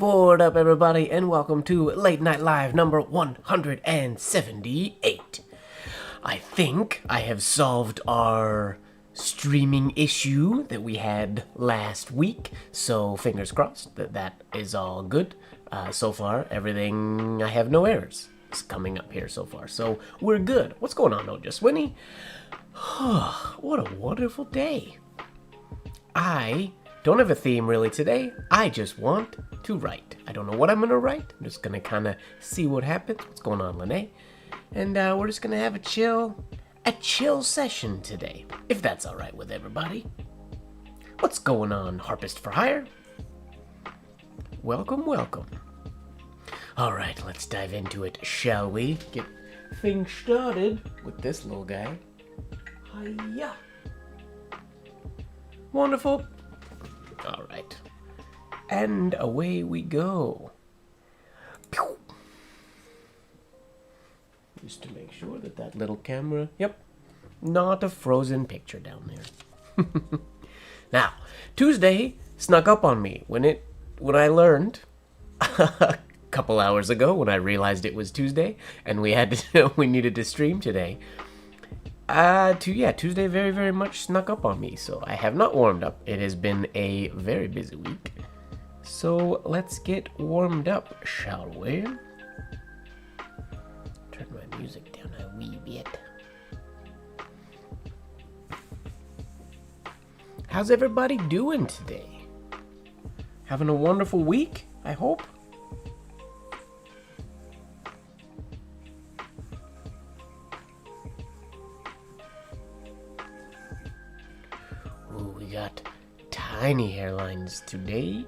What up, everybody, and welcome to Late Night Live number 178. I think I have solved our streaming issue that we had last week, so fingers crossed that that is all good. So far, everything, I have no errors. It's coming up here so far, so we're good. What's going on, Just Winnie? What a wonderful day. I don't have a theme really today. I just want to write. I don't know what I'm going to write. I'm just going to kind of see what happens. What's going on, Lene? And we're just going to have a chill session today, if that's all right with everybody. What's going on, Harpist for Hire? Welcome, welcome. All right, let's dive into it, shall we? Get things started with this little guy. Hiya. Wonderful. All right. And away we go. Pew. Just to make sure that that little camera, yep, not a frozen picture down there. Now, Tuesday snuck up on me when I learned a couple hours ago when I realized it was Tuesday and we needed to stream today. Tuesday very, very much snuck up on me, so I have not warmed up. It has been a very busy week. So let's get warmed up, shall we? Turn my music down a wee bit. How's everybody doing today? Having a wonderful week, I hope? Ooh, we got tiny hairlines today.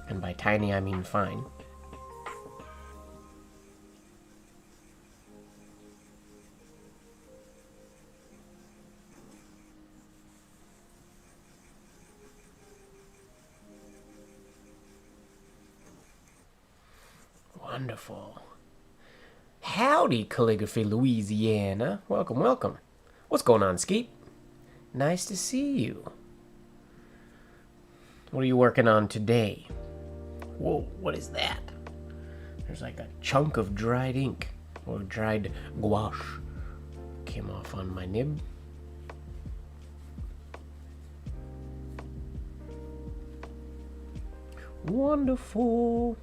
And by tiny, I mean fine. Wonderful. Howdy, Calligraphy, Louisiana. Welcome, welcome. What's going on, Skeet? Nice to see you. What are you working on today? Whoa, what is that? There's like a chunk of dried ink, or dried gouache, came off on my nib. Wonderful.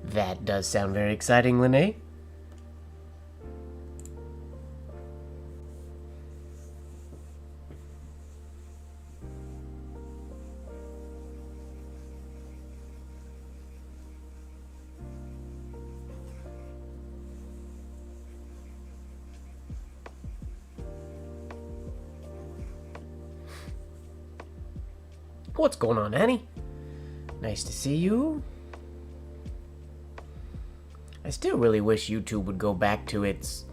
That does sound very exciting, Lene. What's going on, Annie? Nice to see you. I still really wish YouTube would go back to its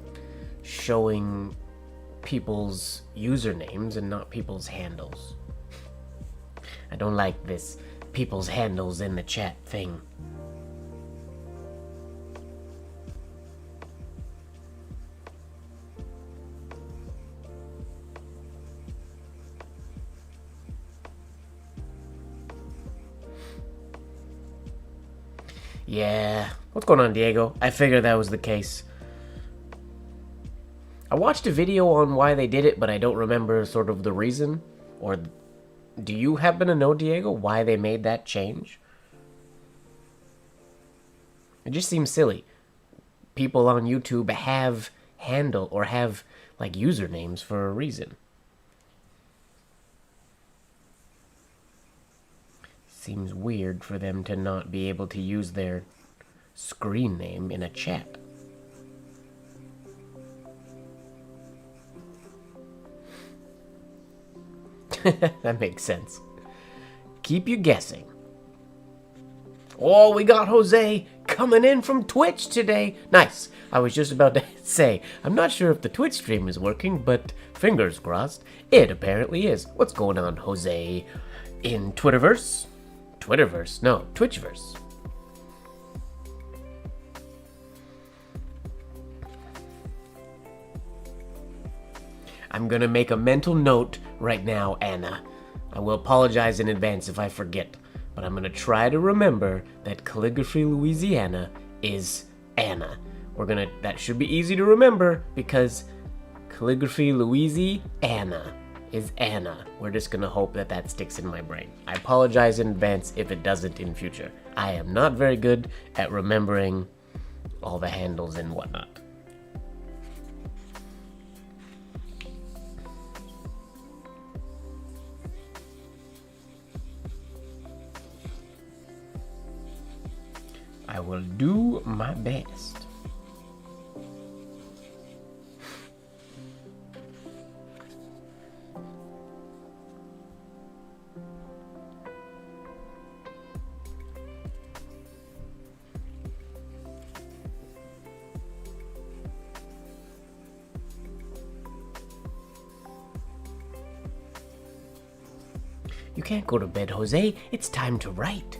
showing people's usernames and not people's handles. I don't like this people's handles in the chat thing. Yeah. What's going on, Diego? I figured that was the case. I watched a video on why they did it, but I don't remember sort of the reason. Or do you happen to know, Diego, why they made that change? It just seems silly. People on YouTube have like usernames for a reason. Seems weird for them to not be able to use their screen name in a chat. That makes sense. Keep you guessing. Oh, we got Jose coming in from Twitch today. Nice. I was just about to say, I'm not sure if the Twitch stream is working, but fingers crossed, it apparently is. What's going on, Jose? In Twitterverse? Twitterverse? No, Twitchverse. I'm gonna make a mental note right now, Anna. I will apologize in advance if I forget, but I'm gonna try to remember that Calligraphy Louisiana is Anna. That should be easy to remember because Calligraphy Louisiana is Anna. We're just gonna hope that that sticks in my brain. I apologize in advance if it doesn't in future. I am not very good at remembering all the handles and whatnot. I will do my best. You can't go to bed, Jose. It's time to write.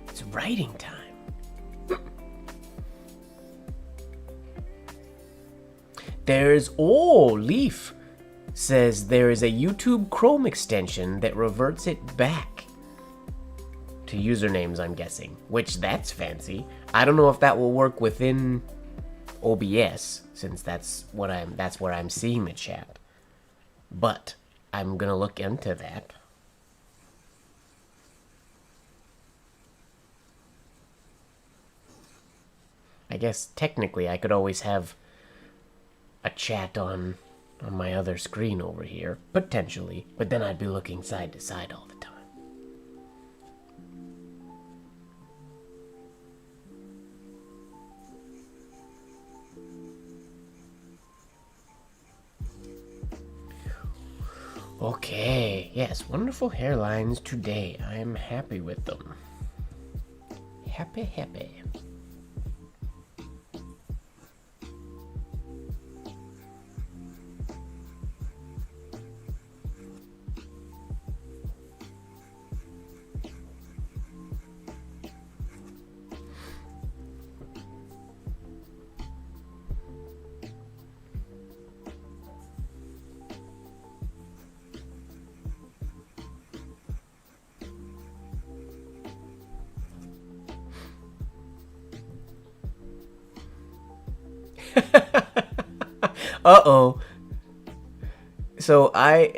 It's writing time. Leaf says there is a YouTube Chrome extension that reverts it back to usernames, I'm guessing, which that's fancy. I don't know if that will work within OBS, since that's where I'm seeing the chat. But I'm gonna look into that. I guess technically I could always have a chat on my other screen over here, potentially, but then I'd be looking side to side all the time. Okay, yes, wonderful hairlines today. I am happy with them. Happy. Uh-oh. So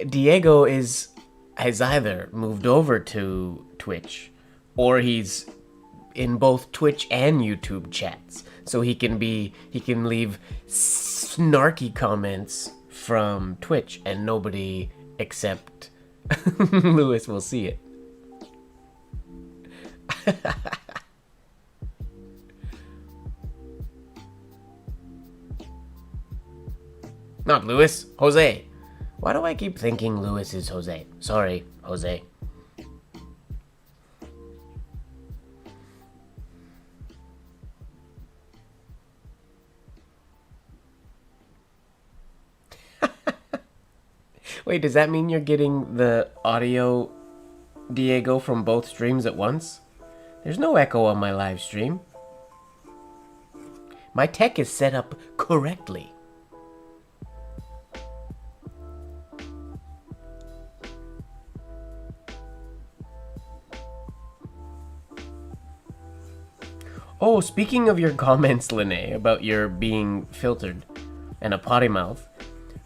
Diego has either moved over to Twitch, or he's in both Twitch and YouTube chats. So he can leave snarky comments from Twitch and nobody except Lewis will see it. Not Lewis, Jose. Why do I keep thinking Lewis is Jose? Sorry, Jose. Wait, does that mean you're getting the audio, Diego, from both streams at once? There's no echo on my live stream. My tech is set up correctly. Oh, speaking of your comments, Lene, about your being filtered and a potty mouth,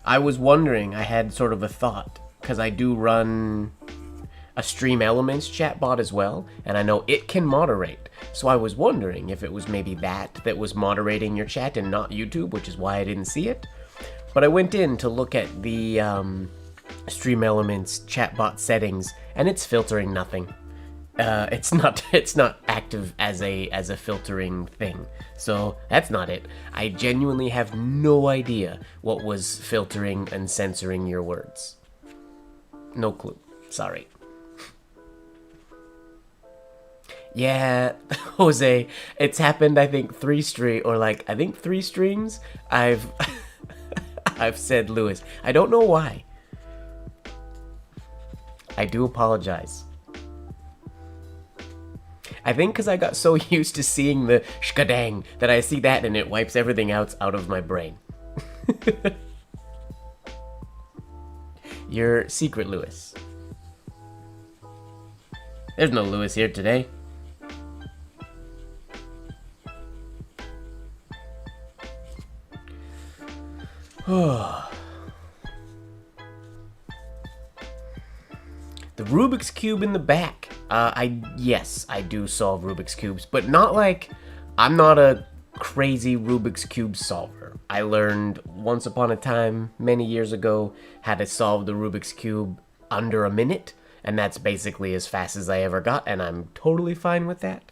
I was wondering, I had sort of a thought, because I do run a Stream Elements chatbot as well, and I know it can moderate. So I was wondering if it was maybe that was moderating your chat and not YouTube, which is why I didn't see it. But I went in to look at the Stream Elements chatbot settings, and it's filtering nothing. It's not active as a filtering thing. So that's not it. I genuinely have no idea what was filtering and censoring your words. No clue. Sorry. Yeah, Jose, it's happened I think three streams I've I've said Lewis. I don't know why. I do apologize. I think because I got so used to seeing the shkadang that I see that and it wipes everything out of my brain. You're Secret Lewis. There's no Lewis here today. The Rubik's Cube in the back. Yes, I do solve Rubik's Cubes, but not like, I'm not a crazy Rubik's Cube solver. I learned once upon a time, many years ago, how to solve the Rubik's Cube under a minute, and that's basically as fast as I ever got, and I'm totally fine with that.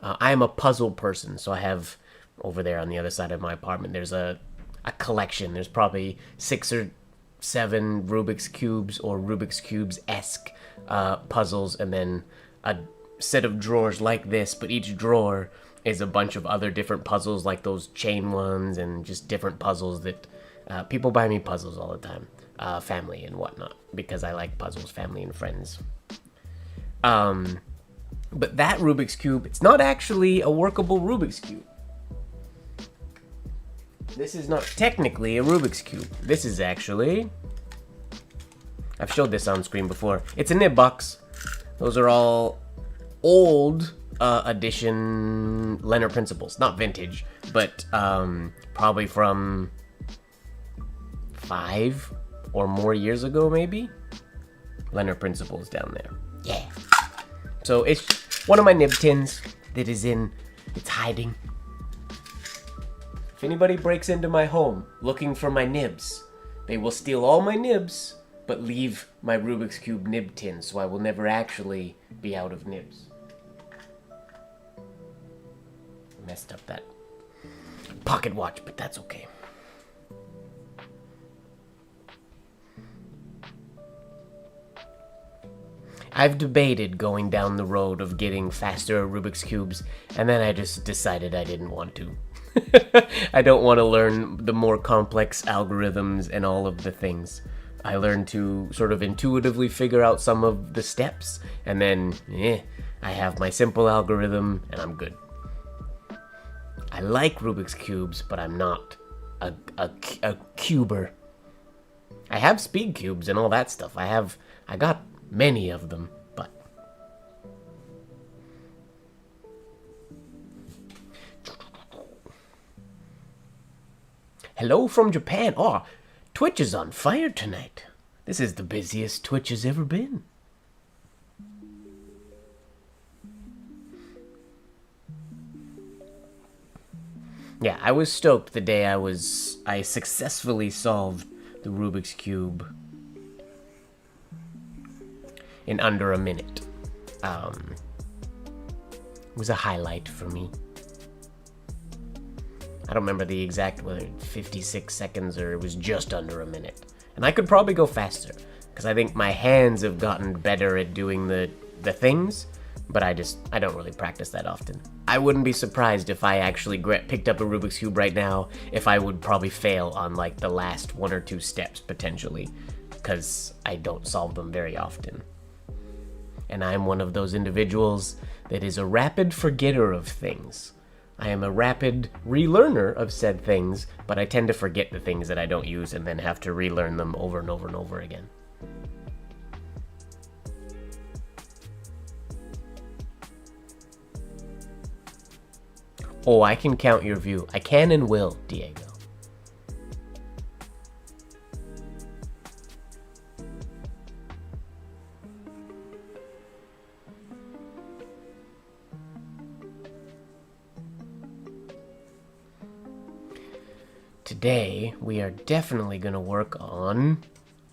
I am a puzzle person, so I have, over there on the other side of my apartment, there's a collection. There's probably 6 or 7 Rubik's Cubes or Rubik's Cubes-esque puzzles, and then a set of drawers like this, but each drawer is a bunch of other different puzzles, like those chain ones, and just different puzzles that people buy me puzzles all the time, family and whatnot, because I like puzzles, family and friends. But that Rubik's Cube, it's not actually a workable Rubik's Cube. This is not technically a Rubik's Cube. This is actually, I've showed this on screen before. It's a nib box. Those are all old edition Leonard Principles. Not vintage, but probably from 5 or more years ago, maybe. Leonard Principles down there. Yeah. So it's one of my nib tins that is it's hiding. If anybody breaks into my home looking for my nibs, they will steal all my nibs, but leave my Rubik's Cube nib tin, so I will never actually be out of nibs. Messed up that pocket watch, but that's okay. I've debated going down the road of getting faster Rubik's Cubes, and then I just decided I didn't want to. I don't want to learn the more complex algorithms and all of the things. I learned to sort of intuitively figure out some of the steps, and then, I have my simple algorithm, and I'm good. I like Rubik's Cubes, but I'm not a cuber. I have speed cubes and all that stuff. I got many of them, but... Hello from Japan. Oh, Twitch is on fire tonight. This is the busiest Twitch has ever been. Yeah, I was stoked the day I successfully solved the Rubik's Cube in under a minute. It was a highlight for me. I don't remember the exact, whether 56 seconds or it was just under a minute. And I could probably go faster, because I think my hands have gotten better at doing the things, but I don't really practice that often. I wouldn't be surprised if I actually picked up a Rubik's Cube right now, if I would probably fail on like the last 1 or 2 steps, potentially, because I don't solve them very often. And I'm one of those individuals that is a rapid forgetter of things. I am a rapid relearner of said things, but I tend to forget the things that I don't use and then have to relearn them over and over and over again. Oh, I can count your view. I can and will, Diego. Today, we are definitely going to work on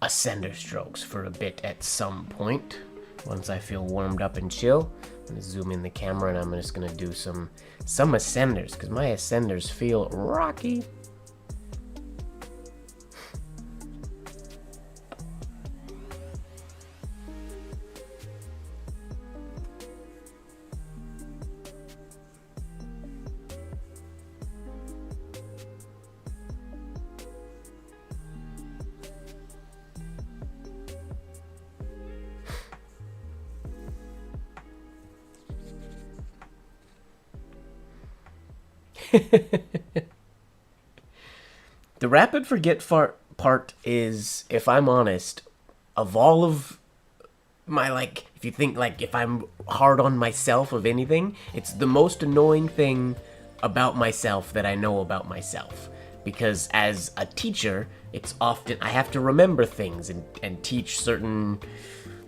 ascender strokes for a bit at some point. Once I feel warmed up and chill, I'm going to zoom in the camera and I'm just going to do some ascenders, because my ascenders feel rocky. The rapid forget part is, if I'm honest, of all of my, like, if you think, like, if I'm hard on myself of anything, it's the most annoying thing about myself that I know about myself. Because as a teacher, it's often, I have to remember things and teach certain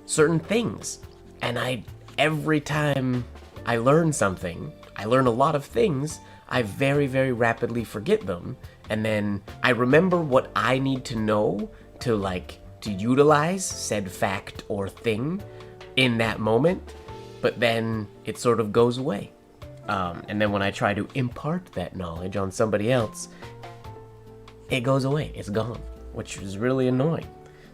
things. And every time I learn something, I learn a lot of things, I very, very rapidly forget them. And then I remember what I need to know to, like, to utilize said fact or thing in that moment, but then it sort of goes away. And then when I try to impart that knowledge on somebody else, it goes away. It's gone, which is really annoying.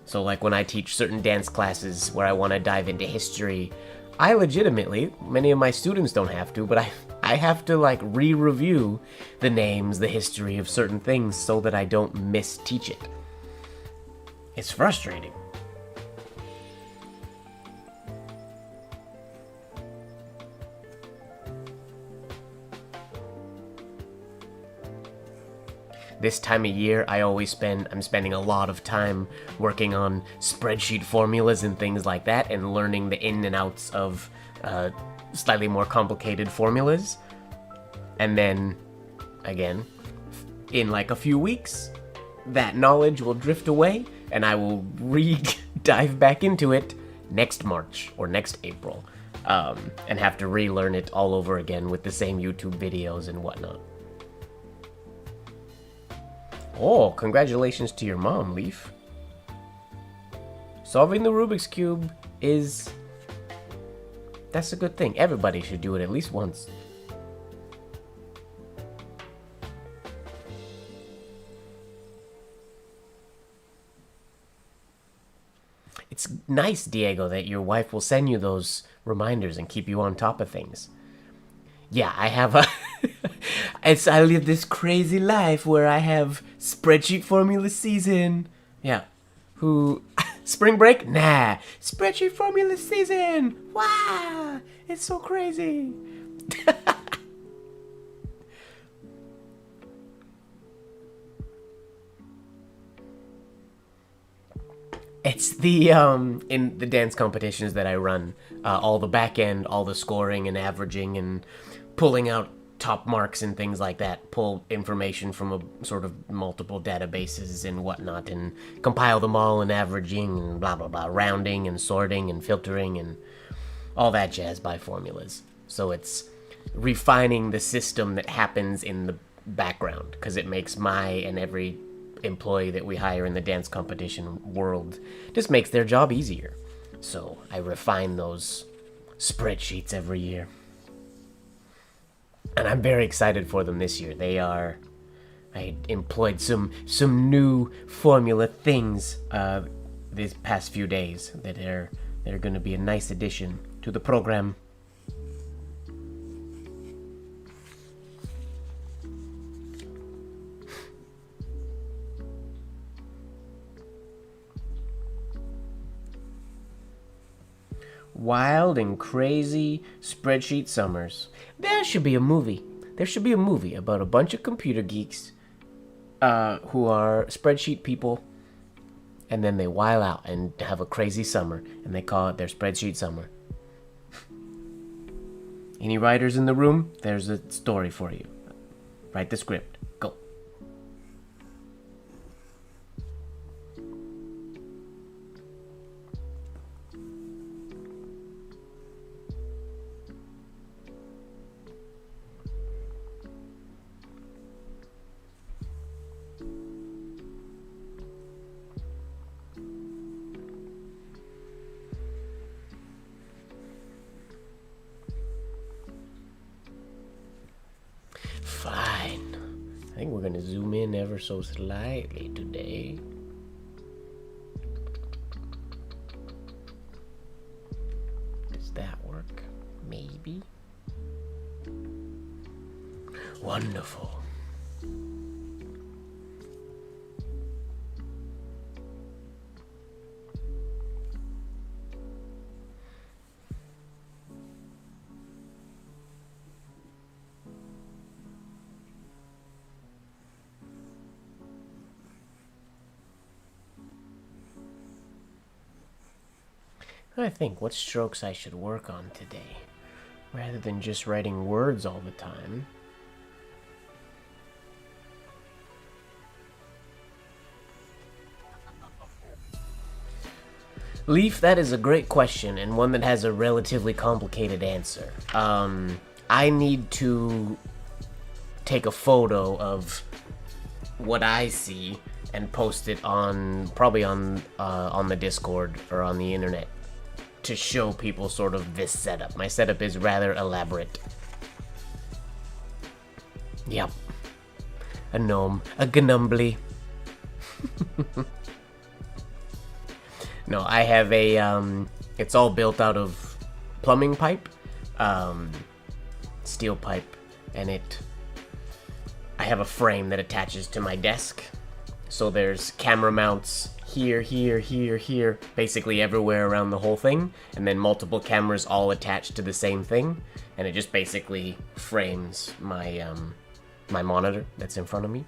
So, like, when I teach certain dance classes where I want to dive into history, I legitimately, many of my students don't have to, but I have to, like, re-review the names, the history of certain things so that I don't misteach it. It's frustrating. This time of year, I'm spending a lot of time working on spreadsheet formulas and things like that, and learning the in and outs of slightly more complicated formulas. And then, again, in like a few weeks, that knowledge will drift away, and I will dive back into it next March or next April, and have to relearn it all over again with the same YouTube videos and whatnot. Oh, congratulations to your mom, Leaf. Solving the Rubik's Cube that's a good thing. Everybody should do it at least once. It's nice, Diego, that your wife will send you those reminders and keep you on top of things. Yeah, I have I live this crazy life where I have spreadsheet formula season. Yeah. Spring break? Nah. Spreadsheet formula season. Wow. It's so crazy. It's the, in the dance competitions that I run, all the back end, all the scoring and averaging and pulling out top marks and things like that, pull information from a sort of multiple databases and whatnot, and compile them all and averaging and blah, blah, blah, rounding and sorting and filtering and all that jazz by formulas. So it's refining the system that happens in the background, because it makes my and every employee that we hire in the dance competition world, just makes their job easier. So I refine those spreadsheets every year, and I'm very excited for them this year. I employed some new formula things these past few days that are going to be a nice addition to the program. Wild and crazy spreadsheet summers. There should be a movie. There should be a movie about a bunch of computer geeks who are spreadsheet people, and then they while out and have a crazy summer, and they call it their spreadsheet summer. Any writers in the room? There's a story for you. Write the script. Go. Fine. I think we're gonna zoom in ever so slightly today. Does that work? Maybe. Wonderful. I think what strokes I should work on today, rather than just writing words all the time. Leaf, that is a great question, and one that has a relatively complicated answer. I need to take a photo of what I see and post it on, probably on the Discord or on the internet, to show people sort of this setup. My setup is rather elaborate. Yep. A gnome. A gnumbly. No, I have a, it's all built out of plumbing pipe, steel pipe, and I have a frame that attaches to my desk. So there's camera mounts here, here, here, here, basically everywhere around the whole thing, and then multiple cameras all attached to the same thing, and it just basically frames my, my monitor that's in front of me.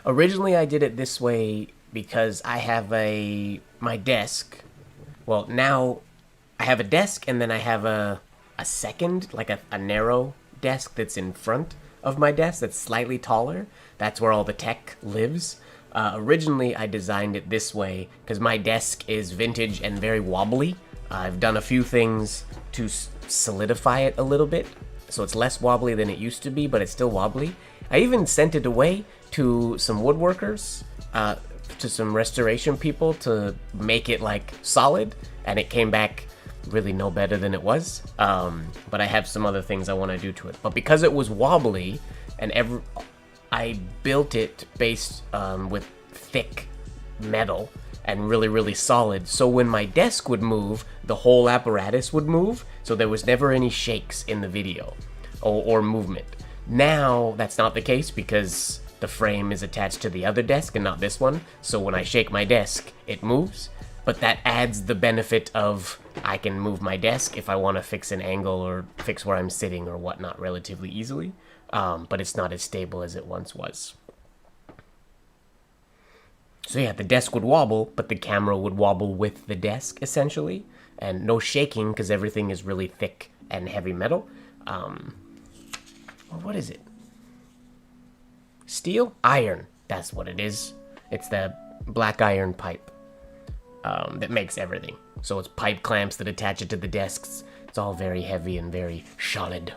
Originally, I did it this way because I have my desk. Well, now I have a desk, and then I have a second, like a narrow desk that's in front of my desk that's slightly taller. That's where all the tech lives. Originally, I designed it this way because my desk is vintage and very wobbly. I've done a few things to solidify it a little bit, so it's less wobbly than it used to be, but it's still wobbly. I even sent it away to some woodworkers, to some restoration people to make it like solid, and it came back really no better than it was. But I have some other things I want to do to it. But because it was wobbly, and I built it based with thick metal and really, really solid, so when my desk would move, the whole apparatus would move, so there was never any shakes in the video or movement. Now that's not the case because the frame is attached to the other desk and not this one, so when I shake my desk, it moves. But that adds the benefit of I can move my desk if I want to fix an angle or fix where I'm sitting or whatnot relatively easily, but it's not as stable as it once was. So yeah, the desk would wobble, but the camera would wobble with the desk, essentially, and no shaking because everything is really thick and heavy metal. Well, what is it? Steel? Iron. That's what it is. It's the black iron pipe that makes everything. So it's pipe clamps that attach it to the desks. It's all very heavy and very solid.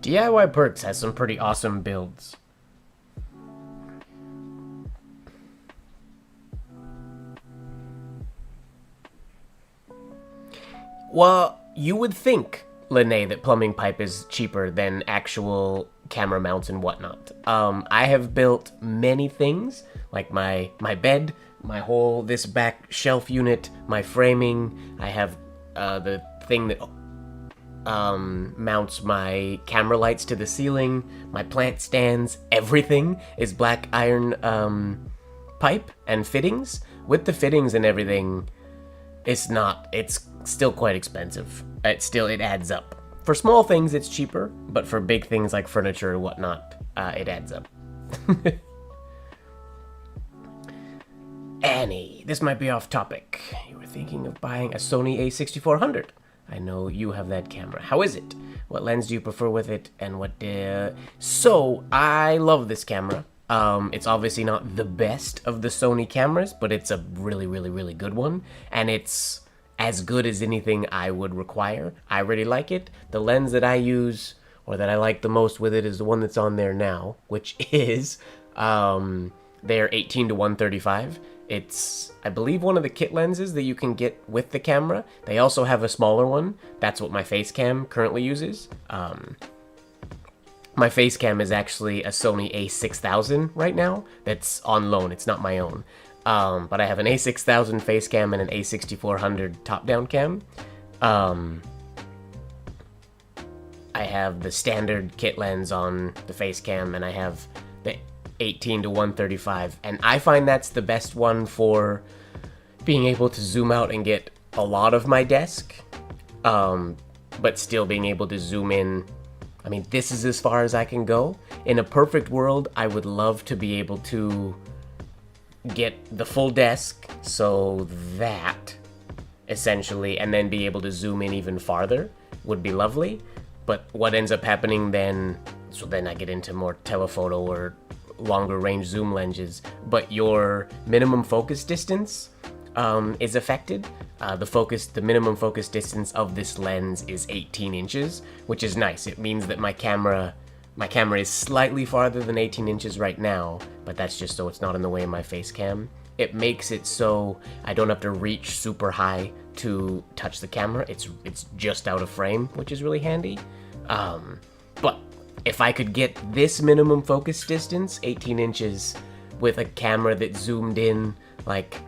DIY Perks has some pretty awesome builds. Well, you would think, Lene, that plumbing pipe is cheaper than actual camera mounts and whatnot. I have built many things, like my bed, this back shelf unit, my framing. I have the thing that mounts my camera lights to the ceiling, my plant stands. Everything is black iron pipe and fittings. With the fittings and everything, it's still quite expensive. It adds up. For small things, it's cheaper, but for big things like furniture or whatnot, it adds up. Annie, this might be off topic. You were thinking of buying a Sony A6400. I know you have that camera. How is it? What lens do you prefer with it, and what So, I love this camera. It's obviously not the best of the Sony cameras, but it's a really, really, really good one, and it's as good as anything I would require. I really like it. The lens that I use, or that I like the most with it, is the one that's on there now, which is their 18 to 135. It's, I believe, one of the kit lenses that you can get with the camera. They also have a smaller one. That's what my face cam currently uses. My face cam is actually a Sony a6000 right now. That's on loan. It's not my own. But I have an a6000 face cam and an a6400 top-down cam. I have the standard kit lens on the face cam, and I have the 18 to 135, and I find that's the best one for being able to zoom out and get a lot of my desk, but still being able to zoom in. I mean, this is as far as I can go. In a perfect world, I would love to be able to get the full desk, so that, essentially, and then be able to zoom in even farther would be lovely. But what ends up happening then, so then I get into more telephoto or longer range zoom lenses, but your minimum focus distance is affected. The minimum focus distance of this lens is 18 inches, which is nice. It means that my camera is slightly farther than 18 inches right now, but that's just so it's not in the way of my face cam. It makes it so I don't have to reach super high to touch the camera. It's just out of frame, which is really handy. But if I could get this minimum focus distance, 18 inches, with a camera that zoomed in like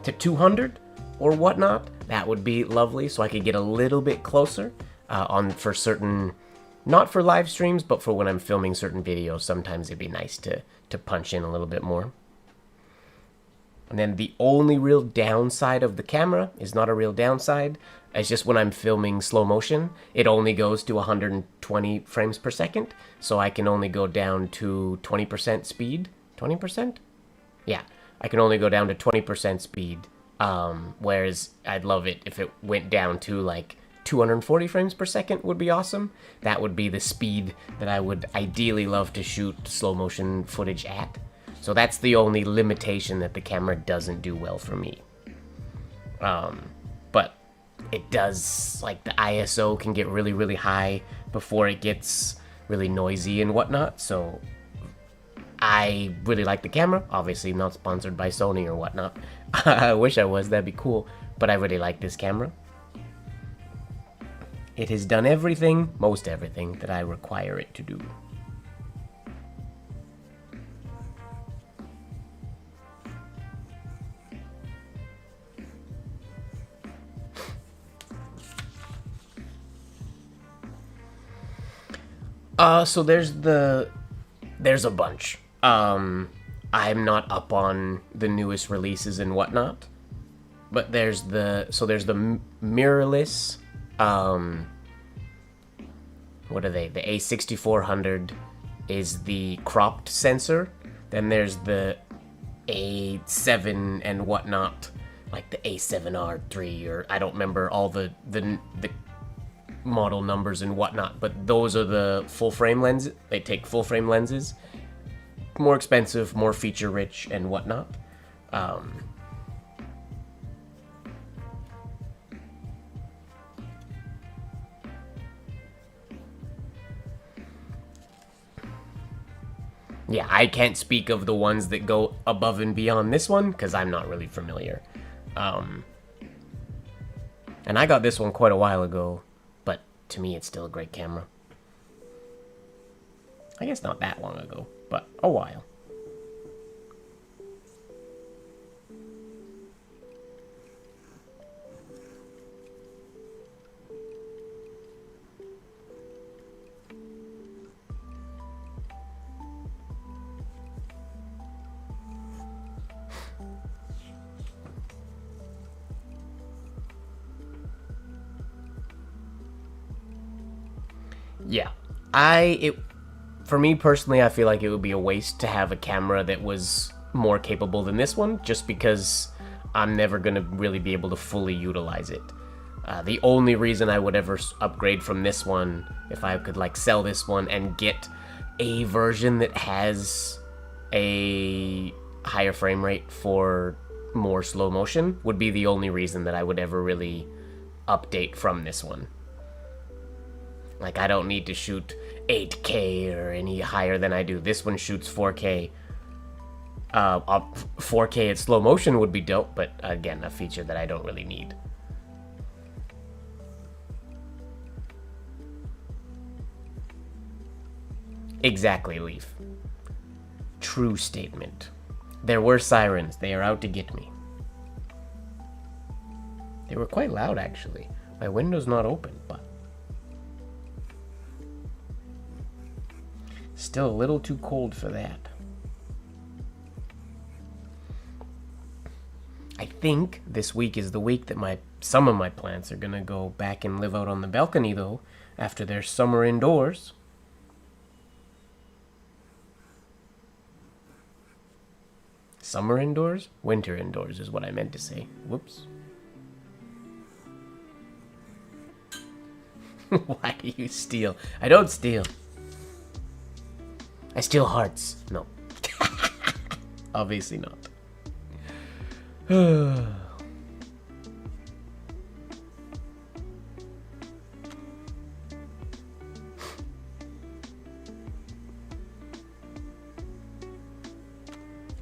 to 200 or whatnot, that would be lovely, so I could get a little bit closer for certain, not for live streams, but for when I'm filming certain videos. Sometimes it'd be nice to punch in a little bit more. And then the only real downside of the camera is not a real downside. It's just when I'm filming slow motion, it only goes to 120 frames per second. So I can only go down to 20% speed. 20%? Yeah, I can only go down to 20% speed. Whereas I'd love it if it went down to like 240 frames per second would be awesome. That would be the speed that I would ideally love to shoot slow motion footage at. So that's the only limitation that the camera doesn't do well for me. But it does, like, the ISO can get really, really high before it gets really noisy and whatnot. So I really like the camera. Obviously not sponsored by Sony or whatnot. I wish I was, that'd be cool. But I really like this camera. It has done everything, most everything, that I require it to do. So there's a bunch. I'm not up on the newest releases and whatnot, but there's the mirrorless, what are they? The A6400 is the cropped sensor. Then there's the A7 and whatnot, like the A7R3, or I don't remember all the model numbers and whatnot, but those are the full frame lenses. They take full frame lenses, more expensive, more feature rich and whatnot. Yeah, I can't speak of the ones that go above and beyond this one because I'm not really familiar. And I got this one quite a while ago, but to me it's still a great camera. I guess not that long ago, but a while. Yeah, for me personally, I feel like it would be a waste to have a camera that was more capable than this one, just because I'm never going to really be able to fully utilize it. The only reason I would ever upgrade from this one, if I could like sell this one and get a version that has a higher frame rate for more slow motion, would be the only reason that I would ever really update from this one. Like, I don't need to shoot 8K or any higher than I do. This one shoots 4K. 4K at slow motion would be dope, but again, a feature that I don't really need. Exactly, Leaf. True statement. There were sirens. They are out to get me. They were quite loud, actually. My window's not open, but... still a little too cold for that. I think this week is the week that some of my plants are gonna go back and live out on the balcony, though, after their summer indoors. Summer indoors? Winter indoors is what I meant to say. Whoops. Why do you steal? I don't steal. I steal hearts. No. Obviously not.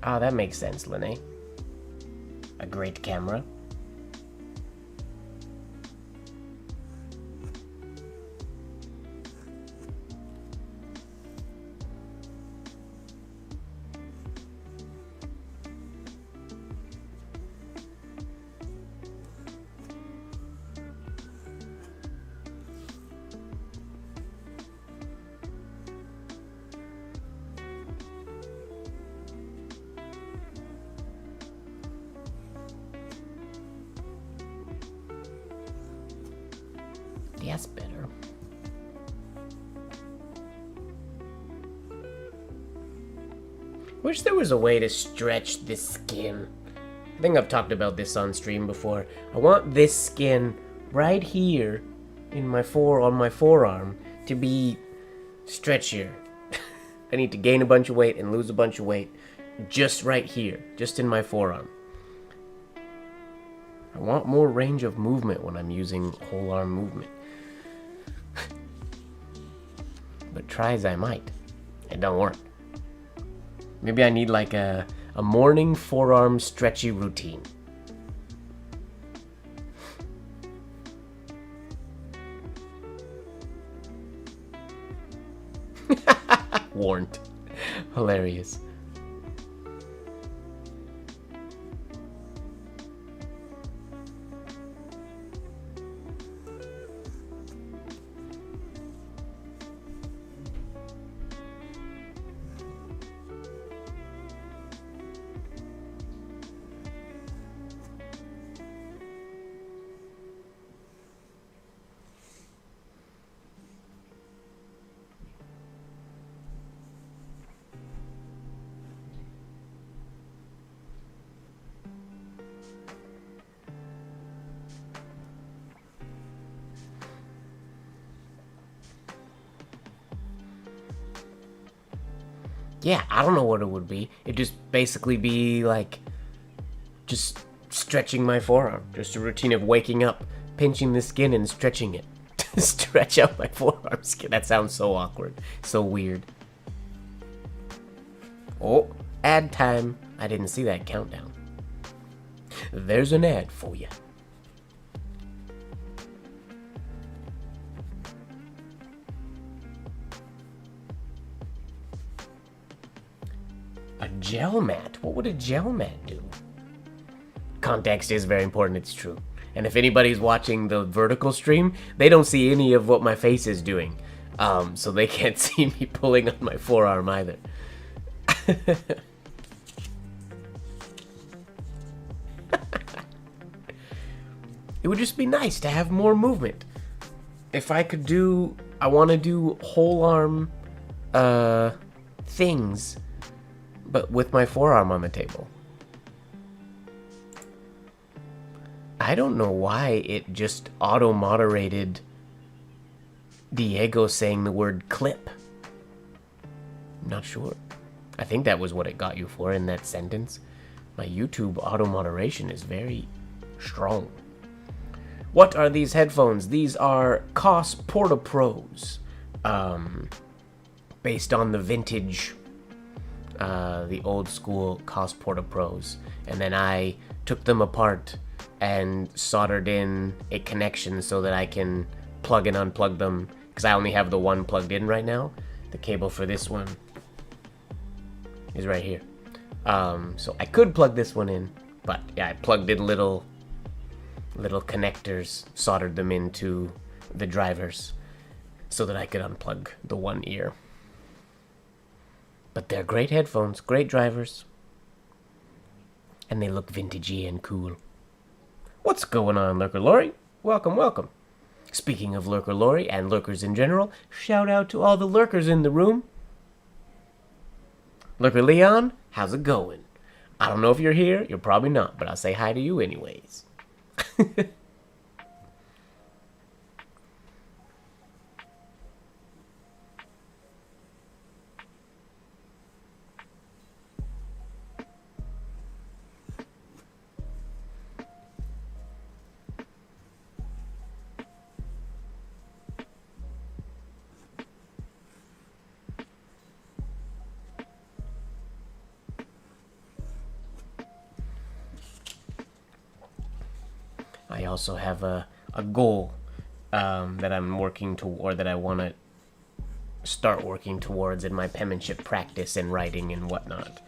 Ah, that makes sense, Lene. A great camera. That's better. Wish there was a way to stretch this skin. I think I've talked about this on stream before. I want this skin right here in on my forearm to be stretchier. I need to gain a bunch of weight and lose a bunch of weight just right here, just in my forearm. I want more range of movement when I'm using whole arm movement. But try as I might, it don't work. Maybe I need like a morning forearm stretchy routine. Warned. Hilarious. Yeah, I don't know what it would be. It'd just basically be like, just stretching my forearm. Just a routine of waking up, pinching the skin and stretching it. Stretch out my forearm skin. That sounds so awkward. So weird. Oh, ad time. I didn't see that countdown. There's an ad for you. A gel mat? What would a gel mat do? Context is very important, it's true. And if anybody's watching the vertical stream, they don't see any of what my face is doing. So they can't see me pulling on my forearm either. It would just be nice to have more movement. If I could do... I want to do whole arm things, but with my forearm on the table. I don't know why it just auto-moderated Diego saying the word clip. Not sure. I think that was what it got you for in that sentence. My YouTube auto-moderation is very strong. What are these headphones? These are COS Porta Pros. Based on the vintage, the old school COS Porta Pros. And then I took them apart and soldered in a connection so that I can plug and unplug them, because I only have the one plugged in right now. The cable for this one is right here. So I could plug this one in, but yeah, I plugged in little connectors, soldered them into the drivers so that I could unplug the one ear. But they're great headphones, great drivers, and they look vintagey and cool. What's going on, Lurker Lori? Welcome, welcome. Speaking of Lurker Lori and lurkers in general, shout out to all the lurkers in the room. Lurker Leon, how's it going? I don't know if you're here, you're probably not, but I'll say hi to you anyways. I also have a goal that I'm working toward, that I want to start working towards in my penmanship practice and writing and whatnot.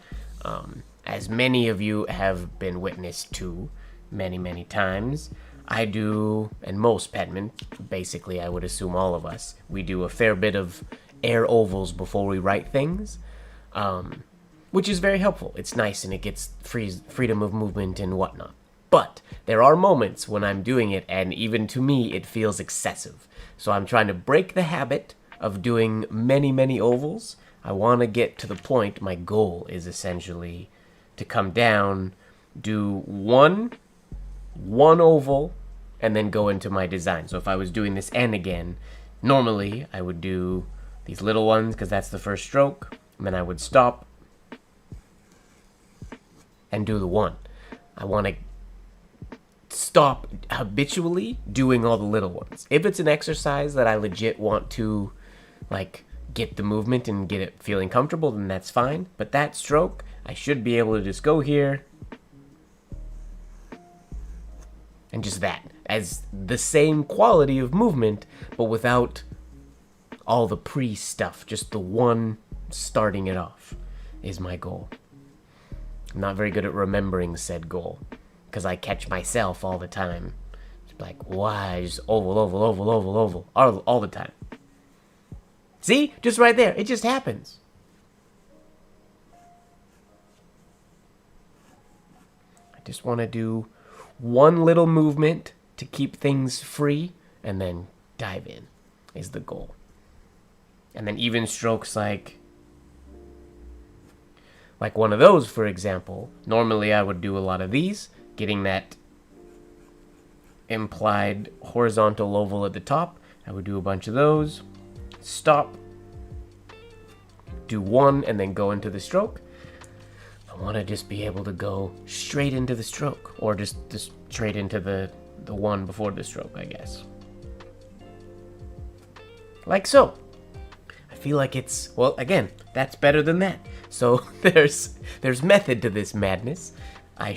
As many of you have been witness to many, many times, I do, and most penmen, basically I would assume all of us, we do a fair bit of air ovals before we write things, which is very helpful. It's nice and it gets freedom of movement and whatnot. But there are moments when I'm doing it, and even to me, it feels excessive. So I'm trying to break the habit of doing many, many ovals. I want to get to the point, my goal is essentially to come down, do one oval, and then go into my design. So if I was doing this N again, normally I would do these little ones, because that's the first stroke, and then I would stop and do the one. I want to stop habitually doing all the little ones. If it's an exercise that I legit want to, like, get the movement and get it feeling comfortable, then that's fine. But that stroke, I should be able to just go here and just that, as the same quality of movement, but without all the pre-stuff. Just the one starting it off is my goal. I'm not very good at remembering said goal, because I catch myself all the time. Just like, why? Just oval, oval, oval, oval, oval. All the time. See? Just right there. It just happens. I just want to do one little movement to keep things free, and then dive in is the goal. And then even strokes like one of those, for example. Normally I would do a lot of these, getting that implied horizontal oval at the top. I would do a bunch of those, stop, do one, and then go into the stroke. I want to just be able to go straight into the stroke, or just straight into the one before the stroke, I guess. Like so. I feel like it's, well, again, that's better than that. So there's method to this madness. It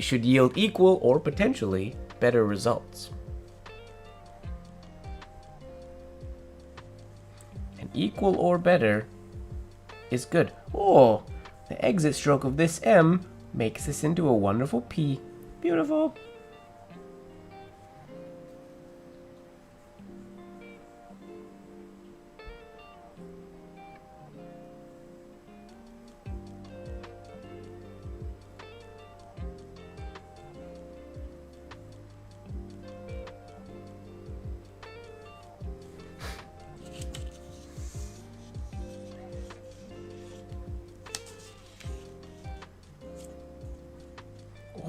should yield equal or potentially better results. And equal or better is good. Oh, the exit stroke of this M makes this into a wonderful P. Beautiful.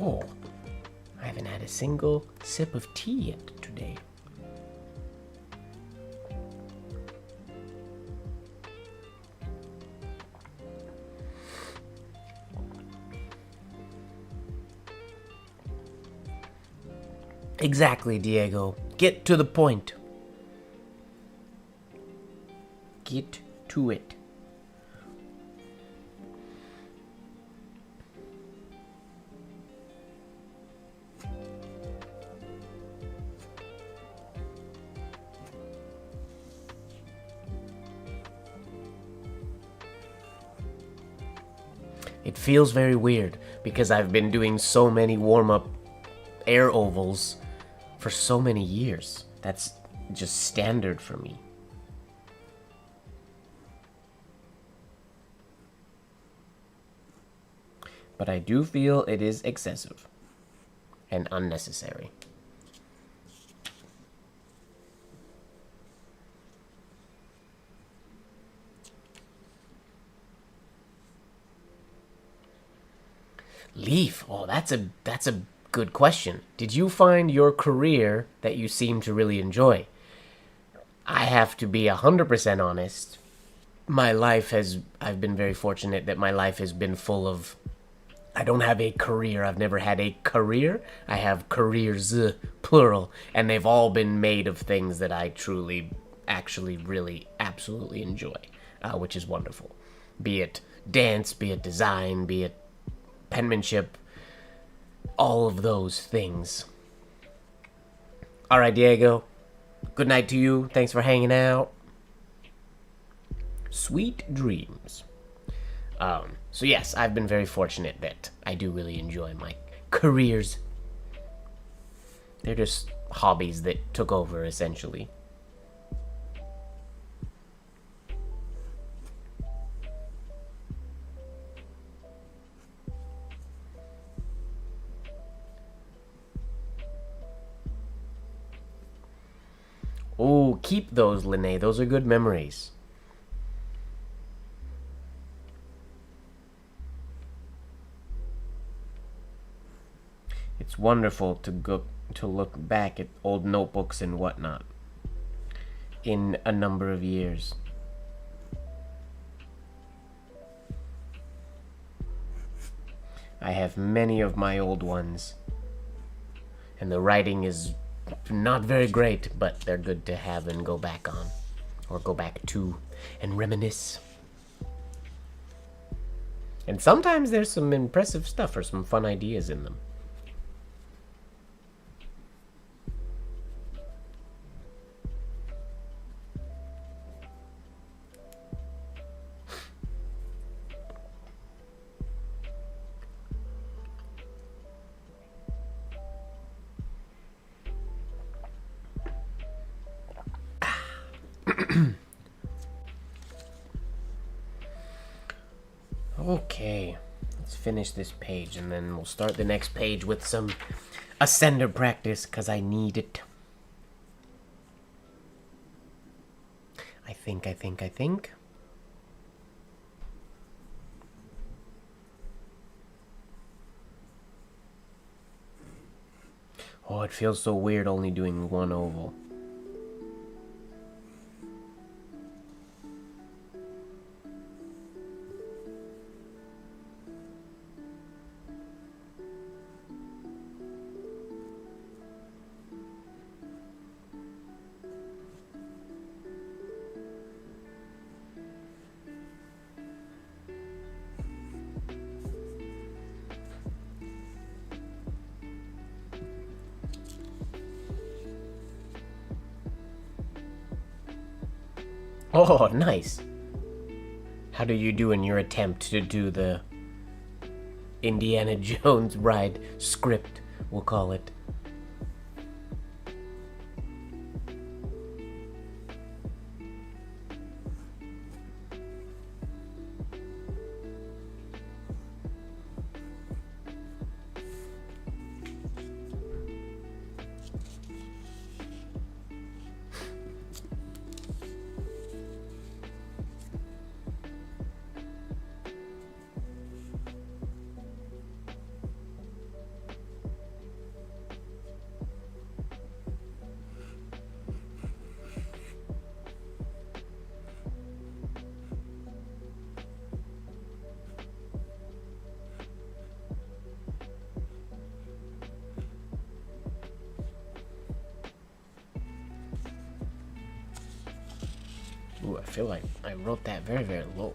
Oh, I haven't had a a single sip of tea yet today. Exactly, Diego. Get to the point. Get to it. It feels very weird because I've been doing so many warm-up air ovals for so many years. That's just standard for me. But I do feel it is excessive and unnecessary. Leaf. Oh, that's a good question. Did you find your career that you seem to really enjoy? I have to be 100% honest. I've been very fortunate that my life has been full of, I don't have a career. I've never had a career. I have careers, plural, and they've all been made of things that I truly, actually, really, absolutely enjoy, which is wonderful. Be it dance, be it design, be it penmanship, all of those things. All right, Diego. Good night to you. Thanks for hanging out. Sweet dreams. So yes, I've been very fortunate that I do really enjoy my careers. They're just hobbies that took over, essentially. Oh, keep those, Linnae. Those are good memories. It's wonderful to look back at old notebooks and whatnot in a number of years. I have many of my old ones, and the writing is not very great, but they're good to have and go back on, or go back to, and reminisce. And sometimes there's some impressive stuff or some fun ideas in them. Okay, let's finish this page and then we'll start the next page with some ascender practice because I need it. I think. Oh, it feels so weird only doing one oval. Oh, nice. How do you do in your attempt to do the Indiana Jones ride script, we'll call it? feel like I wrote that very, very low.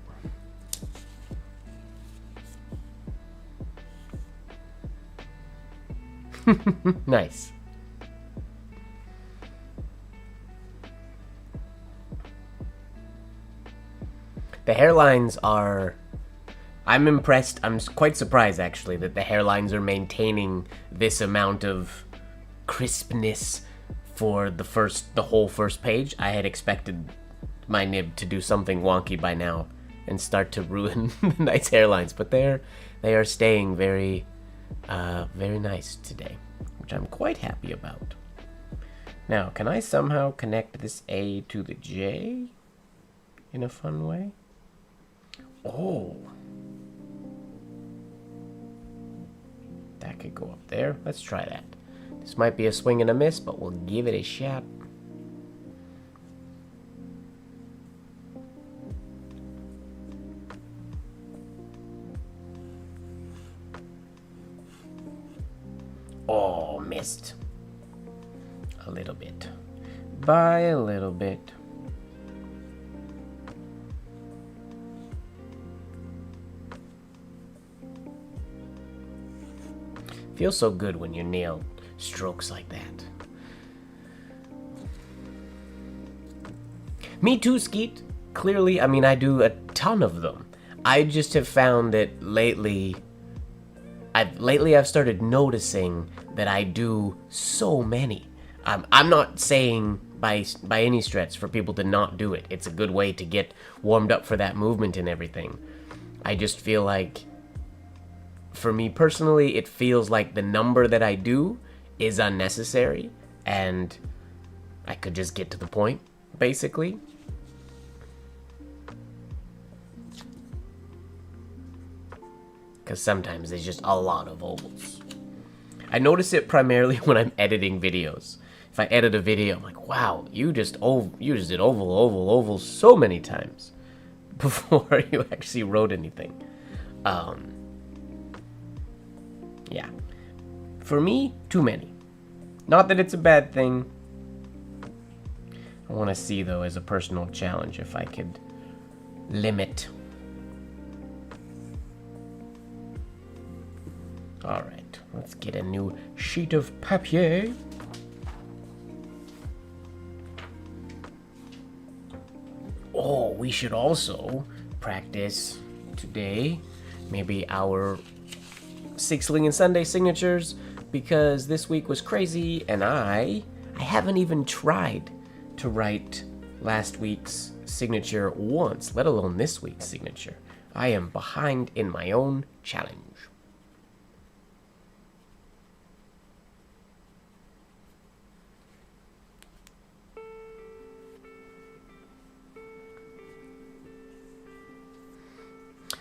Nice. The hairlines are... I'm impressed. I'm quite surprised, actually, that the hairlines are maintaining this amount of crispness for the whole first page. I had expected my nib to do something wonky by now and start to ruin the nice hairlines, but they are staying very, very nice today, which I'm quite happy about. Now, can I somehow connect this A to the J in a fun way? Oh. That could go up there. Let's try that. This might be a swing and a miss, but we'll give it a shot. Oh, missed. A little bit. By a little bit. Feels so good when you nail strokes like that. Me too, Skeet. Clearly, I mean, I do a ton of them. I just have found that lately I've started noticing that I do so many. I'm not saying by any stretch for people to not do it. It's a good way to get warmed up for that movement and everything. I just feel like, for me personally, it feels like the number that I do is unnecessary, and I could just get to the point, basically. Because sometimes there's just a lot of ovals. I notice it primarily when I'm editing videos. If I edit a video, I'm like, wow, you just did oval so many times before you actually wrote anything. Yeah. For me, too many. Not that it's a bad thing. I want to see, though, as a personal challenge, if I could limit. Alright, let's get a new sheet of papier. Oh, we should also practice today maybe our Sixling and Sunday signatures, because this week was crazy and I haven't even tried to write last week's signature once, let alone this week's signature. I am behind in my own challenge.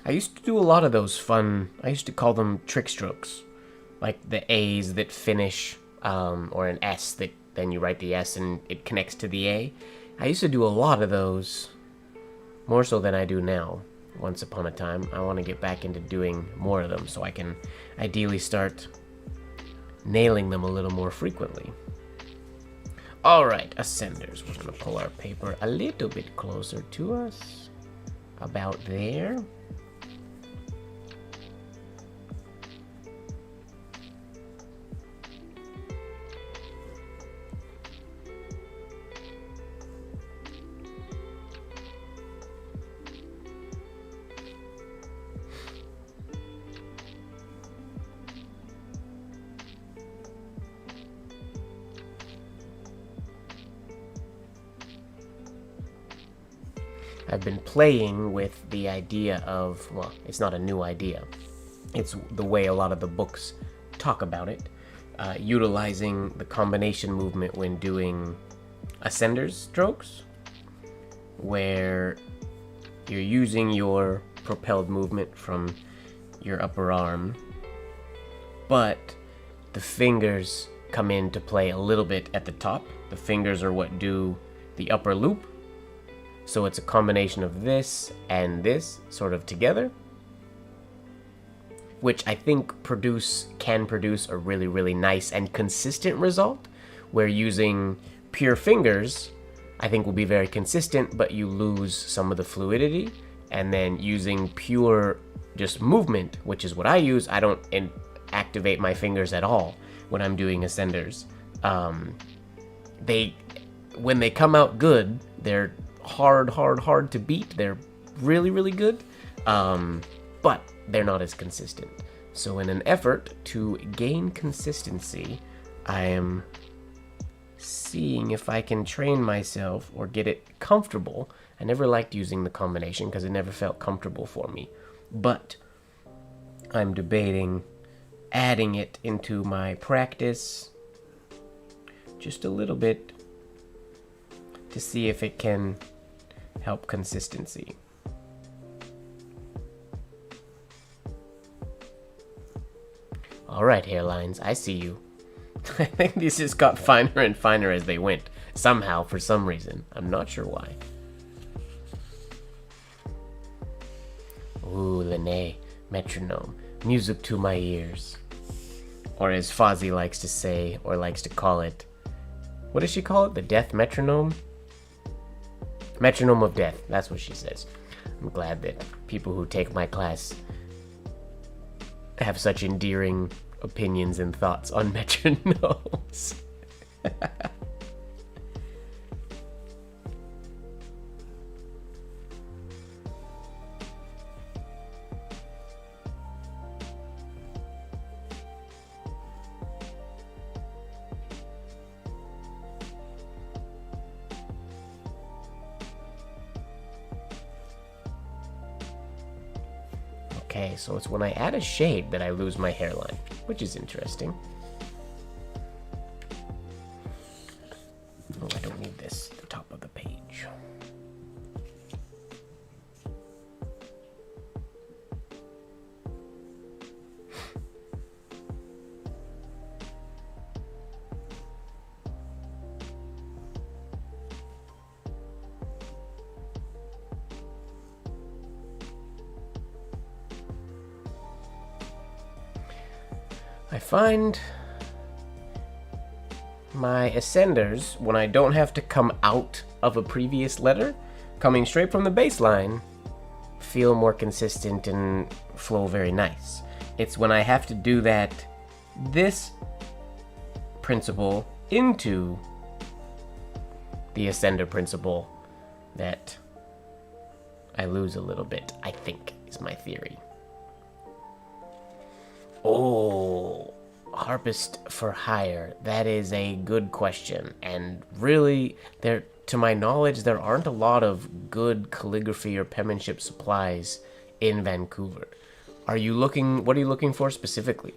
I used to do a lot of those fun, I used to call them trick strokes. Like the A's that finish, or an S that then you write the S and it connects to the A. I used to do a lot of those, more so than I do now, once upon a time. I want to get back into doing more of them so I can ideally start nailing them a little more frequently. Alright, ascenders. We're going to pull our paper a little bit closer to us. About there. I've been playing with the idea of, well, it's not a new idea. It's the way a lot of the books talk about it, utilizing the combination movement when doing ascenders strokes, where you're using your propelled movement from your upper arm, but the fingers come into play a little bit at the top. The fingers are what do the upper loop. So it's a combination of this and this sort of together, which I think can produce a really, really nice and consistent result, where using pure fingers, I think will be very consistent, but you lose some of the fluidity. And then using pure just movement, which is what I use, I don't activate my fingers at all when I'm doing ascenders. When they come out good, they're hard to beat. They're really good, but they're not as consistent. So in an effort to gain consistency, I am seeing if I can train myself or get it comfortable. I never liked using the combination because it never felt comfortable for me, but I'm debating adding it into my practice just a little bit to see if it can help consistency. All right, hairlines, I see you. I think these just got finer and finer as they went. Somehow, for some reason. I'm not sure why. Ooh, Lene, metronome. Music to my ears. Or as Fozzie likes to say, or likes to call it. What does she call it? The death metronome? Metronome of death. That's what she says. I'm glad that people who take my class have such endearing opinions and thoughts on metronomes. Okay, so it's when I add a shade that I lose my hairline, which is interesting. Oh, I don't need this, the top of the page. I find my ascenders, when I don't have to come out of a previous letter, coming straight from the bass line, feel more consistent and flow very nice. It's when I have to do this principle into the ascender principle that I lose a little bit, I think, is my theory. Oh, harpist for hire. That is a good question. And really, to my knowledge, there aren't a lot of good calligraphy or penmanship supplies in Vancouver. What are you looking for specifically?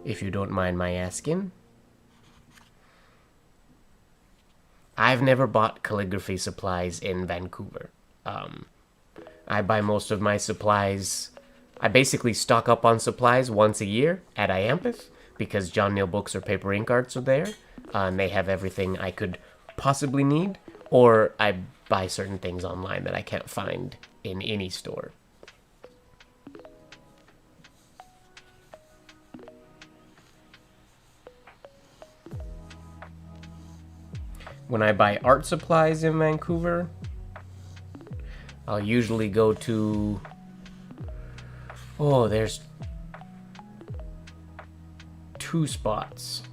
If you don't mind my asking. I've never bought calligraphy supplies in Vancouver. I buy most of my supplies. I basically stock up on supplies once a year at Iampith because John Neal Books or Paper Ink Arts are there, and they have everything I could possibly need, or I buy certain things online that I can't find in any store. When I buy art supplies in Vancouver, I'll usually go to... Oh, there's 2 spots,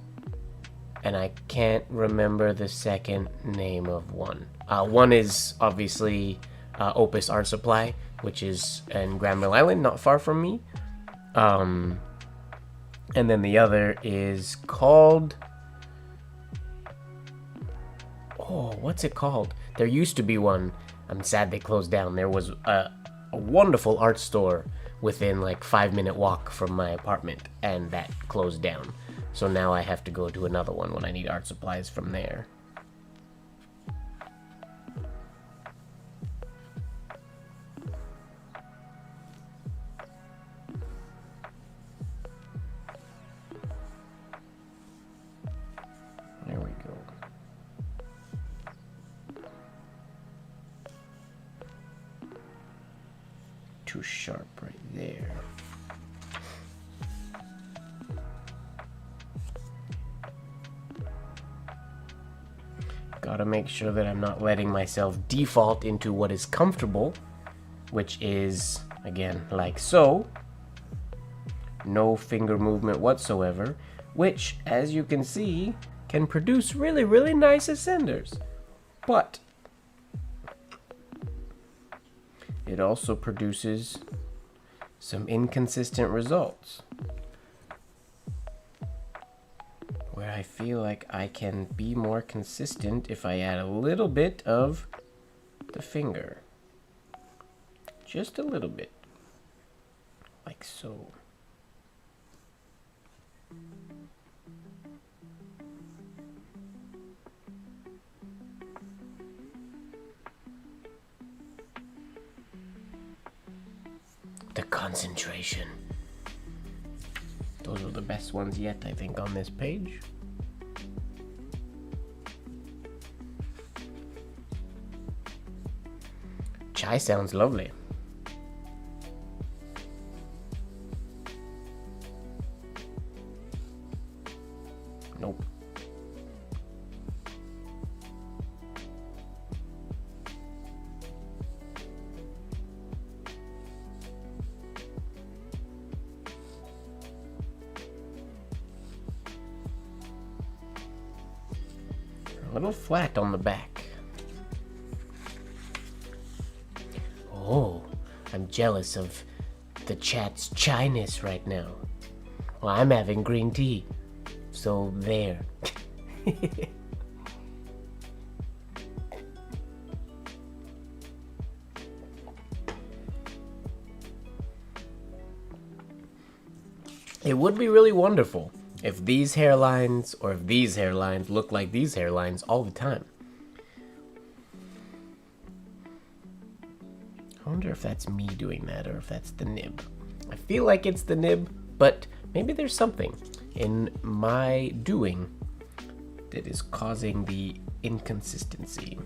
and I can't remember the second name of one. One is obviously Opus Art Supply, which is in Granville Island, not far from me. And then the other is called... Oh, what's it called? There used to be one. I'm sad they closed down. There was a wonderful art store within like 5-minute walk from my apartment, and that closed down. So now I have to go to another one when I need art supplies from there. There we go. Too sharp right there. Gotta make sure that I'm not letting myself default into what is comfortable, which is, again, like so. No finger movement whatsoever, which, as you can see, can produce really, really nice ascenders. But it also produces some inconsistent results, where I feel like I can be more consistent if I add a little bit of the finger. Just a little bit. Like so. The concentration. Those are the best ones yet, I think, on this page. Chai sounds lovely. Nope. A little flat on the back. Oh, I'm jealous of the chat's chyness right now. Well, I'm having green tea, so there. It would be really wonderful if these hairlines, or if these hairlines look like these hairlines all the time. I wonder if that's me doing that, or if that's the nib. I feel like it's the nib, but maybe there's something in my doing that is causing the inconsistency.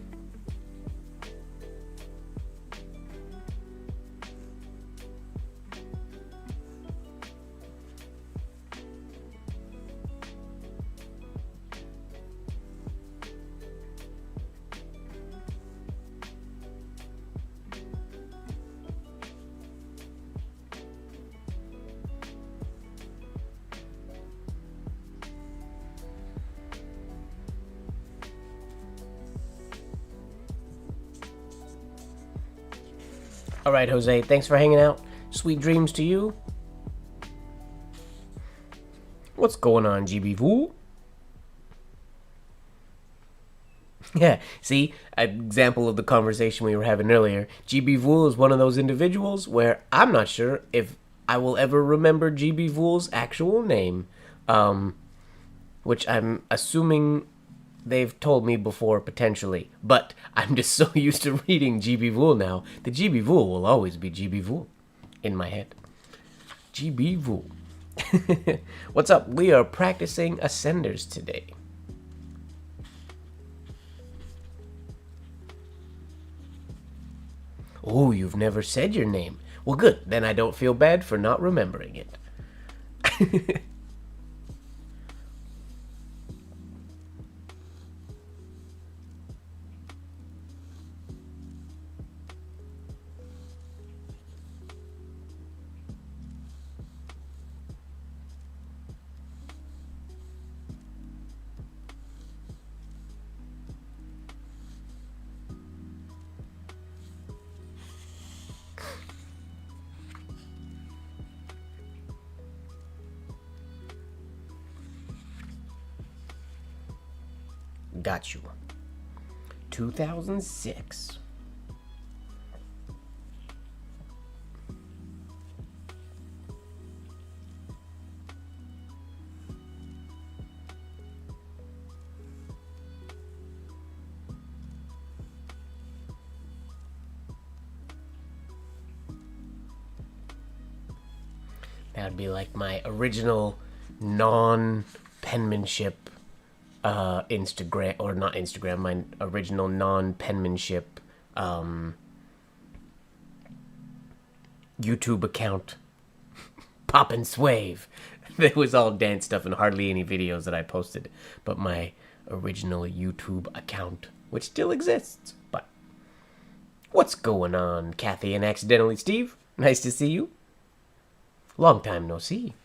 All right, Jose, thanks for hanging out. Sweet dreams to you. What's going on, GB Fool? Yeah, see, an example of the conversation we were having earlier. GB Fool is one of those individuals where I'm not sure if I will ever remember GB Fool's actual name, which I'm assuming they've told me before, potentially, but I'm just so used to reading GB Fool now. The GB Fool will always be GB Fool in my head. GB Fool. What's up? We are practicing ascenders today. Oh, you've never said your name. Well, good. Then I don't feel bad for not remembering it. Got you. 2006. That would be like my original non-penmanship Instagram, or not Instagram, my original non-penmanship YouTube account. Pop and Swave. It was all dance stuff and hardly any videos that I posted, but my original YouTube account which still exists. But what's going on, Kathy and Accidentally Steve? Nice to see you. Long time no see.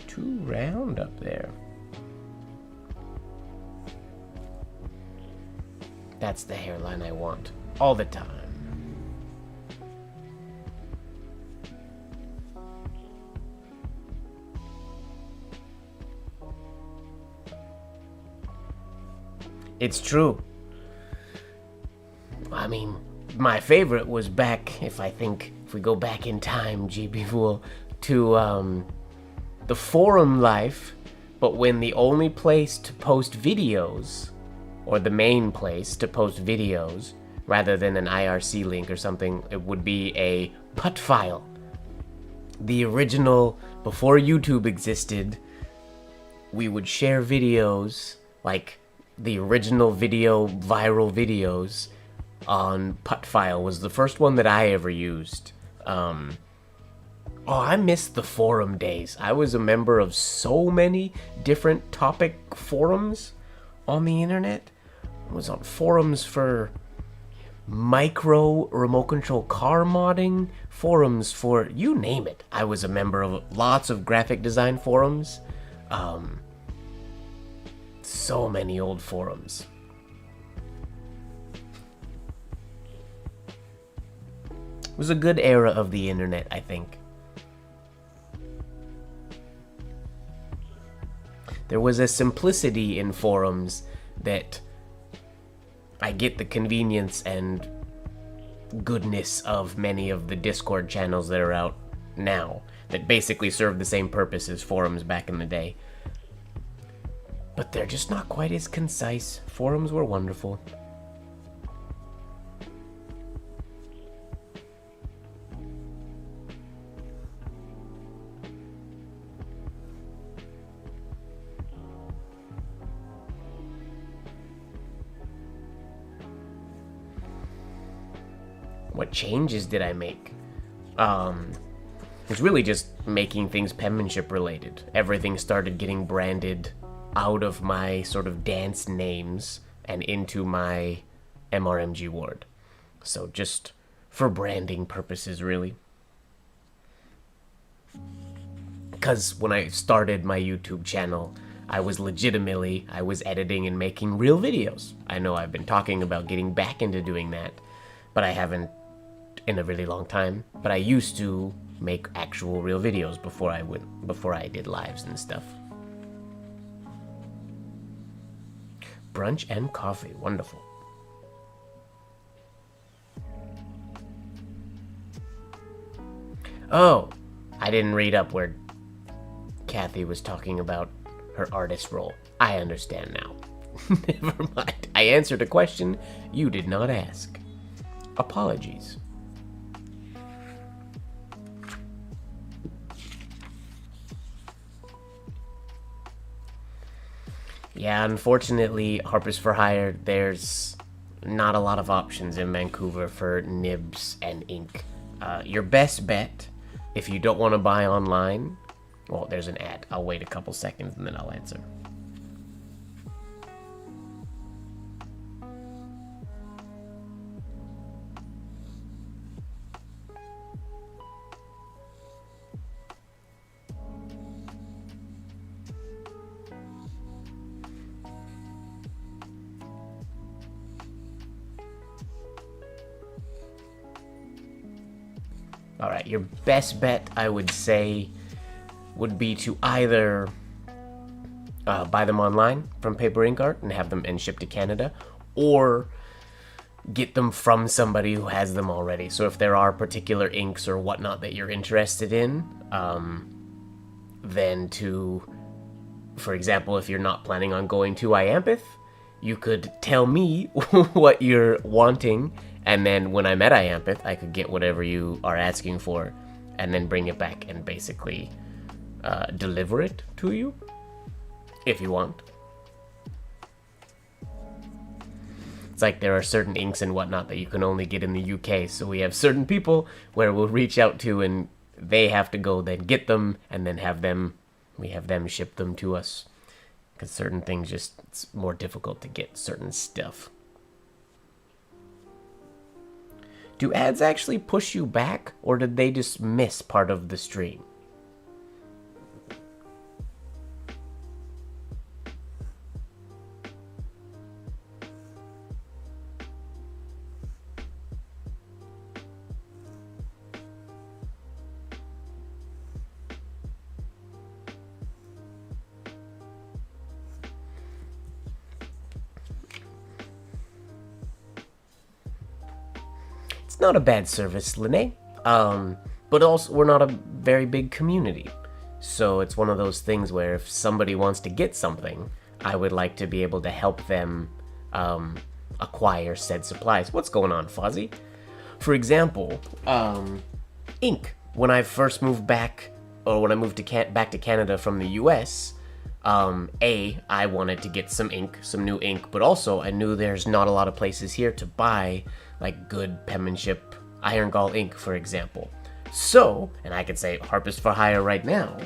Too round up there. That's the hairline I want all the time. It's true. I mean, my favorite was back, if we go back in time, GB Fool, to the forum life, but when the only place to post videos, or the main place to post videos, rather than an IRC link or something, it would be a PUT file. The original, before YouTube existed, we would share videos, like the original viral videos on PUT file was the first one that I ever used. Oh, I miss the forum days. I was a member of so many different topic forums on the internet. I was on forums for micro remote control car modding, forums for you name it. I was a member of lots of graphic design forums. So many old forums. It was a good era of the internet, I think. There was a simplicity in forums that I get the convenience and goodness of many of the Discord channels that are out now that basically serve the same purpose as forums back in the day. But they're just not quite as concise. Forums were wonderful. What changes did I make? It's really just making things penmanship related. Everything started getting branded out of my sort of dance names and into my MrMGWard. So just for branding purposes, really. Because when I started my YouTube channel, I was editing and making real videos. I know I've been talking about getting back into doing that, but I haven't in a really long time. But I used to make actual real videos before I did lives and stuff. Brunch and coffee, wonderful. Oh, I didn't read up where Kathy was talking about her artist role. I understand now. Never mind. I answered a question you did not ask. Apologies. Yeah, unfortunately, Harpers for Hire, there's not a lot of options in Vancouver for nibs and ink. Your best bet, if you don't want to buy online, well, there's an ad. I'll wait a couple seconds and then I'll answer. Alright, your best bet, I would say, would be to either buy them online from Paper Ink Art and have them shipped to Canada, or get them from somebody who has them already. So if there are particular inks or whatnot that you're interested in, then for example, if you're not planning on going to Iampith, you could tell me what you're wanting, and then when I'm at Iampith, I could get whatever you are asking for, and then bring it back and basically deliver it to you. if you want. It's like there are certain inks and whatnot that you can only get in the UK, so we have certain people where we'll reach out to and they have to go then get them and then we have them ship them to us. Because certain things it's more difficult to get certain stuff. Do ads actually push you back, or did they just miss part of the stream? It's not a bad service, Linné. But also, we're not a very big community. So it's one of those things where if somebody wants to get something, I would like to be able to help them acquire said supplies. What's going on, Fozzie? For example, ink. When I first moved back, or when I moved back to Canada from the US, I wanted to get some ink, some new ink, but also I knew there's not a lot of places here to buy like good penmanship iron gall ink, for example. So, and I could say Harpist for Hire right now,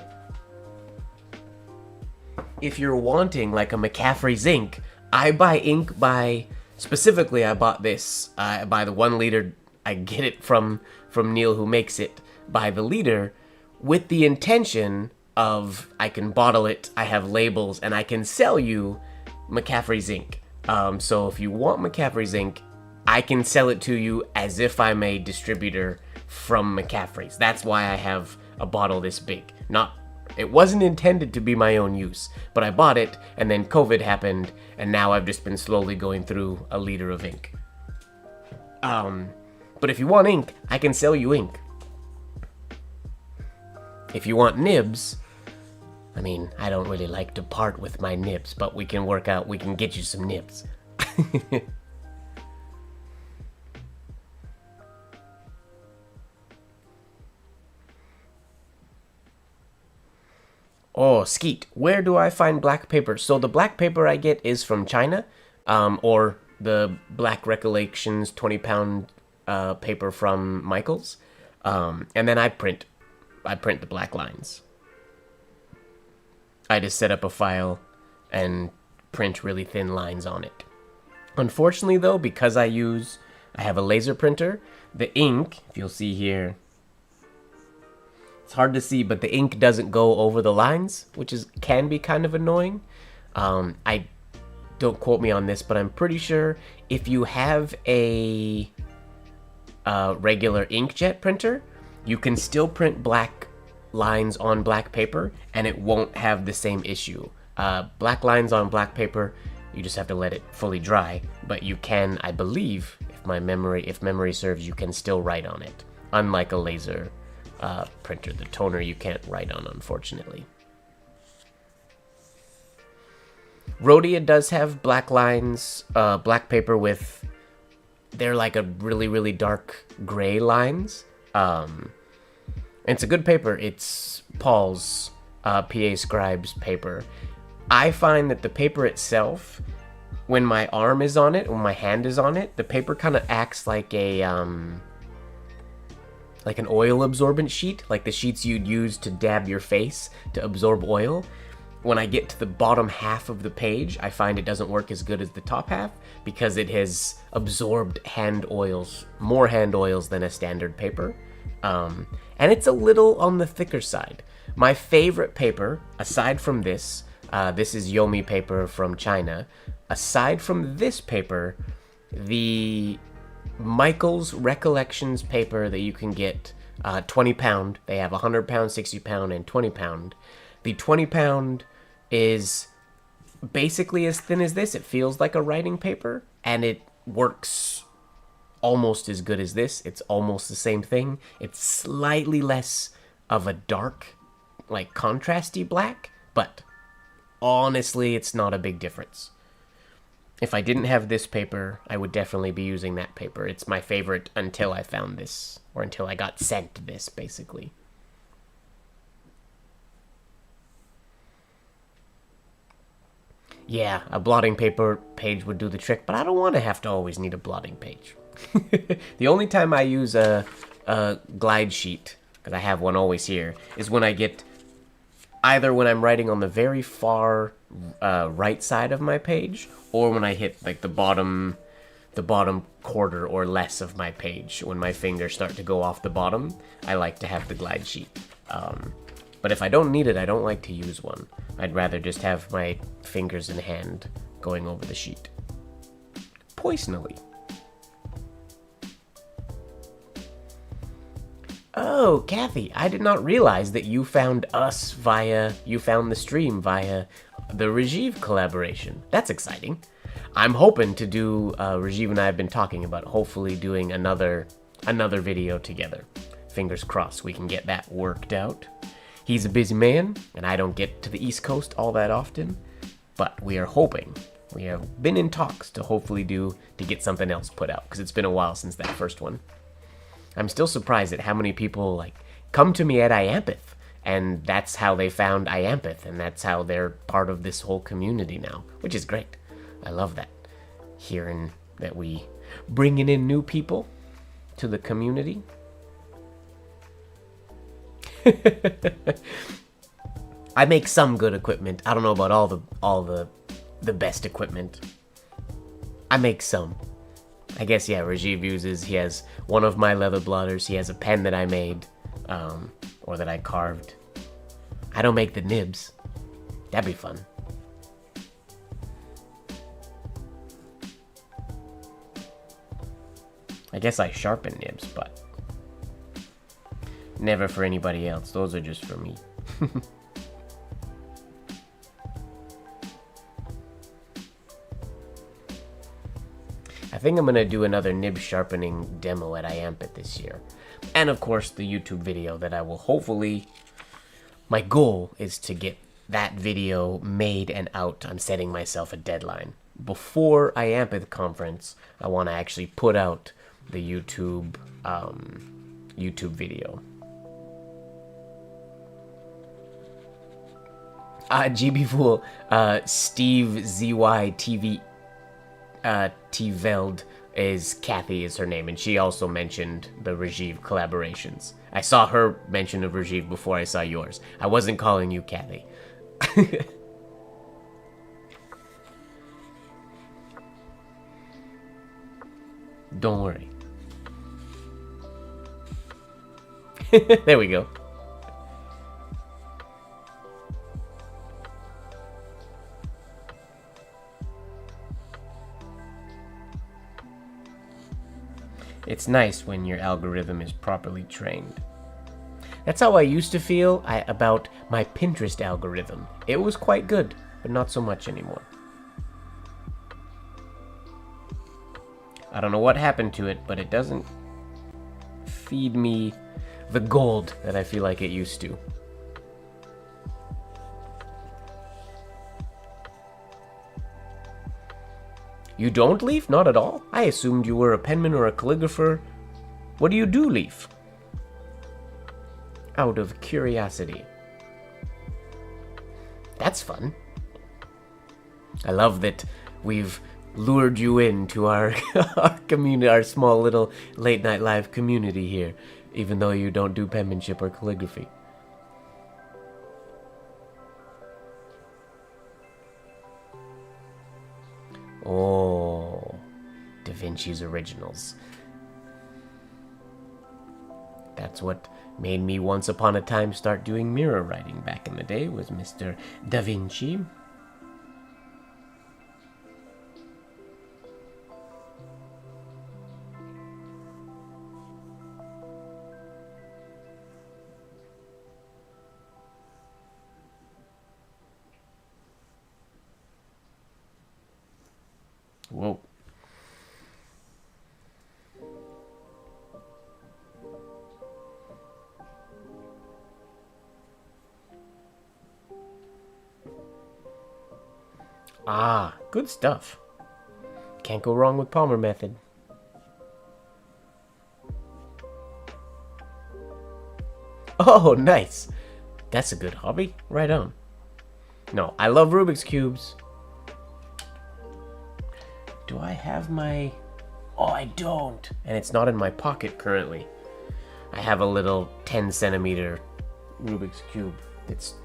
if you're wanting like a McCaffrey's ink, I buy ink by, specifically I bought this, I buy the 1 liter, I get it from Neil who makes it, by the liter, with the intention of I can bottle it, I have labels, and I can sell you McCaffrey's ink. So if you want McCaffrey's ink, I can sell it to you as if I'm a distributor from McCaffrey's. That's why I have a bottle this big. It wasn't intended to be my own use, but I bought it, and then COVID happened, and now I've just been slowly going through a liter of ink. But if you want ink, I can sell you ink. If you want nibs, I mean, I don't really like to part with my nibs, but we can get you some nibs. Oh, Skeet, where do I find black paper? So the black paper I get is from China, or the Black Recollections 20-pound paper from Michael's, and then I print the black lines. I just set up a file and print really thin lines on it. Unfortunately, though, because I have a laser printer, the ink, if you'll see here, it's hard to see, but the ink doesn't go over the lines, which can be kind of annoying. I don't quote me on this, but I'm pretty sure if you have a regular inkjet printer, you can still print black lines on black paper, and it won't have the same issue. Black lines on black paper, you just have to let it fully dry, but you can, I believe, if memory serves, you can still write on it, unlike a laser printer. The toner you can't write on, unfortunately. Rhodia does have black lines, black paper with, they're like a really, really dark gray lines. It's a good paper. It's Paul's PA Scribes paper. I find that the paper itself, when my arm is on it, when my hand is on it, the paper kind of acts like like an oil absorbent sheet, like the sheets you'd use to dab your face to absorb oil. When I get to the bottom half of the page, I find it doesn't work as good as the top half because it has absorbed more hand oils than a standard paper. And it's a little on the thicker side. My favorite paper, aside from this is Yomi paper from China. Aside from this paper, the Michael's Recollections paper that you can get 20 pound. They have 100 pound, 60 pound, and 20 pound. The 20 pound is basically as thin as this. It feels like a writing paper, and it works almost as good as this. It's almost the same thing. It's slightly less of a dark, like contrasty black, but honestly, it's not a big difference. If I didn't have this paper, I would definitely be using that paper. It's my favorite until I found this, or until I got sent this, basically. Yeah, a blotting paper page would do the trick, but I don't want to have to always need a blotting page. The only time I use a glide sheet, because I have one always here, is when I get either when I'm writing on the very far right side of my page, or when I hit like the bottom quarter or less of my page. When my fingers start to go off the bottom, I like to have the glide sheet. But if I don't need it, I don't like to use one. I'd rather just have my fingers and hand going over the sheet. Personally. Oh, Kathy, I did not realize that you found you found the stream via the Rajiv collaboration. That's exciting. I'm hoping to do, Rajiv and I have been talking about hopefully doing another video together. Fingers crossed we can get that worked out. He's a busy man, and I don't get to the East Coast all that often, but we are hoping. We have been in talks to hopefully to get something else put out, because it's been a while since that first one. I'm still surprised at how many people, like, come to me at Iampith, and that's how they found Iampith, and that's how they're part of this whole community now, which is great. I love that. Hearing that we bringing in new people to the community. I make some good equipment. I don't know about all the best equipment. I make some. I guess, yeah, Rajiv he has one of my leather blotters. He has a pen that I made, or that I carved. I don't make the nibs. That'd be fun. I guess I sharpen nibs, but never for anybody else. Those are just for me. I think I'm going to do another nib sharpening demo at Iampith this year. And of course, the YouTube video that I will hopefully... My goal is to get that video made and out. I'm setting myself a deadline. Before Iampith conference, I want to actually put out the YouTube video. GB Fool, Steve ZY TV Tveld is Kathy is her name, and she also mentioned the Rajiv collaborations. I saw her mention of Rajiv before I saw yours. I wasn't calling you Kathy. Don't worry. There we go. It's nice when your algorithm is properly trained. That's how I used to feel about my Pinterest algorithm. It was quite good, but not so much anymore. I don't know what happened to it, but it doesn't feed me the gold that I feel like it used to. You don't, Leaf? Not at all? I assumed you were a penman or a calligrapher. What do you do, Leaf? Out of curiosity. That's fun. I love that we've lured you into our community, our small little late night live community here, even though you don't do penmanship or calligraphy. Oh, Da Vinci's originals. That's what made me once upon a time start doing mirror writing back in the day, was Mr. Da Vinci. Whoa. Ah, good stuff. Can't go wrong with Palmer method. Oh, nice. That's a good hobby. Right on. No, I love Rubik's Cubes. Do I have my... Oh, I don't. And it's not in my pocket currently. I have a little 10 centimeter Rubik's Cube. It's...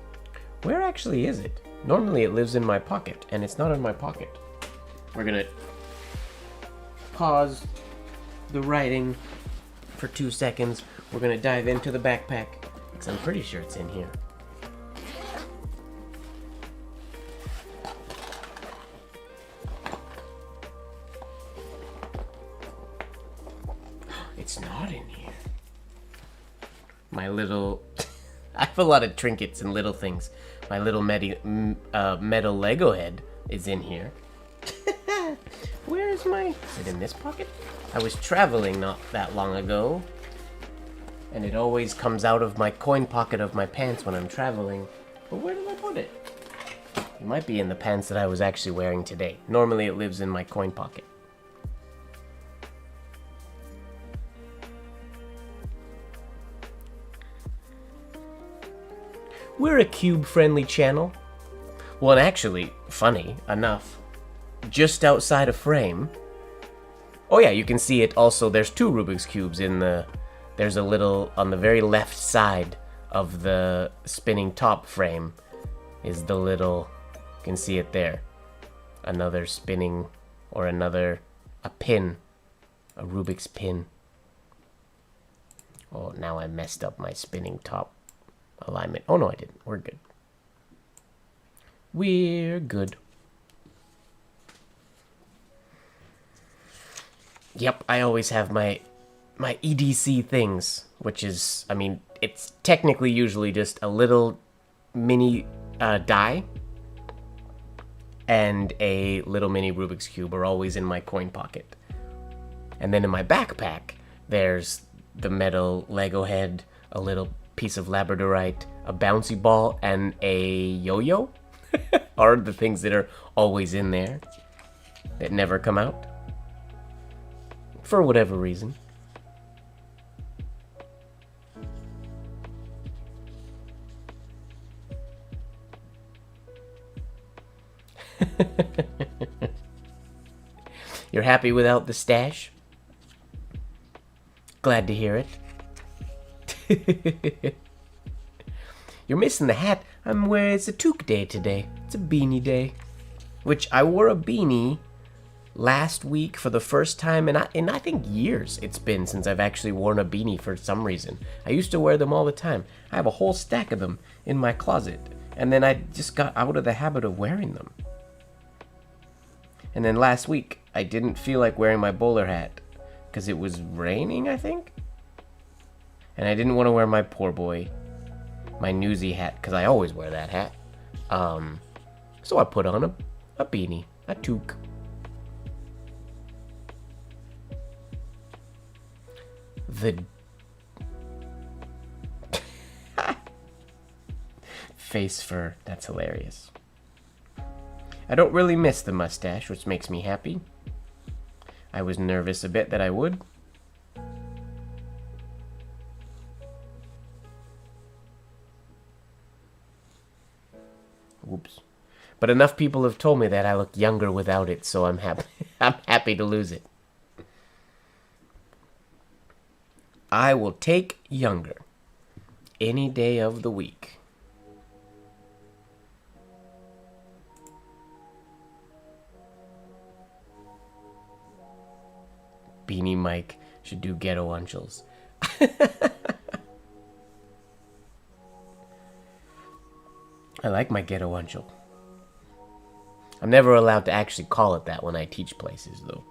Where actually is it? Normally it lives in my pocket, and it's not in my pocket. We're gonna pause the writing for 2 seconds. We're gonna dive into the backpack, because I'm pretty sure it's in here. It's not in here. My little... I have a lot of trinkets and little things. My little metal Lego head is in here. Where is my... Is it in this pocket? I was traveling not that long ago. And it always comes out of my coin pocket of my pants when I'm traveling. But where did I put it? It might be in the pants that I was actually wearing today. Normally it lives in my coin pocket. We're a cube-friendly channel. Well, and actually, funny enough, just outside a frame... Oh yeah, you can see it also, there's 2 Rubik's Cubes in the... There's a little, on the very left side of the spinning top frame is the little... You can see it there. Another spinning, or a pin. A Rubik's pin. Oh, now I messed up my spinning top alignment. Oh no, I didn't. We're good. We're good. Yep, I always have my EDC things, which is, I mean, it's technically usually just a little mini die and a little mini Rubik's Cube are always in my coin pocket. And then in my backpack, there's the metal Lego head, a little piece of labradorite, a bouncy ball, and a yo-yo are the things that are always in there that never come out for whatever reason. You're happy without the stash? Glad to hear it. You're missing the hat. I'm wearing... It's a toque day today. It's a beanie day. Which I wore a beanie last week for the first time in I think years it's been since I've actually worn a beanie for some reason. I used to wear them all the time. I have a whole stack of them in my closet. And then I just got out of the habit of wearing them. And then last week, I didn't feel like wearing my bowler hat because it was raining, I think? And I didn't want to wear my poor boy, my newsy hat, because I always wear that hat. So I put on a beanie, a toque. The face fur, that's hilarious. I don't really miss the mustache, which makes me happy. I was nervous a bit that I would. Whoops. But enough people have told me that I look younger without it, so I'm happy. I'm happy to lose it. I will take younger any day of the week. Beanie Mike should do Ghetto Unchels. I like my Ghetto Unchel. I'm never allowed to actually call it that when I teach places, though.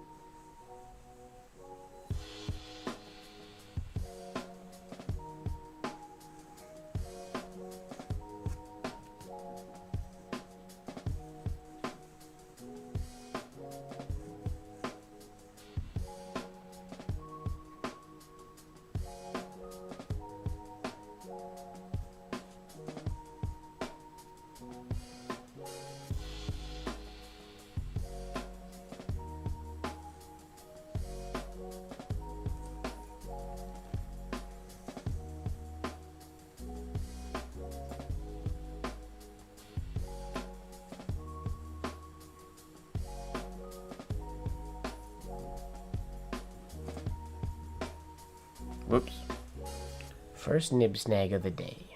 Whoops. First nib snag of the day.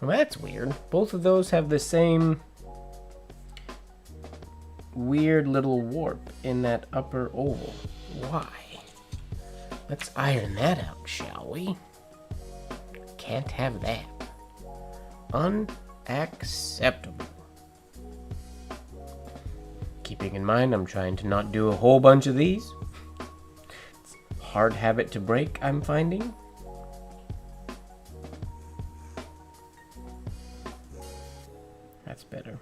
Well, that's weird. Both of those have the same weird little warp in that upper oval. Why? Let's iron that out, shall we? Can't have that. Unacceptable. Keeping in mind, I'm trying to not do a whole bunch of these. It's a hard habit to break, I'm finding. That's better.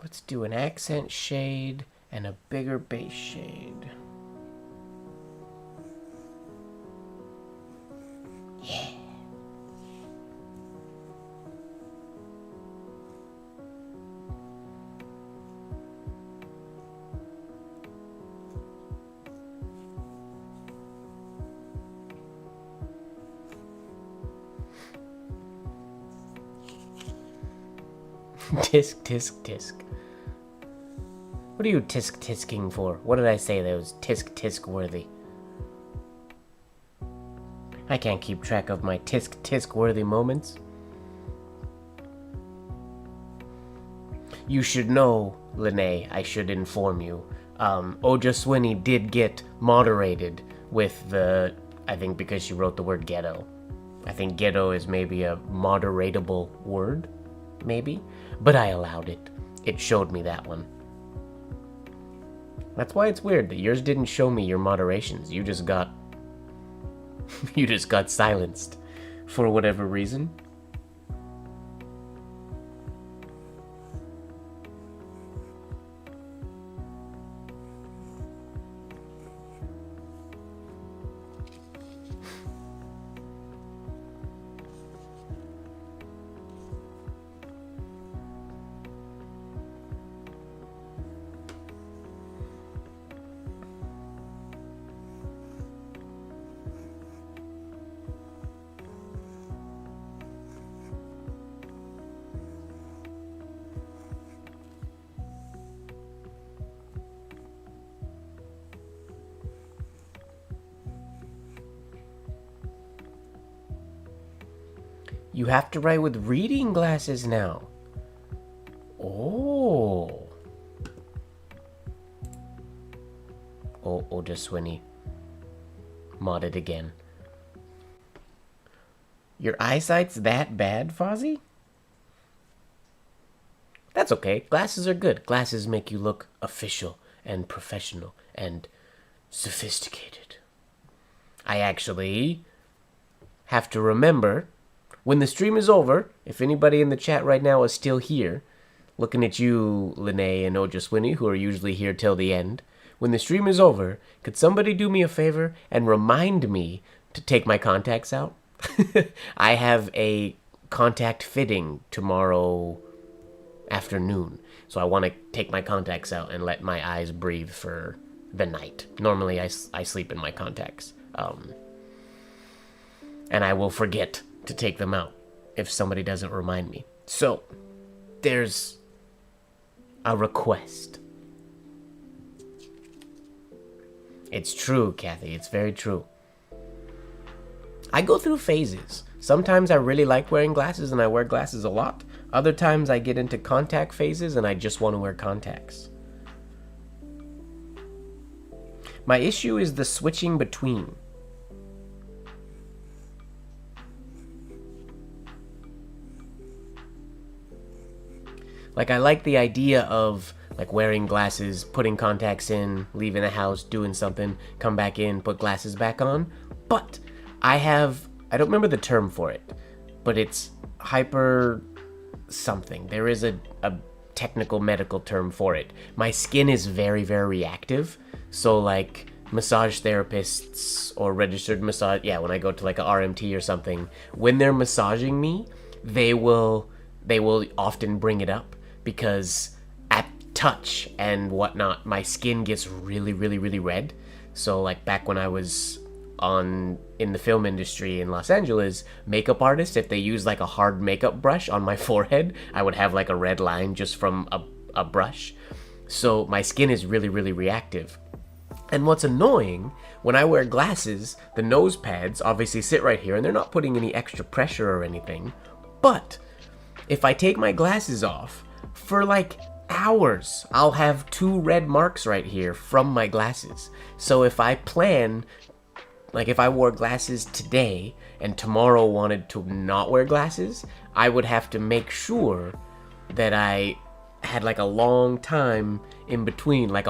Let's do an accent shade and a bigger base shade. Yeah. Tisk, tisk, tisk. What are you tisk-tisking for? What did I say that was tisk-tisk-worthy? I can't keep track of my tisk-tisk-worthy moments. You should know, Lene, I should inform you. Ojaswini did get moderated with the... I think because she wrote the word ghetto. I think ghetto is maybe a moderatable word. Maybe. But I allowed it. It showed me that one. That's why it's weird that yours didn't show me your moderations. You just got... you just got silenced. For whatever reason. You have to write with reading glasses now. Oh. Oh, Ojaswini. Modded again. Your eyesight's that bad, Fozzie? That's okay. Glasses are good. Glasses make you look official and professional and sophisticated. I actually have to remember... when the stream is over, if anybody in the chat right now is still here, looking at you, Lene and Ojaswini, who are usually here till the end, when the stream is over, could somebody do me a favor and remind me to take my contacts out? I have a contact fitting tomorrow afternoon, so I want to take my contacts out and let my eyes breathe for the night. Normally, I sleep in my contacts, and I will forget to take them out if somebody doesn't remind me. So, there's a request. It's true, Kathy. It's very true. I go through phases. Sometimes I really like wearing glasses and I wear glasses a lot. Other times I get into contact phases and I just want to wear contacts. My issue is the switching between. Like, I like the idea of, like, wearing glasses, putting contacts in, leaving the house, doing something, come back in, put glasses back on. But I don't remember the term for it, but it's hyper something. There is a technical medical term for it. My skin is very, very reactive. So, like, massage therapists or registered massage, when I go to, like, a RMT or something, when they're massaging me, they will often bring it up. Because at touch and whatnot, my skin gets really, really, really red. So like back when I was in the film industry in Los Angeles, makeup artists, if they use like a hard makeup brush on my forehead, I would have like a red line just from a brush. So my skin is really, really reactive. And what's annoying, when I wear glasses, the nose pads obviously sit right here and they're not putting any extra pressure or anything. But if I take my glasses off, for like hours, I'll have 2 red marks right here from my glasses. So if I plan, like if I wore glasses today and tomorrow wanted to not wear glasses, I would have to make sure that I had like a long time in between, like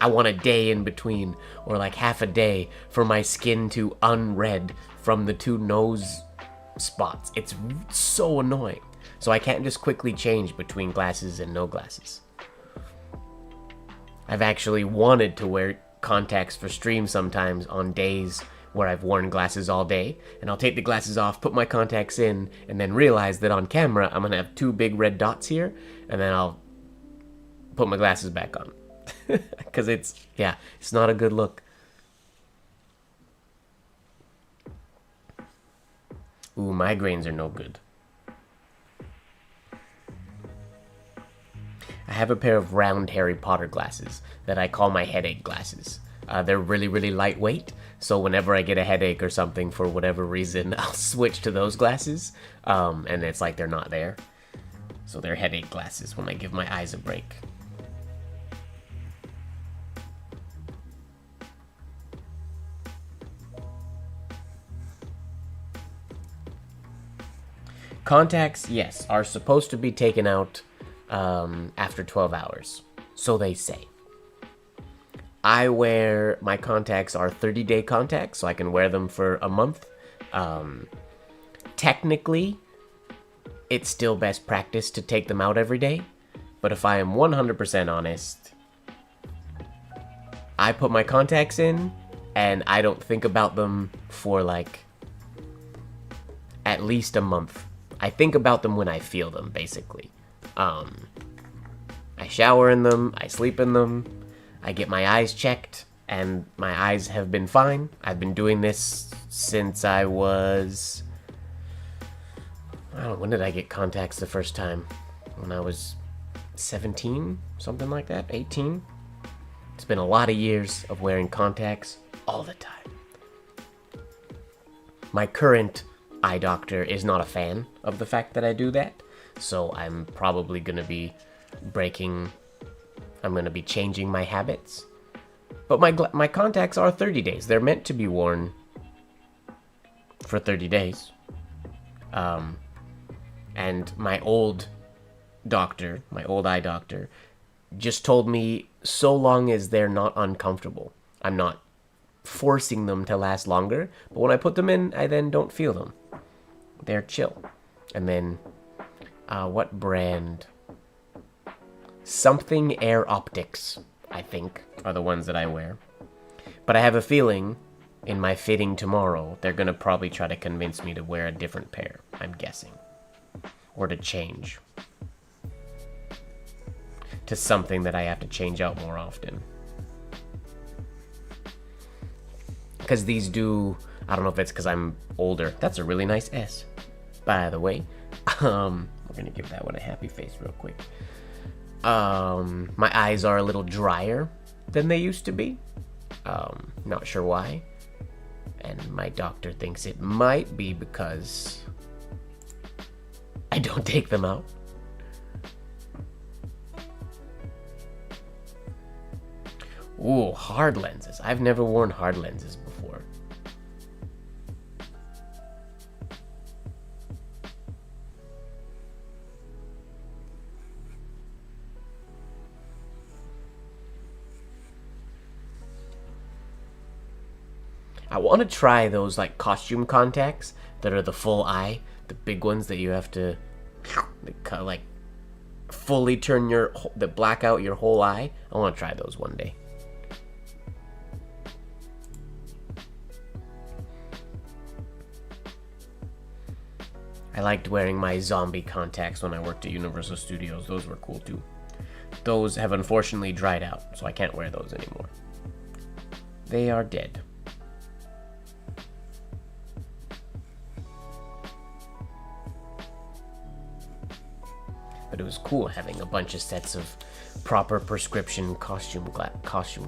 I want a day in between, or like half a day for my skin to unred from the 2 nose spots. It's so annoying. So I can't just quickly change between glasses and no glasses. I've actually wanted to wear contacts for stream sometimes on days where I've worn glasses all day, and I'll take the glasses off, put my contacts in, and then realize that on camera I'm gonna have 2 big red dots here, and then I'll put my glasses back on. Because it's not a good look. Ooh, migraines are no good. I have a pair of round Harry Potter glasses that I call my headache glasses. They're really, really lightweight, so whenever I get a headache or something for whatever reason, I'll switch to those glasses, and it's like they're not there. So they're headache glasses when I give my eyes a break. Contacts, yes, are supposed to be taken out after 12 hours. So they say. My contacts are 30-day contacts, so I can wear them for a month. Technically, it's still best practice to take them out every day. But if I am 100% honest, I put my contacts in and I don't think about them for like at least a month. I think about them when I feel them, basically. I shower in them, I sleep in them, I get my eyes checked, and my eyes have been fine. I've been doing this since I was... when did I get contacts the first time? When I was 17? Something like that? 18? It's been a lot of years of wearing contacts all the time. My current eye doctor is not a fan of the fact that I do that, so I'm probably going to be changing my habits. But my contacts are 30 days. They're meant to be worn for 30 days. And my old eye doctor, just told me so long as they're not uncomfortable. I'm not forcing them to last longer, but when I put them in, I then don't feel them. They're chill. And then, what brand? Something Air Optics, I think, are the ones that I wear. But I have a feeling, in my fitting tomorrow, they're gonna probably try to convince me to wear a different pair, I'm guessing. Or to change. To something that I have to change out more often. Because these do... I don't know if it's because I'm older. That's a really nice S, by the way. We're gonna give that one a happy face real quick. My eyes are a little drier than they used to be. Not sure why. And my doctor thinks it might be because I don't take them out. Ooh, hard lenses. I've never worn hard lenses before. I want to try those like costume contacts that are the full eye, the big ones that you have to like fully turn that black out your whole eye. I want to try those one day. I liked wearing my zombie contacts when I worked at Universal Studios. Those were cool too. those have unfortunately dried out, so I can't wear those anymore. They are dead. But it was cool having a bunch of sets of proper prescription costume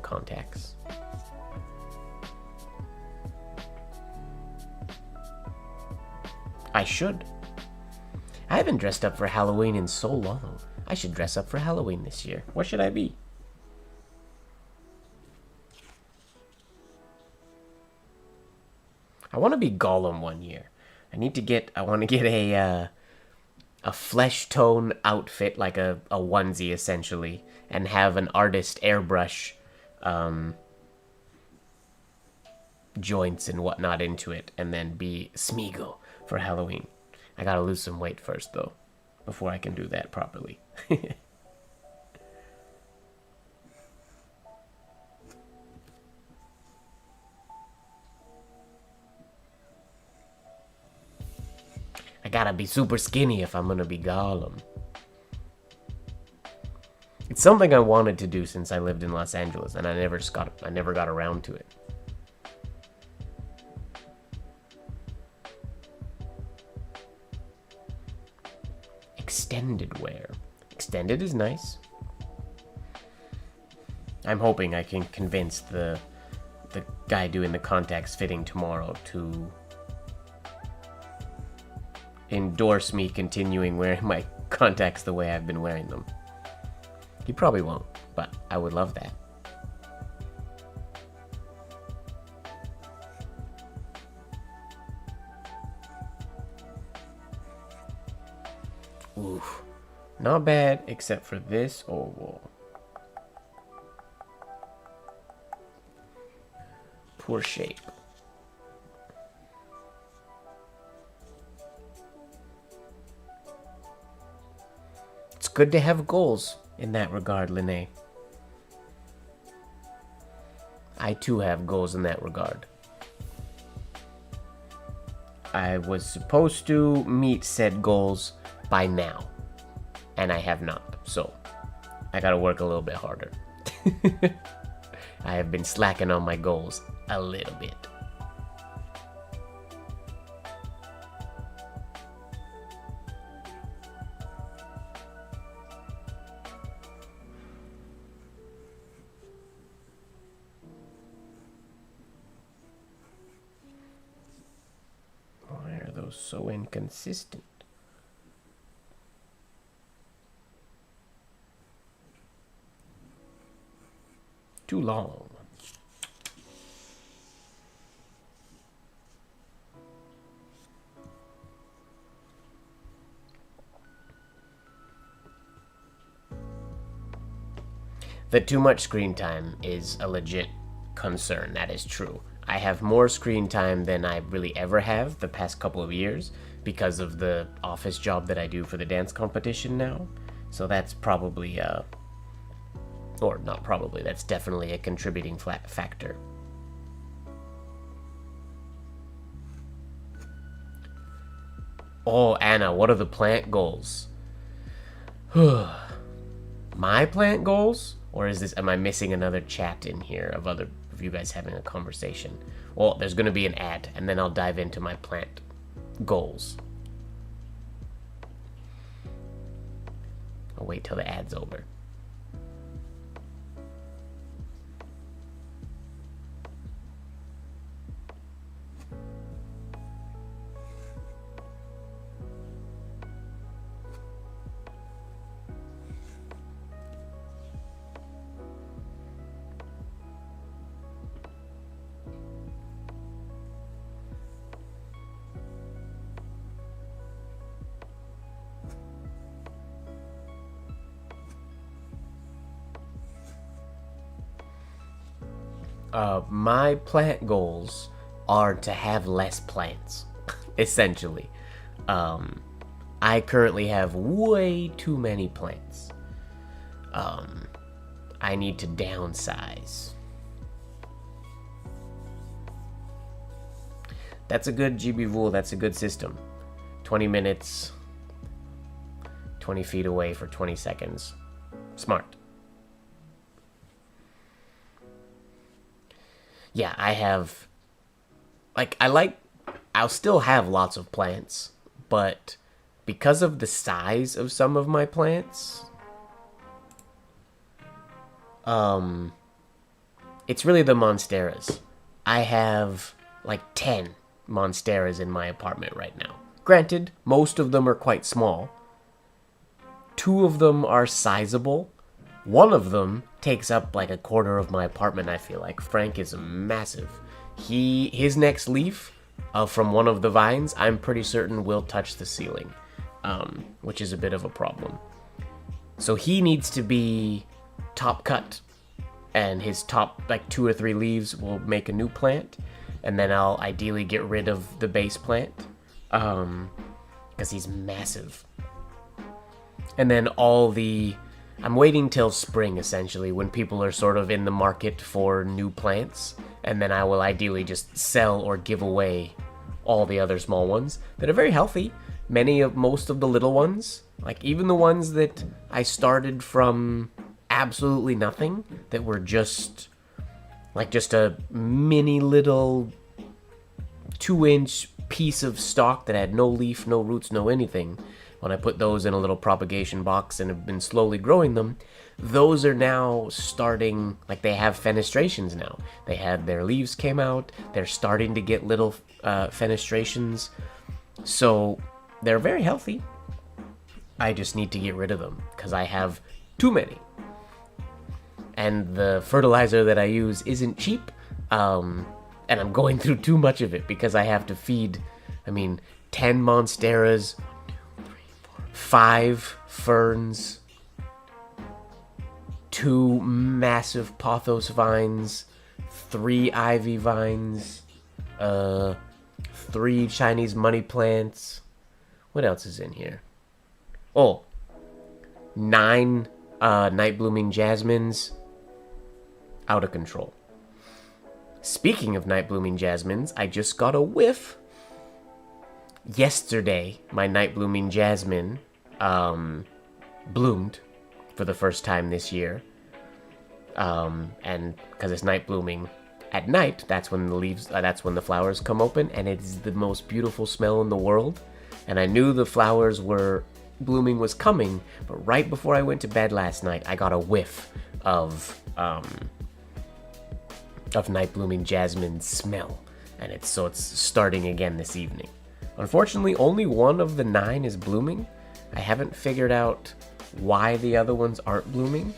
contacts. I should. I haven't dressed up for Halloween in so long. I should dress up for Halloween this year. What should I be? I want to be Gollum one year. I want to get a flesh tone outfit, like a onesie essentially, and have an artist airbrush joints and whatnot into it, and then be Smeagol for Halloween. I gotta lose some weight first though, before I can do that properly. I gotta be super skinny if I'm gonna be Gollum. It's something I wanted to do since I lived in Los Angeles, and I never got around to it. Extended wear. Extended is nice. I'm hoping I can convince the guy doing the contacts fitting tomorrow to endorse me continuing wearing my contacts the way I've been wearing them. He probably won't, but I would love that. Oof. Not bad, except for this oval. Poor shape. It's good to have goals in that regard, Linnae. I too have goals in that regard. I was supposed to meet said goals by now, and I have not, so I gotta work a little bit harder. I have been slacking on my goals a little bit. Why are those so inconsistent? Too long. The too much screen time is a legit concern, that is true. I have more screen time than I really ever have the past couple of years because of the office job that I do for the dance competition now. So that's probably, or not probably, that's definitely a contributing factor. Oh, Anna, what are the plant goals? My plant goals? Or am I missing another chat in here of you guys having a conversation? Well, there's going to be an ad, and then I'll dive into my plant goals. I'll wait till the ad's over. My plant goals are to have less plants, essentially. I currently have way too many plants. I need to downsize. That's a good GB rule, that's a good system. 20 minutes, 20 feet away for 20 seconds. Smart. yeah, I have, like, I'll still have lots of plants, but because of the size of some of my plants, it's really the monsteras. I have like 10 monsteras in my apartment right now. Granted, most of them are quite small. 2 of them are sizable. One of them takes up like a quarter of my apartment, I feel like. Frank is massive. His next leaf from one of the vines, I'm pretty certain will touch the ceiling, which is a bit of a problem. So he needs to be top cut, and his top like 2 or 3 leaves will make a new plant, and then I'll ideally get rid of the base plant, because he's massive. And then I'm waiting till spring, essentially, when people are sort of in the market for new plants, and then I will ideally just sell or give away all the other small ones that are very healthy. Most of the little ones, like even the ones that I started from absolutely nothing, that were just a mini little 2-inch piece of stalk that had no leaf, no roots, no anything. When I put those in a little propagation box and have been slowly growing them, those are now starting, like they have fenestrations now. Their leaves came out, they're starting to get little fenestrations. So they're very healthy. I just need to get rid of them because I have too many. And the fertilizer that I use isn't cheap, and I'm going through too much of it because I have to feed, 10 monsteras, 5 ferns, 2 massive pothos vines, 3 ivy vines, 3 Chinese money plants. What else is in here? 9 night blooming jasmines. Out of control. Speaking of night blooming jasmines, I just got a whiff. Yesterday, my night blooming jasmine bloomed for the first time this year. And because it's night blooming at night, that's when the flowers come open, and it's the most beautiful smell in the world. And I knew the flowers blooming was coming, but right before I went to bed last night, I got a whiff of night blooming jasmine smell, and it's starting again this evening. Unfortunately, only one of the 9 is blooming. I haven't figured out why the other ones aren't blooming.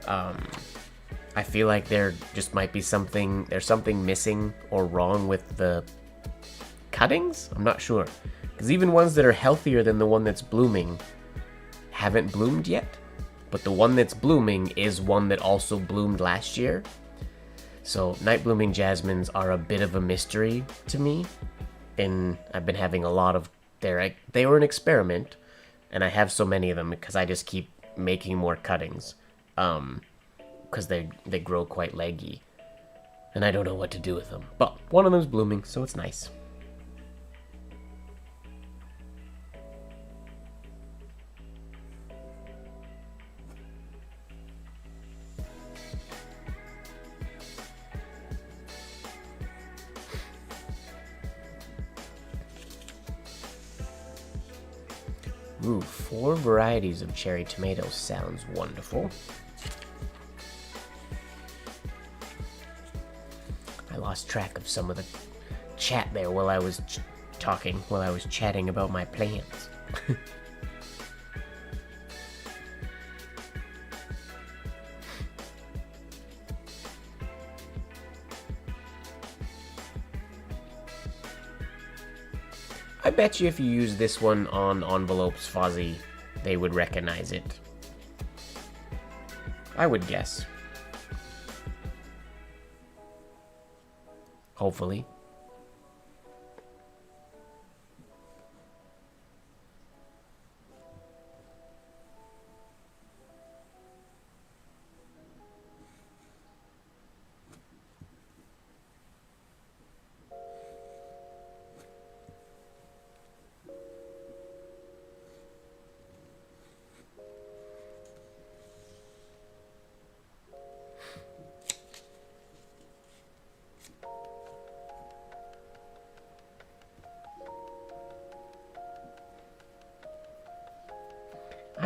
I feel like there just might be something missing or wrong with the cuttings. I'm not sure, because even ones that are healthier than the one that's blooming haven't bloomed yet, but the one that's blooming is one that also bloomed last year. So night blooming jasmines are a bit of a mystery to me, and I've been having a lot of they were an experiment, and I have so many of them because I just keep making more cuttings, because they grow quite leggy, and I don't know what to do with them. But one of them's blooming, so it's nice. Ooh, 4 varieties of cherry tomato sounds wonderful. I lost track of some of the chat there while I was chatting about my plants. I bet you if you use this one on envelopes, Fozzie, they would recognize it. I would guess. Hopefully.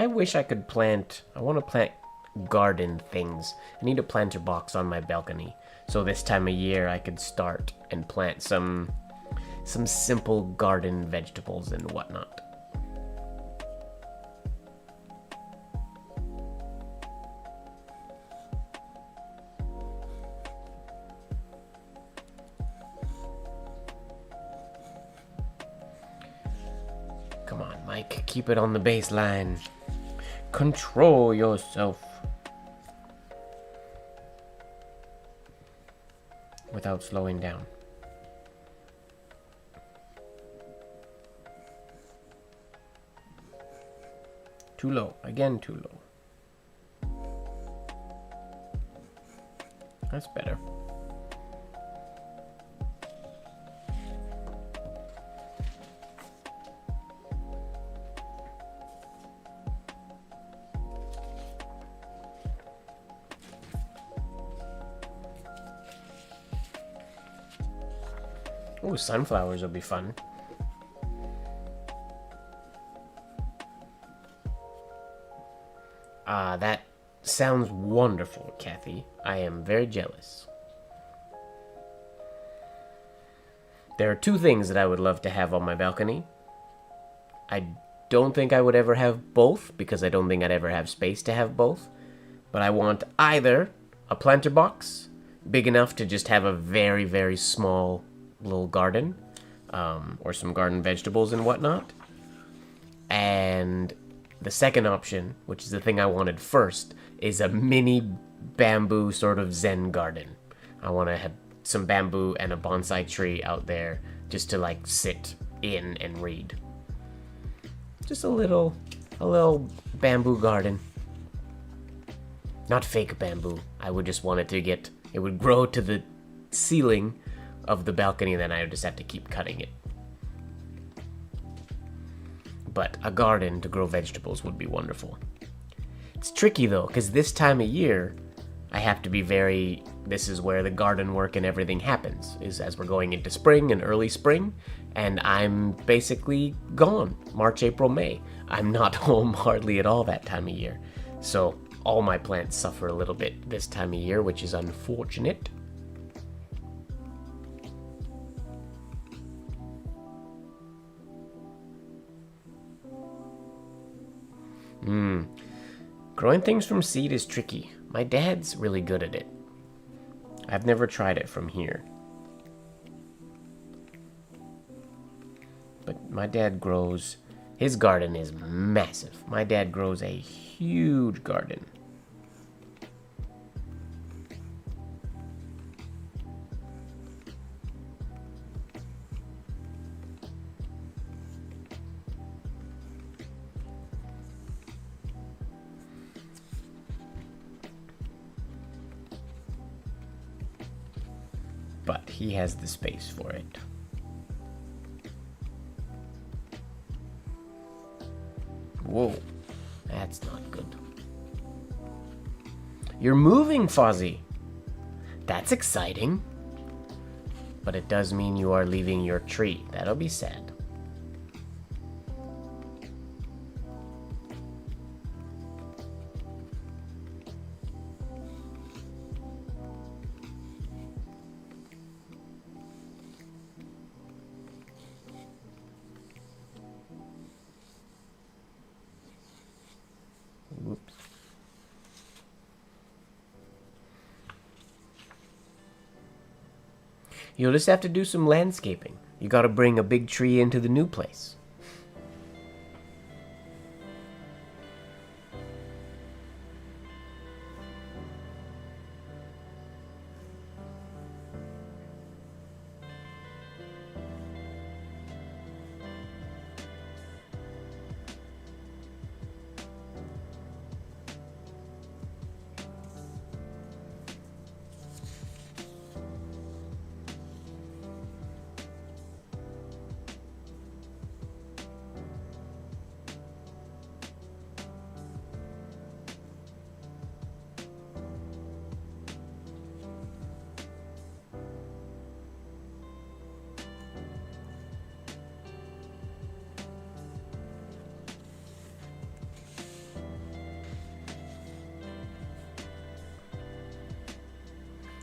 wish I could plant... I want to plant garden things. I need a planter box on my balcony. So this time of year I could start and plant some simple garden vegetables and whatnot. Come on, Mike, keep it on the baseline. Control yourself. Without slowing down. Too low. Again, too low. That's better. Ooh, sunflowers will be fun. That sounds wonderful, Kathy. I am very jealous. There are two things that I would love to have on my balcony. I don't think I would ever have both, because I don't think I'd ever have space to have both. But I want either a planter box, big enough to just have a very, very small little garden, or some garden vegetables and whatnot. And the second option, which is the thing I wanted first, is a mini bamboo sort of zen garden. I want to have some bamboo and a bonsai tree out there just to like sit in and read. Just a little bamboo garden. Not fake bamboo. I would just want it to it would grow to the ceiling of the balcony, and then I would just have to keep cutting it. But a garden to grow vegetables would be wonderful. It's tricky though, because this time of year, I have to be this is where the garden work and everything happens, is as we're going into spring and early spring, and I'm basically gone, March, April, May. I'm not home hardly at all that time of year. So all my plants suffer a little bit this time of year, which is unfortunate. Growing things from seed is tricky. My dad's really good at it. I've never tried it from here. But my dad grows... His garden is massive. My dad grows a huge garden. But he has the space for it. Whoa, that's not good. You're moving, Fozzie. That's exciting. But it does mean you are leaving your tree. That'll be sad. Whoops. You'll just have to do some landscaping. You gotta bring a big tree into the new place.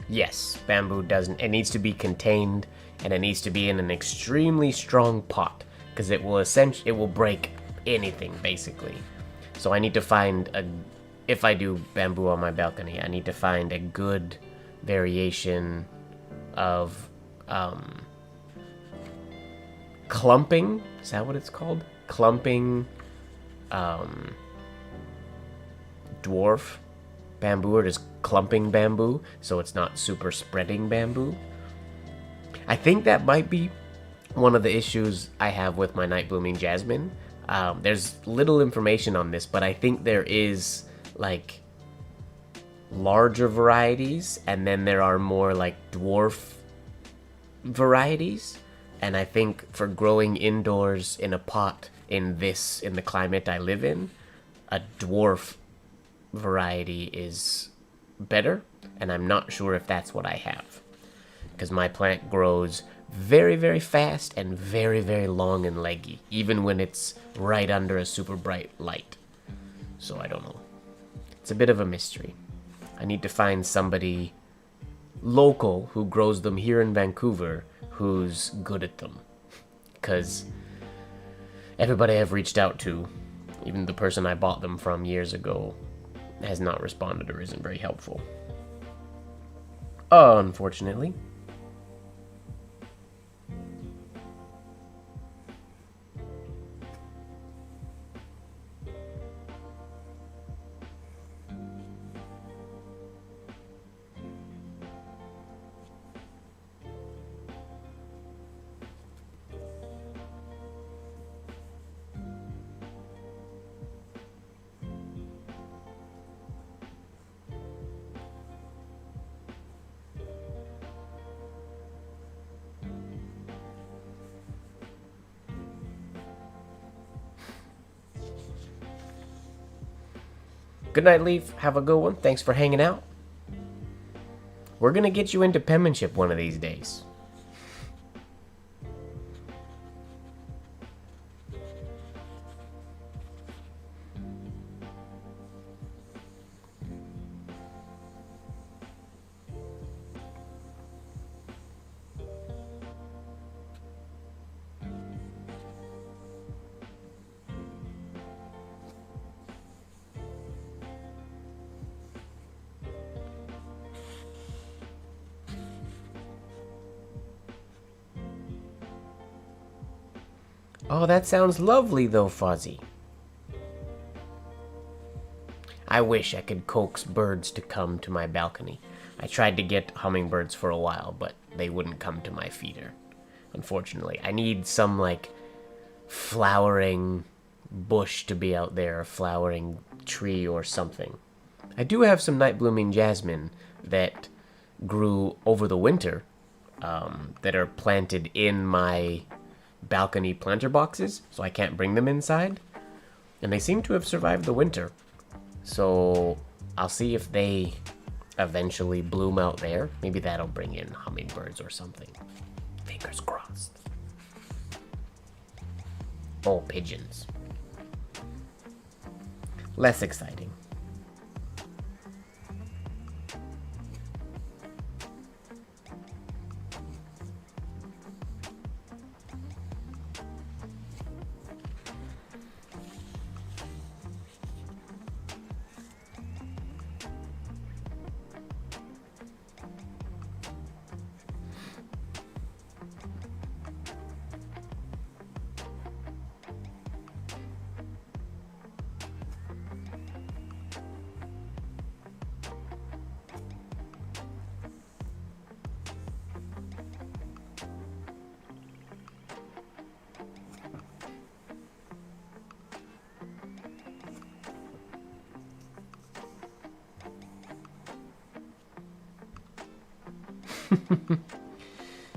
Yes, bamboo doesn't. It needs to be contained, and it needs to be in an extremely strong pot, because it will break anything basically. So I need to find a. If I do bamboo on my balcony, I need to find a good variation of clumping. Is that what it's called? Clumping dwarf bamboo, or just clumping bamboo, so it's not super spreading bamboo. I think that might be one of the issues I have with my night blooming jasmine. There's little information on this, but I think there is like larger varieties, and then there are more like dwarf varieties. And I think for growing indoors in a pot in the climate I live in, a dwarf variety is better, and I'm not sure if that's what I have, because my plant grows very, very fast and very, very long and leggy, even when it's right under a super bright light. So I don't know. It's a bit of a mystery. I need to find somebody local who grows them here in Vancouver who's good at them, because everybody I've reached out to, even the person I bought them from years ago, has not responded or isn't very helpful. Unfortunately. Good night, Leaf. Have a good one. Thanks for hanging out. We're gonna get you into penmanship one of these days. Oh, that sounds lovely though, Fozzie. I wish I could coax birds to come to my balcony. I tried to get hummingbirds for a while, but they wouldn't come to my feeder, unfortunately. I need some, like, flowering bush to be out there, a flowering tree or something. I do have some night blooming jasmine that grew over the winter, that are planted in my balcony planter boxes, so I can't bring them inside. And they seem to have survived the winter. So I'll see if they eventually bloom out there. Maybe that'll bring in hummingbirds or something. Fingers crossed. Oh, pigeons. Less exciting.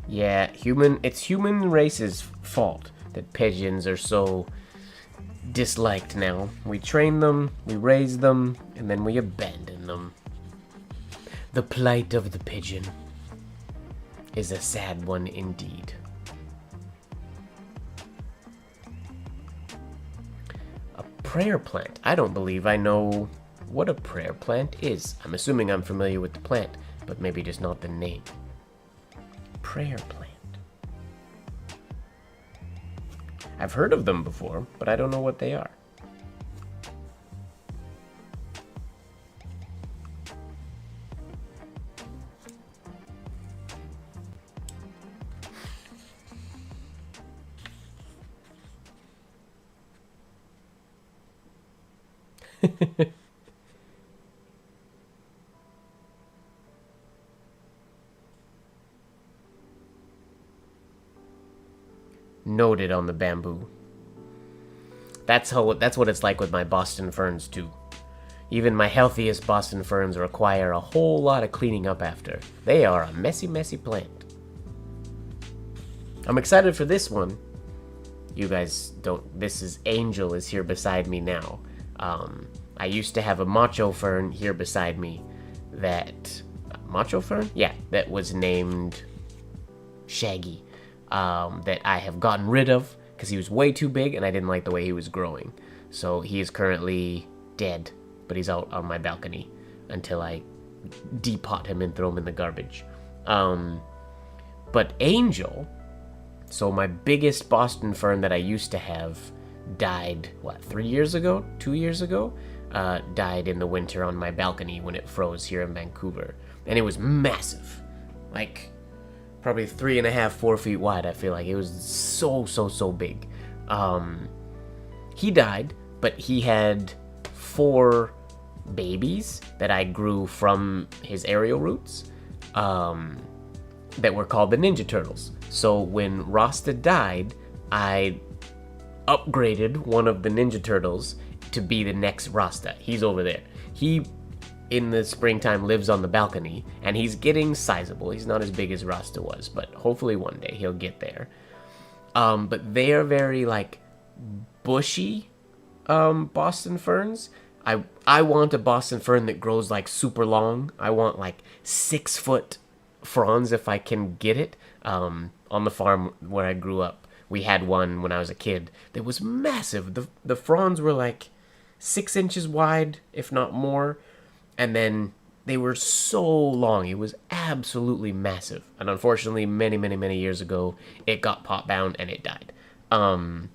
Yeah, it's human race's fault that pigeons are so disliked now. We train them, we raise them, and then we abandon them. The plight of the pigeon is a sad one indeed. A prayer plant. I don't believe I know what a prayer plant is. I'm assuming I'm familiar with the plant. but maybe just not the name. Prayer plant. I've heard of them before, but I don't know what they are. Noted on the bamboo. That's what it's like with my Boston ferns too. Even my healthiest Boston ferns require a whole lot of cleaning up after. They are a messy, messy plant. I'm excited for this one. You guys don't... This is Angel is here beside me now. I used to have a macho fern here beside me that... Macho fern? Yeah, that was named Shaggy. That I have gotten rid of because he was way too big and I didn't like the way he was growing. So he is currently dead, but he's out on my balcony until I depot him and throw him in the garbage. But Angel, so my biggest Boston fern that I used to have died, 3 years ago? 2 years ago? Died in the winter on my balcony when it froze here in Vancouver. And it was massive. Like... probably 3.5, 4 feet wide. I feel like it was so big. He died, but he had 4 babies that I grew from his aerial roots that were called the Ninja Turtles. So when Rasta died, I upgraded one of the Ninja Turtles to be the next Rasta. He's over there. He in the springtime lives on the balcony, and he's getting sizable. He's not as big as Rasta was, but hopefully one day he'll get there. But they are very, like, bushy Boston ferns. I want a Boston fern that grows, like, super long. I want, like, 6-foot fronds if I can get it. On the farm where I grew up, we had one when I was a kid that was massive. The fronds were, like, 6 inches wide, if not more. And then they were so long. It was absolutely massive. And unfortunately, many years ago, it got pot bound and it died. And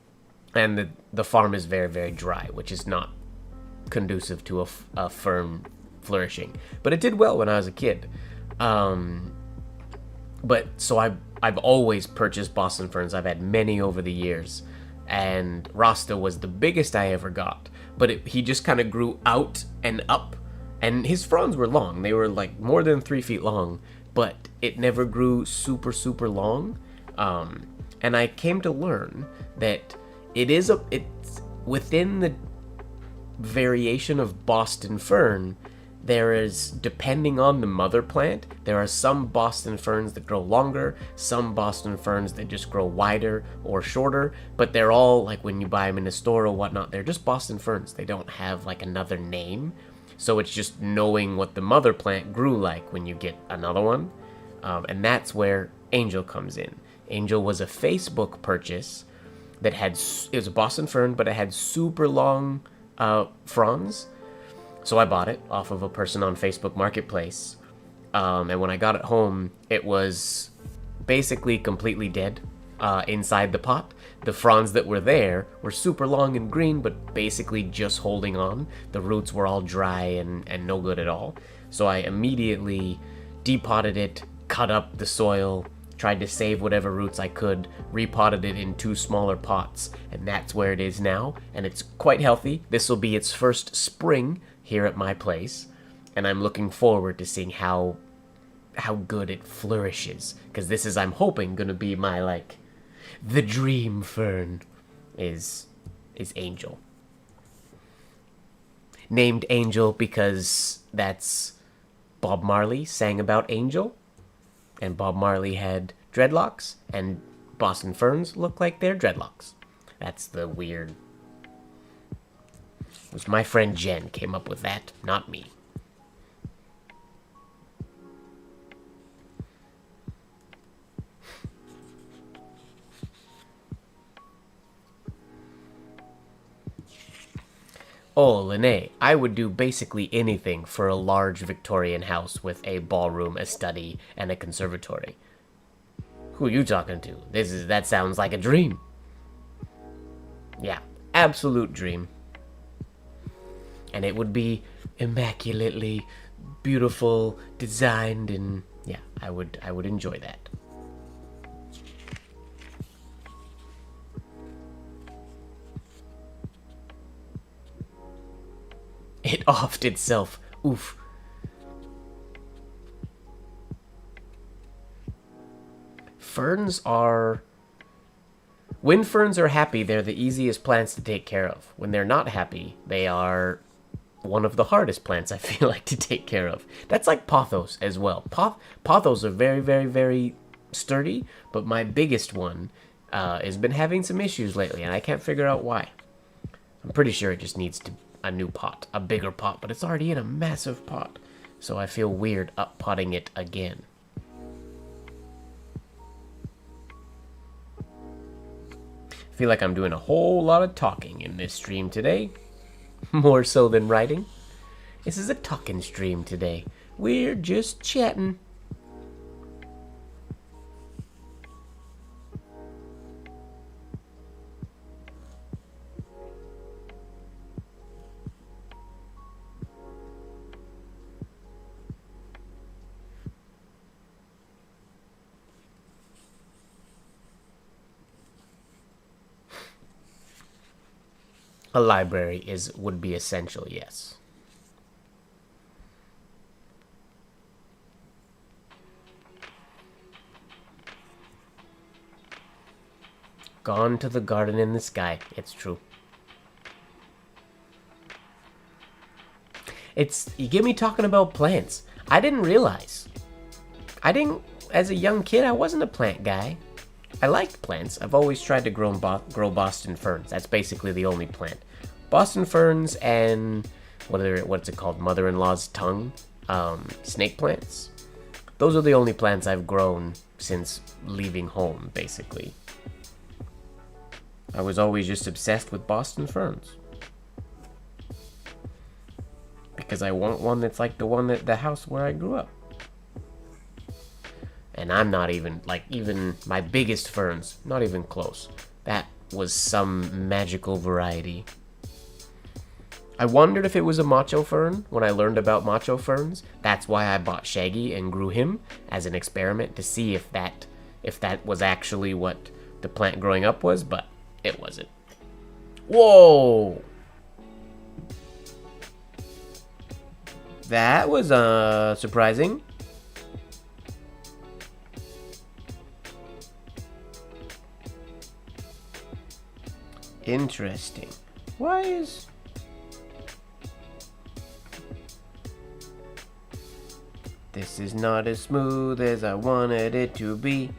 the farm is very dry, which is not conducive to a fern flourishing. But it did well when I was a kid. But so I've always purchased Boston ferns. I've had many over the years. And Rasta was the biggest I ever got. But he just kind of grew out and up. And his fronds were long. They were like more than 3 feet long, but it never grew super long. And I came to learn that it's within the variation of Boston fern, there is, depending on the mother plant, there are some Boston ferns that grow longer, some Boston ferns that just grow wider or shorter, but they're all, like when you buy them in a store or whatnot, they're just Boston ferns. They don't have like another name. So it's just knowing what the mother plant grew like when you get another one. And that's where Angel comes in. Angel was a Facebook purchase that it was a Boston fern, but it had super long fronds. So I bought it off of a person on Facebook Marketplace. And when I got it home, it was basically completely dead inside the pot. The fronds that were there were super long and green, but basically just holding on. The roots were all dry and no good at all. So I immediately depotted it, cut up the soil, tried to save whatever roots I could, repotted it in 2 smaller pots, and that's where it is now. And it's quite healthy. This will be its first spring here at my place, and I'm looking forward to seeing how good it flourishes, because this is, I'm hoping, gonna be my, like, the dream fern is Angel. Named Angel because that's Bob Marley sang about Angel, and Bob Marley had dreadlocks, and Boston ferns look like their dreadlocks. That's the weird... It was my friend Jen came up with that, not me. Oh, Lene, I would do basically anything for a large Victorian house with a ballroom, a study, and a conservatory. Who are you talking to? That sounds like a dream. Yeah, absolute dream. And it would be immaculately beautiful, designed, and yeah, I would enjoy that. It offed itself. Oof. Ferns are... When ferns are happy, they're the easiest plants to take care of. When they're not happy, they are one of the hardest plants, I feel like, to take care of. That's like pothos as well. Pothos are very, very, very sturdy, but my biggest one has been having some issues lately, and I can't figure out why. I'm pretty sure it just needs a new pot, a bigger pot, but it's already in a massive pot, so I feel weird up-potting it again. I feel like I'm doing a whole lot of talking in this stream today. More so than writing. This is a talking stream today. We're just chatting. A library would be essential, yes. Gone to the garden in the sky. It's true. You get me talking about plants. I didn't realize. As a young kid, I wasn't a plant guy. I liked plants. I've always tried to grow Boston ferns. That's basically the only plant. Boston ferns and what's it called? Mother-in-law's tongue? Snake plants. Those are the only plants I've grown since leaving home, basically. I was always just obsessed with Boston ferns. Because I want one that's like the house where I grew up. And I'm not even my biggest ferns, not even close. That was some magical variety. I wondered if it was a macho fern when I learned about macho ferns. That's why I bought Shaggy and grew him as an experiment to see if that was actually what the plant growing up was, but it wasn't. Whoa! That was surprising. Interesting. Why is... This is not as smooth as I wanted it to be.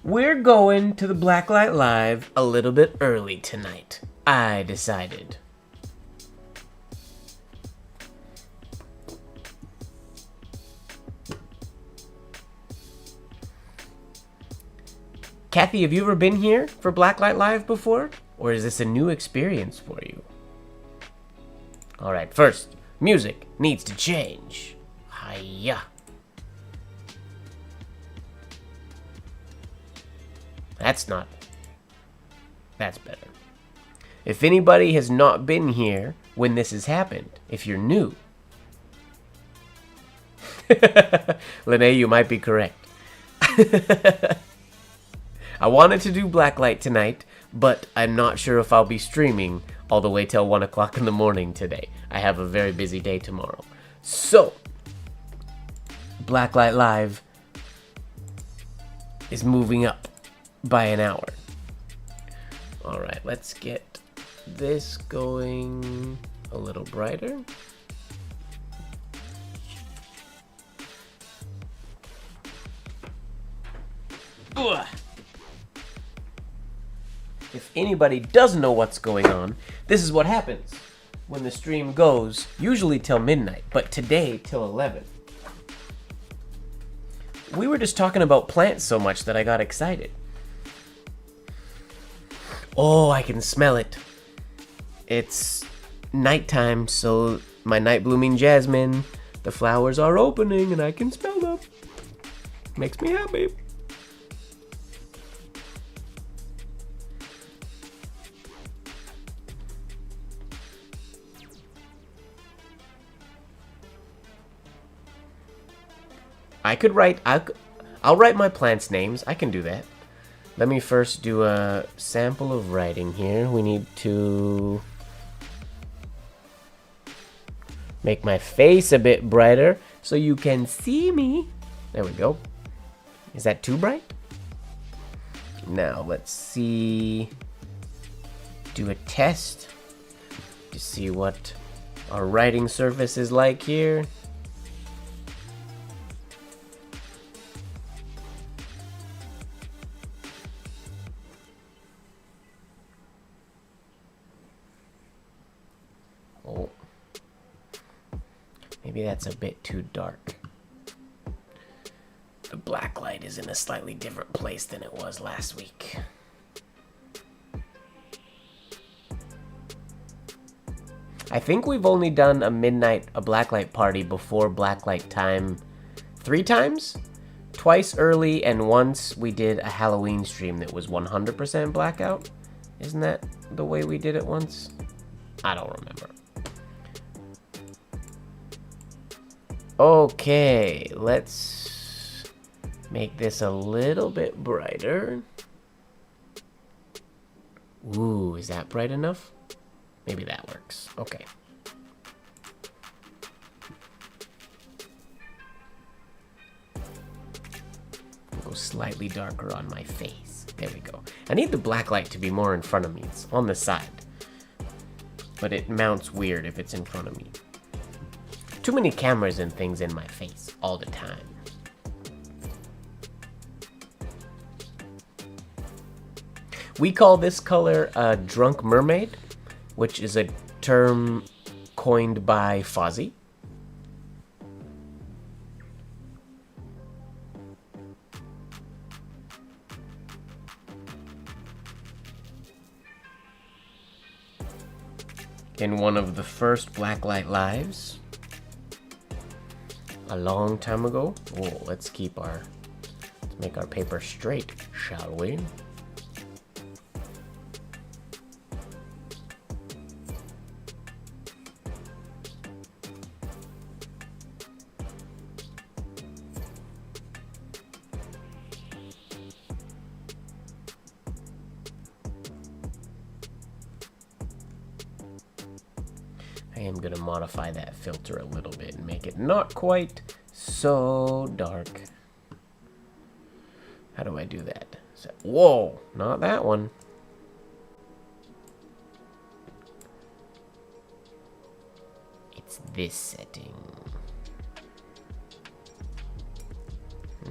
We're going to the Blacklight Live a little bit early tonight. I decided. Kathy, have you ever been here for Blacklight Live before? Or is this a new experience for you? Alright, first, music needs to change. Hiya. That's better. If anybody has not been here when this has happened, if you're new, Lene, you might be correct. I wanted to do Blacklight tonight, but I'm not sure if I'll be streaming all the way till 1 o'clock in the morning today. I have a very busy day tomorrow. So, Blacklight Live is moving up by an hour. Alright, let's get this going a little brighter. Ugh. If anybody doesn't know what's going on, this is what happens when the stream goes, usually till midnight, but today till 11. We were just talking about plants so much that I got excited. Oh, I can smell it. It's nighttime, so my night blooming jasmine, the flowers are opening and I can smell them. Makes me happy. I could write, I'll write my plants' names. I can do that. Let me first do a sample of writing here. We need to make my face a bit brighter so you can see me. There we go. Is that too bright? Now let's see. Do a test to see what our writing surface is like here. Oh, maybe that's a bit too dark. The black light is in a slightly different place than it was last week. I think we've only done a blacklight party before blacklight time 3 times? Twice early, and once we did a Halloween stream that was 100% blackout. Isn't that the way we did it once? I don't remember. Okay, let's make this a little bit brighter. Ooh, is that bright enough? Maybe that works. Okay. I'll go slightly darker on my face. There we go. I need the black light to be more in front of me. It's on the side. But it mounts weird if it's in front of me. Too many cameras and things in my face all the time. We call this color a drunk mermaid, which is a term coined by Fozzie. In one of the first Blacklight lives, a long time ago. Oh, let's make our paper straight, shall we? I am going to modify that filter a little bit and make it not quite so dark. How do I do that? Whoa, not that one. It's this setting.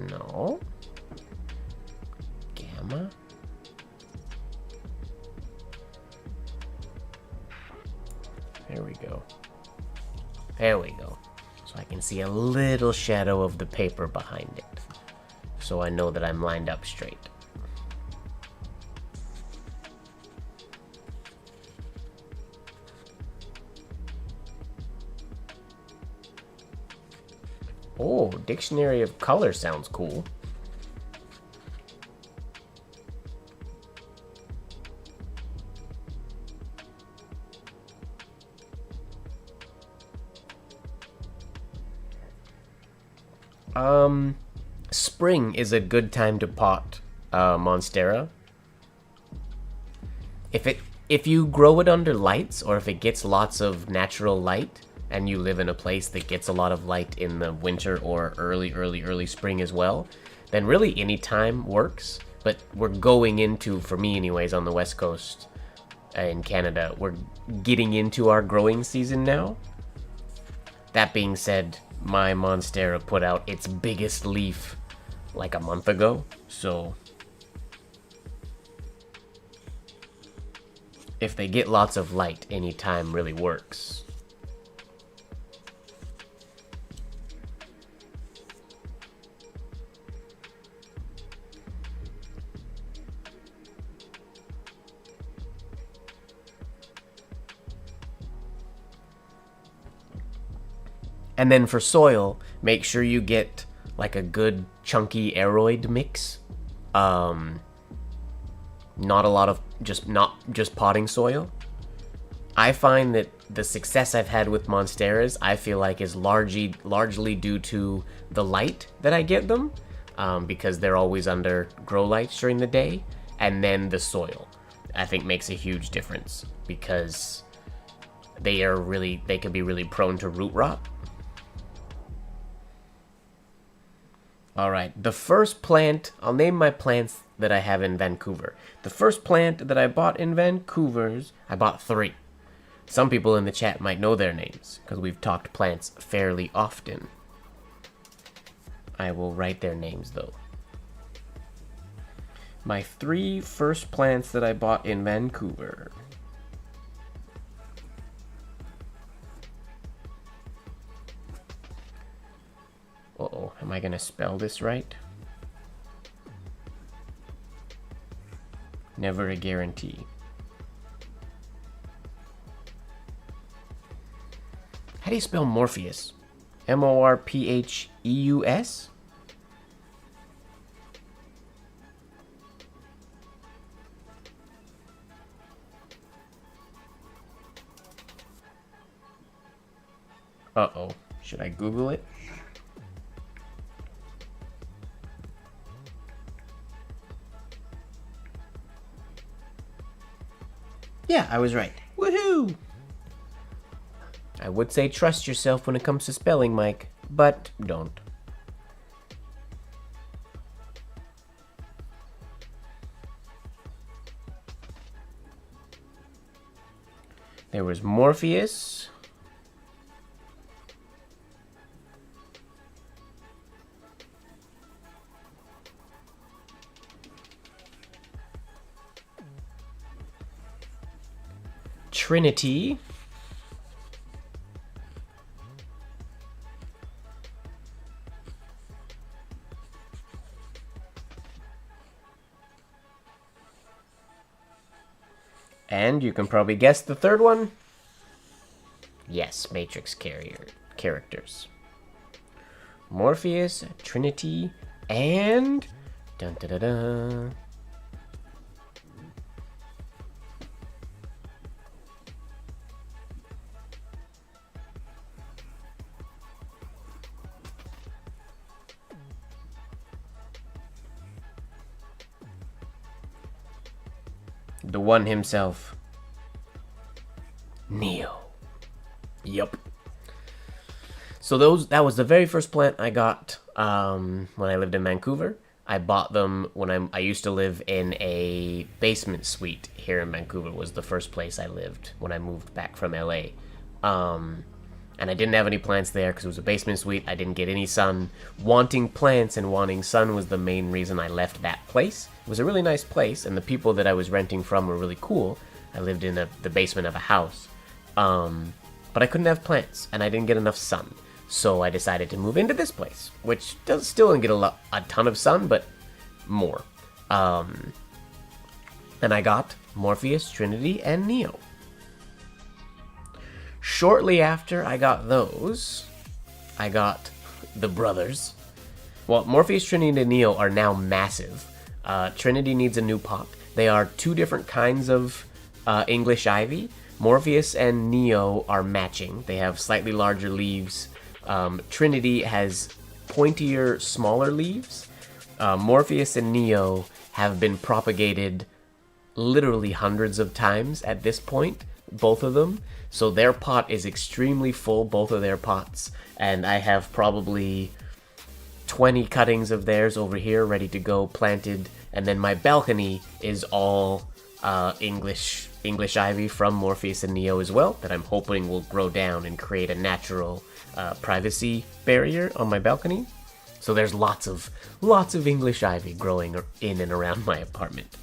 No. Gamma. There we go. There we go. So I can see a little shadow of the paper behind it. So I know that I'm lined up straight. Oh, Dictionary of Color sounds cool. Spring is a good time to pot Monstera. If you grow it under lights, or if it gets lots of natural light, and you live in a place that gets a lot of light in the winter or early spring as well, then really any time works. But we're going into, for me anyways, on the West Coast in Canada, we're getting into our growing season now. That being said, my Monstera put out its biggest leaf like a month ago, so if they get lots of light, any time really works. And then for soil, make sure you get like a good chunky aeroid mix. Not a lot of not just potting soil. I find that the success I've had with Monsteras, I feel like is largely due to the light that I get them, because they're always under grow lights during the day, and then the soil, I think, makes a huge difference because they can be really prone to root rot. All right, the first plant, I'll name my plants that I have in Vancouver. The first plant that I bought in Vancouver's, I bought 3. Some people in the chat might know their names because we've talked plants fairly often. I will write their names though. My 3 first plants that I bought in Vancouver. Uh-oh, am I gonna spell this right? Never a guarantee. How do you spell Morpheus? Morpheus? Uh-oh. Should I Google it? Yeah, I was right. Woohoo! I would say trust yourself when it comes to spelling, Mike, but don't. There was Morpheus. Trinity. And you can probably guess the third one. Yes, Matrix characters. Morpheus, Trinity, and dun da da da. The one himself. Neo. Yup. So that was the very first plant I got when I lived in Vancouver. I bought them when I used to live in a basement suite here in Vancouver. Was the first place I lived when I moved back from LA. And I didn't have any plants there because it was a basement suite. I didn't get any sun. Wanting plants and wanting sun was the main reason I left that place. It was a really nice place, and the people that I was renting from were really cool. I lived in the basement of a house. But I couldn't have plants, and I didn't get enough sun. So I decided to move into this place, which still didn't get a ton of sun, but more. And I got Morpheus, Trinity, and Neo. Shortly after I got those, I got the brothers. Well, Morpheus, Trinity, and Neo are now massive. Trinity needs a new pot. They are 2 different kinds of English ivy. Morpheus and Neo are matching. They have slightly larger leaves. Trinity has pointier, smaller leaves. Morpheus and Neo have been propagated literally hundreds of times at this point, both of them. So their pot is extremely full, both of their pots. And I have probably 20 cuttings of theirs over here ready to go, planted. And then my balcony is all English ivy from Morpheus and Neo as well, that I'm hoping will grow down and create a natural privacy barrier on my balcony. So there's lots of English ivy growing in and around my apartment.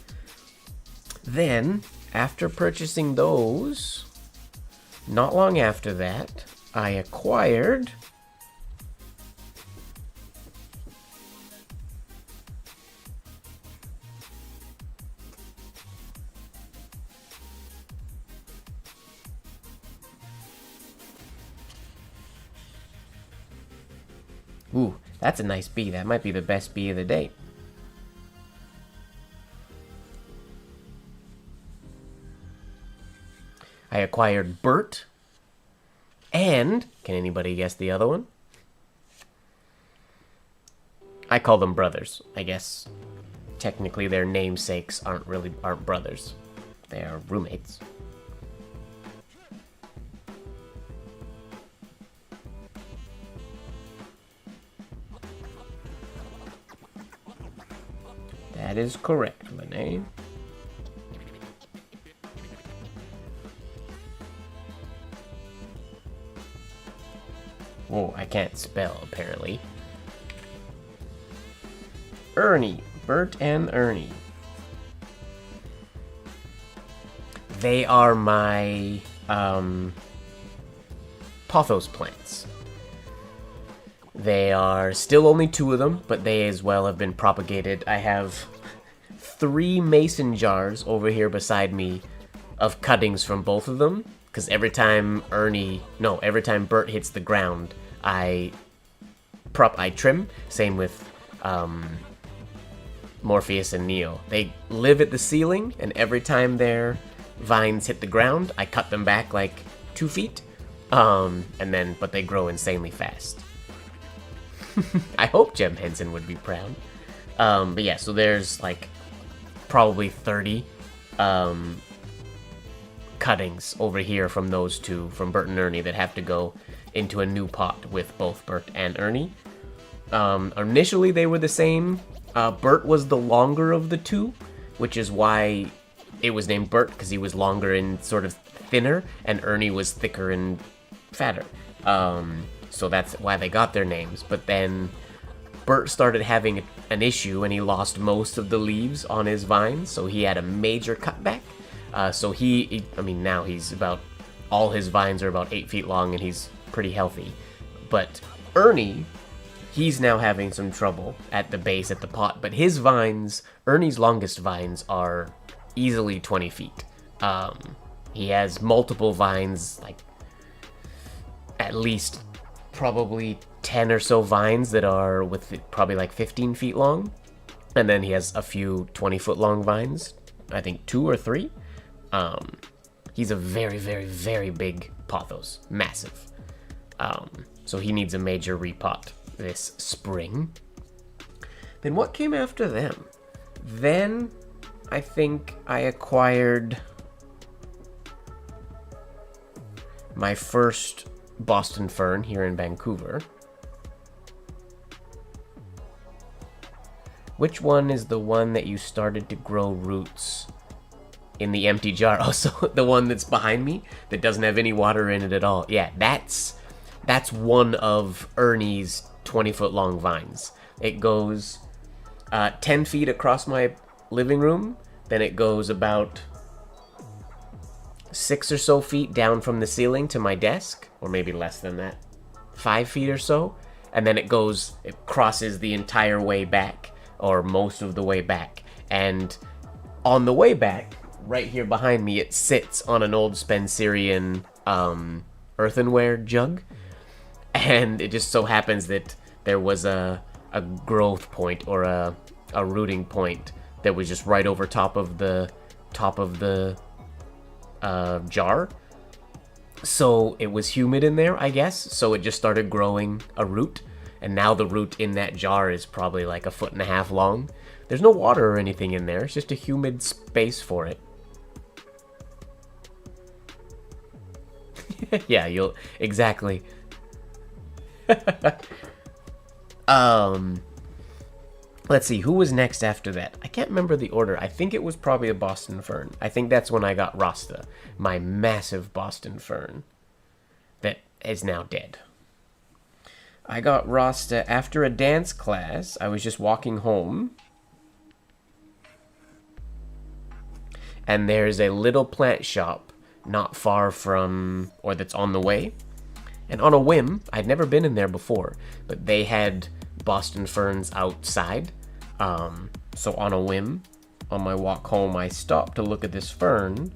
Then, after purchasing those, not long after that, I acquired Ooh, that's a nice bee. That might be the best bee of the day. I acquired Bert. And, can anybody guess the other one? I call them brothers. I guess technically their namesakes aren't brothers. They are roommates. That is correct, Lene. Whoa, I can't spell, apparently. Ernie. Bert and Ernie. They are my, pothos plants. They are still only 2 of them, but they as well have been propagated. I have 3 mason jars over here beside me of cuttings from both of them. Because every time Bert hits the ground, I trim. Same with Morpheus and Neo. They live at the ceiling, and every time their vines hit the ground, I cut them back like 2 feet. But they grow insanely fast. I hope Jem Henson would be proud. But yeah, so there's like probably 30 cuttings over here from those 2, from Bert and Ernie, that have to go into a new pot with both Bert and Ernie. Initially they were the same. Bert was the longer of the 2, which is why it was named Bert, because he was longer and sort of thinner, and Ernie was thicker and fatter. So that's why they got their names. But then Bert started having an issue, and he lost most of the leaves on his vines, so he had a major cutback. Now he's about, all his vines are about 8 feet long, and he's pretty healthy. But Ernie, he's now having some trouble at the base, at the pot. But his vines, Ernie's longest vines, are easily 20 feet. He has multiple vines, like at least probably 10 or so vines that are probably like 15 feet long. And then he has a few 20-foot long vines, I think 2 or 3. He's a very, very, very big pothos. Massive. So he needs a major repot this spring. Then what came after them? Then I think I acquired my first Boston fern here in Vancouver. Which one is the one that you started to grow roots in the empty jar? Oh, so the one that's behind me that doesn't have any water in it at all. Yeah, that's one of Ernie's 20-foot long vines. It goes 10 feet across my living room, then it goes about 6 or so feet down from the ceiling to my desk, or maybe less than that, 5 feet or so, and then it crosses the entire way back, or most of the way back, and on the way back, right here behind me, it sits on an old Spencerian earthenware jug, and it just so happens that there was a growth point, or a rooting point that was just right over top of the jar. So it was humid in there, I guess, so it just started growing a root, and now the root in that jar is probably like 1.5 feet long. There's no water or anything in there, it's just a humid space for it. Yeah, you'll exactly. Let's see, who was next after that? I can't remember the order. I think it was probably a Boston fern. I think that's when I got Rasta, my massive Boston fern that is now dead. I got Rasta after a dance class. I was just walking home, and there's a little plant shop not far from, or that's on the way. And on a whim, I'd never been in there before, but they had Boston ferns outside. So on a whim, on my walk home, I stopped to look at this fern.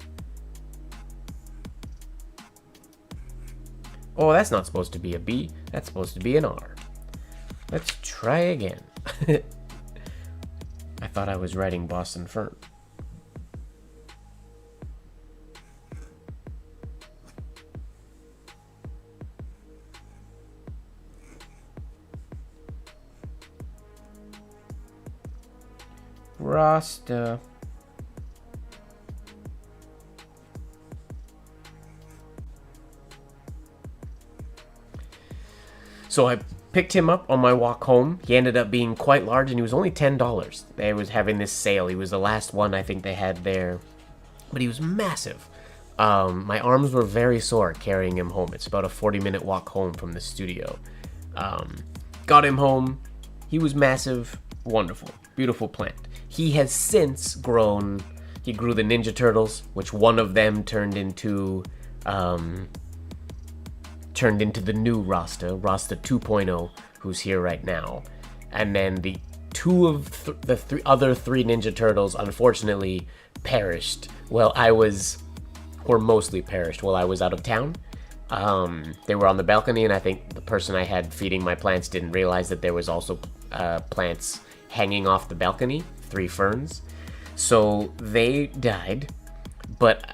Oh, that's not supposed to be a B. That's supposed to be an R. Let's try again. I thought I was writing Boston Fern. Rasta. So I picked him up on my walk home. He ended up being quite large, and he was only $10. They was having this sale. He was the last one I think they had there, but he was massive. My arms were very sore carrying him home. It's about a 40-minute walk home from the studio. Got him home. He was massive, wonderful, beautiful plant. He has since grown. He grew the Ninja Turtles, which one of them turned into the new Rasta 2.0, who's here right now. And then the two of the other three Ninja Turtles unfortunately perished. Mostly perished while I was out of town. They were on the balcony, and I think the person I had feeding my plants didn't realize that there was also plants hanging off the balcony, 3 ferns. So they died.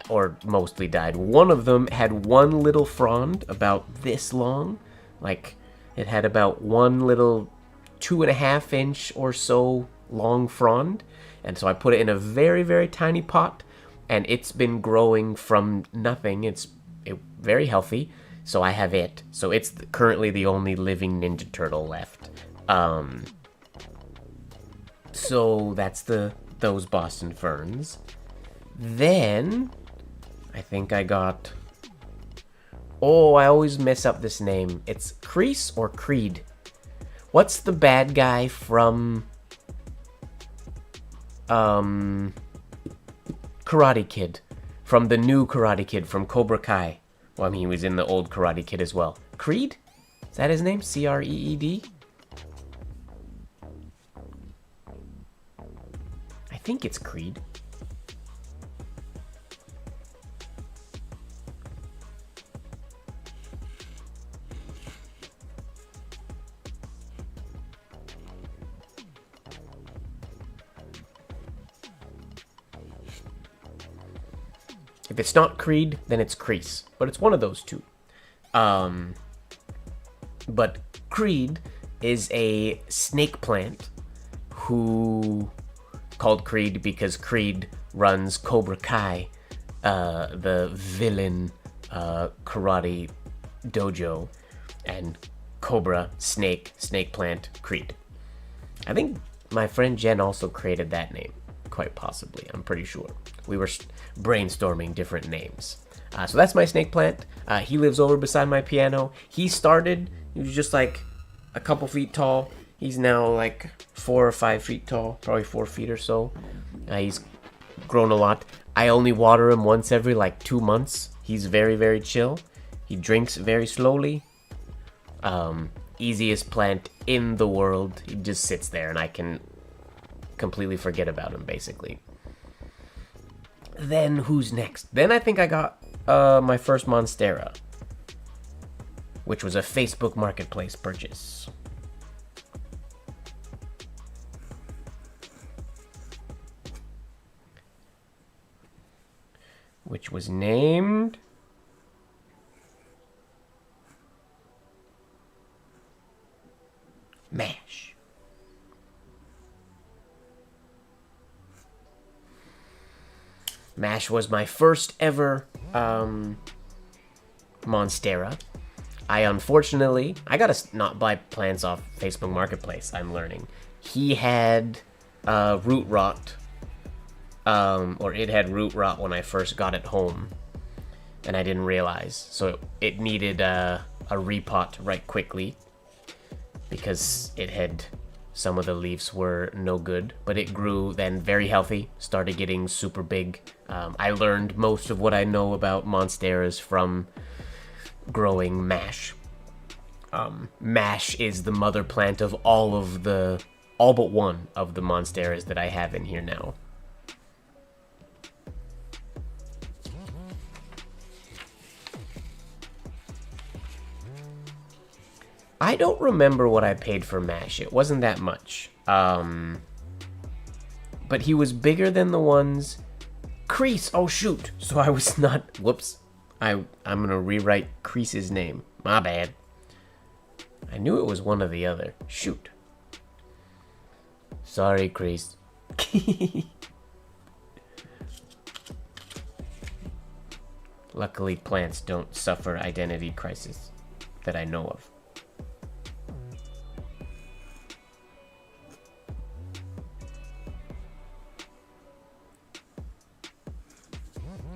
Or mostly died. One of them had one little frond about this long. Like, it had about one little 2.5 inch or so long frond. And so I put it in a very, very tiny pot, and it's been growing from nothing. It's very healthy, so I have it. So it's currently the only living Ninja Turtle left. So that's those Boston Ferns. Then, I think I got... Oh, I always mess up this name. It's Crease or Creed? What's the bad guy from... Karate Kid. From the new Karate Kid, from Cobra Kai. Well, I mean, he was in the old Karate Kid as well. Creed? Is that his name? C-R-E-E-D? I think it's Creed. If it's not Creed, then it's Crease. But it's one of those two. But Creed is a snake plant who... called Creed because Creed runs Cobra Kai, the villain karate dojo, and Cobra, snake plant, Creed. I think my friend Jen also created that name, quite possibly. I'm pretty sure. We were brainstorming different names. So that's my snake plant. He lives over beside my piano. He was just like a couple feet tall. He's now like 4 or 5 feet tall, probably 4 feet or so. He's grown a lot. I only water him once every like 2 months. He's very, very chill. He drinks very slowly. Easiest plant in the world. He just sits there and I can completely forget about him, basically. Then who's next? Then I think I got my first Monstera, which was a Facebook Marketplace purchase. Which was named... Mash. Mash was my first ever Monstera. I gotta not buy plants off Facebook Marketplace, I'm learning. He had root rot, or it had root rot when I first got it home, and I didn't realize. So it needed a repot right quickly, because some of the leaves were no good, but it grew then very healthy, started getting super big. I learned most of what I know about Monsteras from growing Mash. Mash is the mother plant of all but one of the Monsteras that I have in here now. I don't remember what I paid for Mash. It wasn't that much. But he was bigger than the ones... Crease! Oh, shoot! So I was not... Whoops. I'm gonna rewrite Crease's name. My bad. I knew it was one or the other. Shoot. Sorry, Crease. Luckily, plants don't suffer identity crisis that I know of.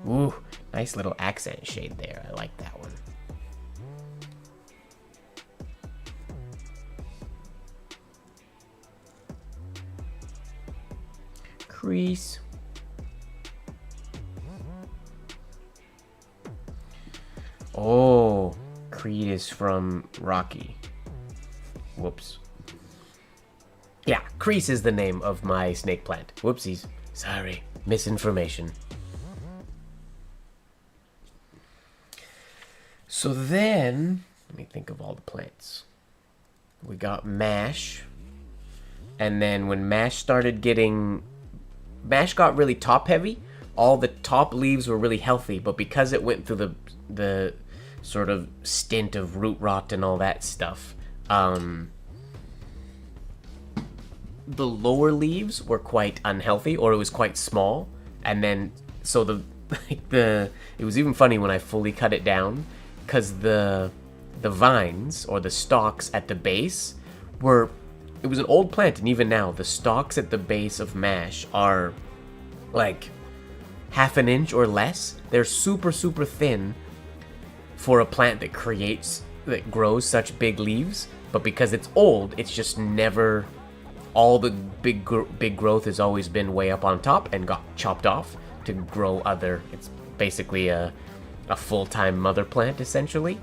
Ooh, nice little accent shade there. I like that one. Crease. Oh, Creed is from Rocky. Whoops. Yeah, Crease is the name of my snake plant. Whoopsies. Sorry, misinformation. So then, let me think of all the plants. We got Mash. And then when Mash got really top heavy, all the top leaves were really healthy, but because it went through the sort of stint of root rot and all that stuff, the lower leaves were quite unhealthy, or it was quite small. And then, so it was even funny when I fully cut it down, because the vines, or the stalks at the base, it was an old plant, and even now, the stalks at the base of Mash are like half an inch or less. They're super, super thin for a plant that grows such big leaves, but because it's old, it's just never, all the big growth has always been way up on top and got chopped off to grow it's basically a full-time mother plant, essentially.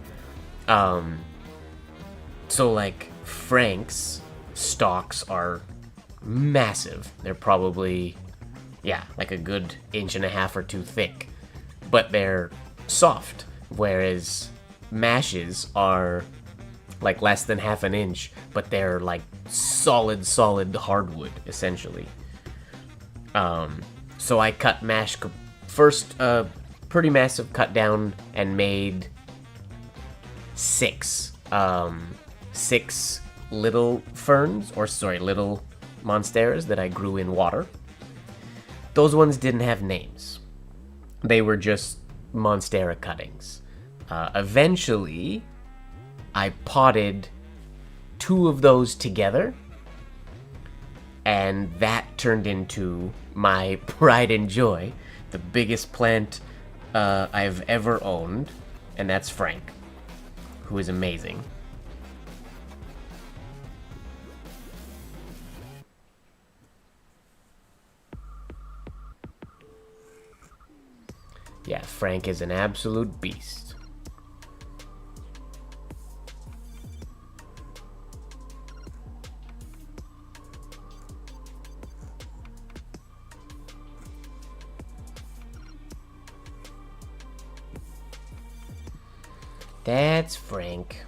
So like Frank's stalks are massive. They're probably, yeah, like a good 1.5 or 2 inches thick, but they're soft, whereas Mash's are like less than half an inch, but they're like solid hardwood, essentially. So I cut Mash first, pretty massive cut down, and made 6 little ferns, little monsteras that I grew in water. Those ones didn't have names. They were just monstera cuttings. Eventually, I potted 2 of those together, and that turned into my pride and joy, the biggest plant I've ever owned, and that's Frank, who is amazing. Yeah, Frank is an absolute beast. That's Frank.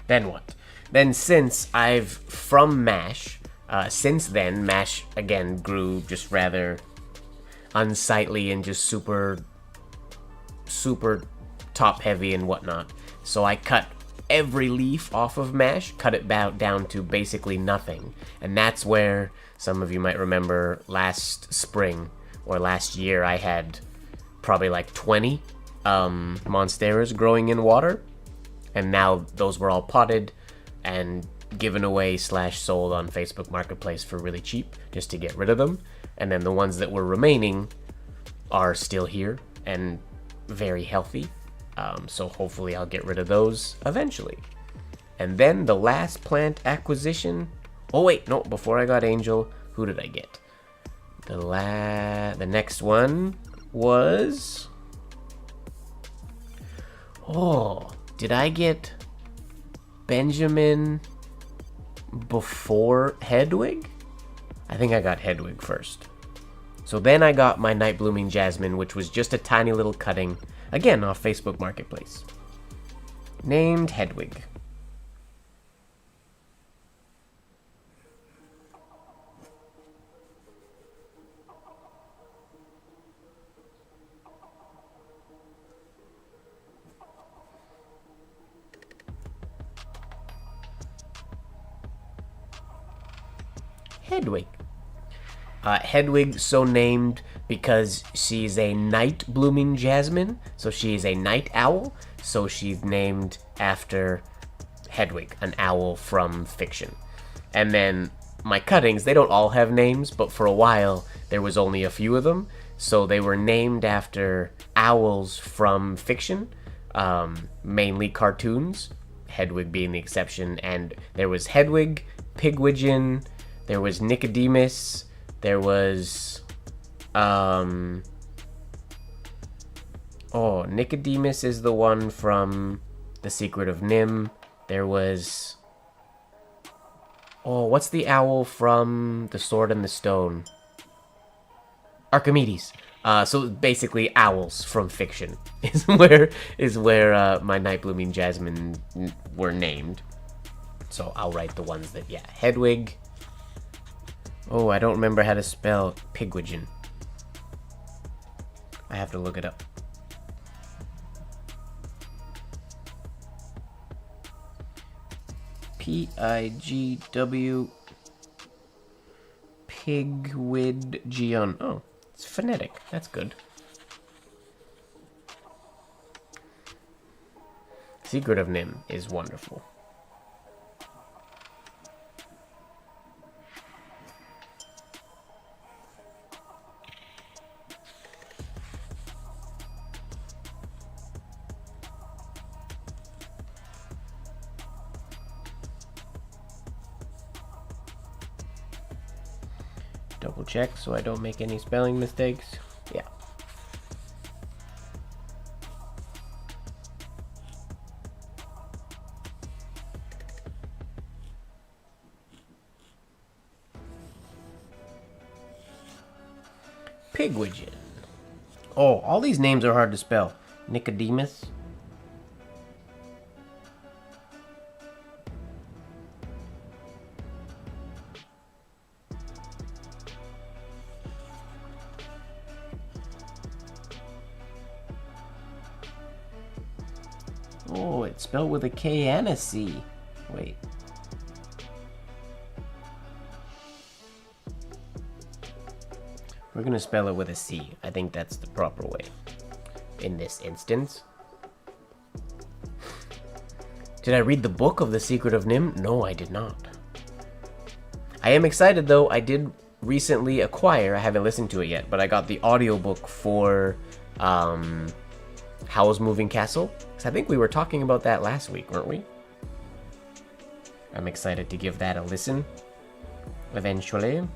Then what? Then since since then, Mash again grew just rather unsightly and just super top heavy and whatnot. So I cut every leaf off of Mash, cut it down to basically nothing. And that's where, some of you might remember, last spring or last year, I had probably like 20 monsteras growing in water. And now those were all potted and given away / sold on Facebook Marketplace for really cheap, just to get rid of them. And then the ones that were remaining are still here and very healthy. So hopefully I'll get rid of those eventually. And then the last plant acquisition. Oh wait, no, before I got Angel, who did I get? The next one was... Oh, did I get Benjamin before Hedwig? I think I got Hedwig first. So then I got my Night Blooming Jasmine, which was just a tiny little cutting, again off Facebook Marketplace, named Hedwig. Hedwig. Hedwig so named because she's a night blooming jasmine, so she's a night owl, so she's named after Hedwig, an owl from fiction. And then my cuttings, they don't all have names, but for a while there was only a few of them, so they were named after owls from fiction, mainly cartoons, Hedwig being the exception. And there was Hedwig, Pigwidgeon, there was Nicodemus, there was, Nicodemus is the one from The Secret of Nim. There was, what's the owl from The Sword and the Stone? Archimedes. So basically owls from fiction is where my Night Blooming Jasmine were named. So I'll write the ones that, Hedwig. Oh, I don't remember how to spell Pigwidgeon. I have to look it up. P-I-G-W Pigwidgeon. Oh, it's phonetic. That's good. Secret of Nim is wonderful. Double check so I don't make any spelling mistakes. Yeah. Pigwidgeon. Oh, all these names are hard to spell. Nicodemus. Oh, it's spelled with a K and a C. Wait. We're gonna spell it with a C. I think that's the proper way in this instance. Did I read the book of The Secret of Nim? No, I did not. I am excited though. I did recently acquire, I haven't listened to it yet, but I got the audiobook for Howl's Moving Castle. I think we were talking about that last week, weren't we? I'm excited to give that a listen eventually.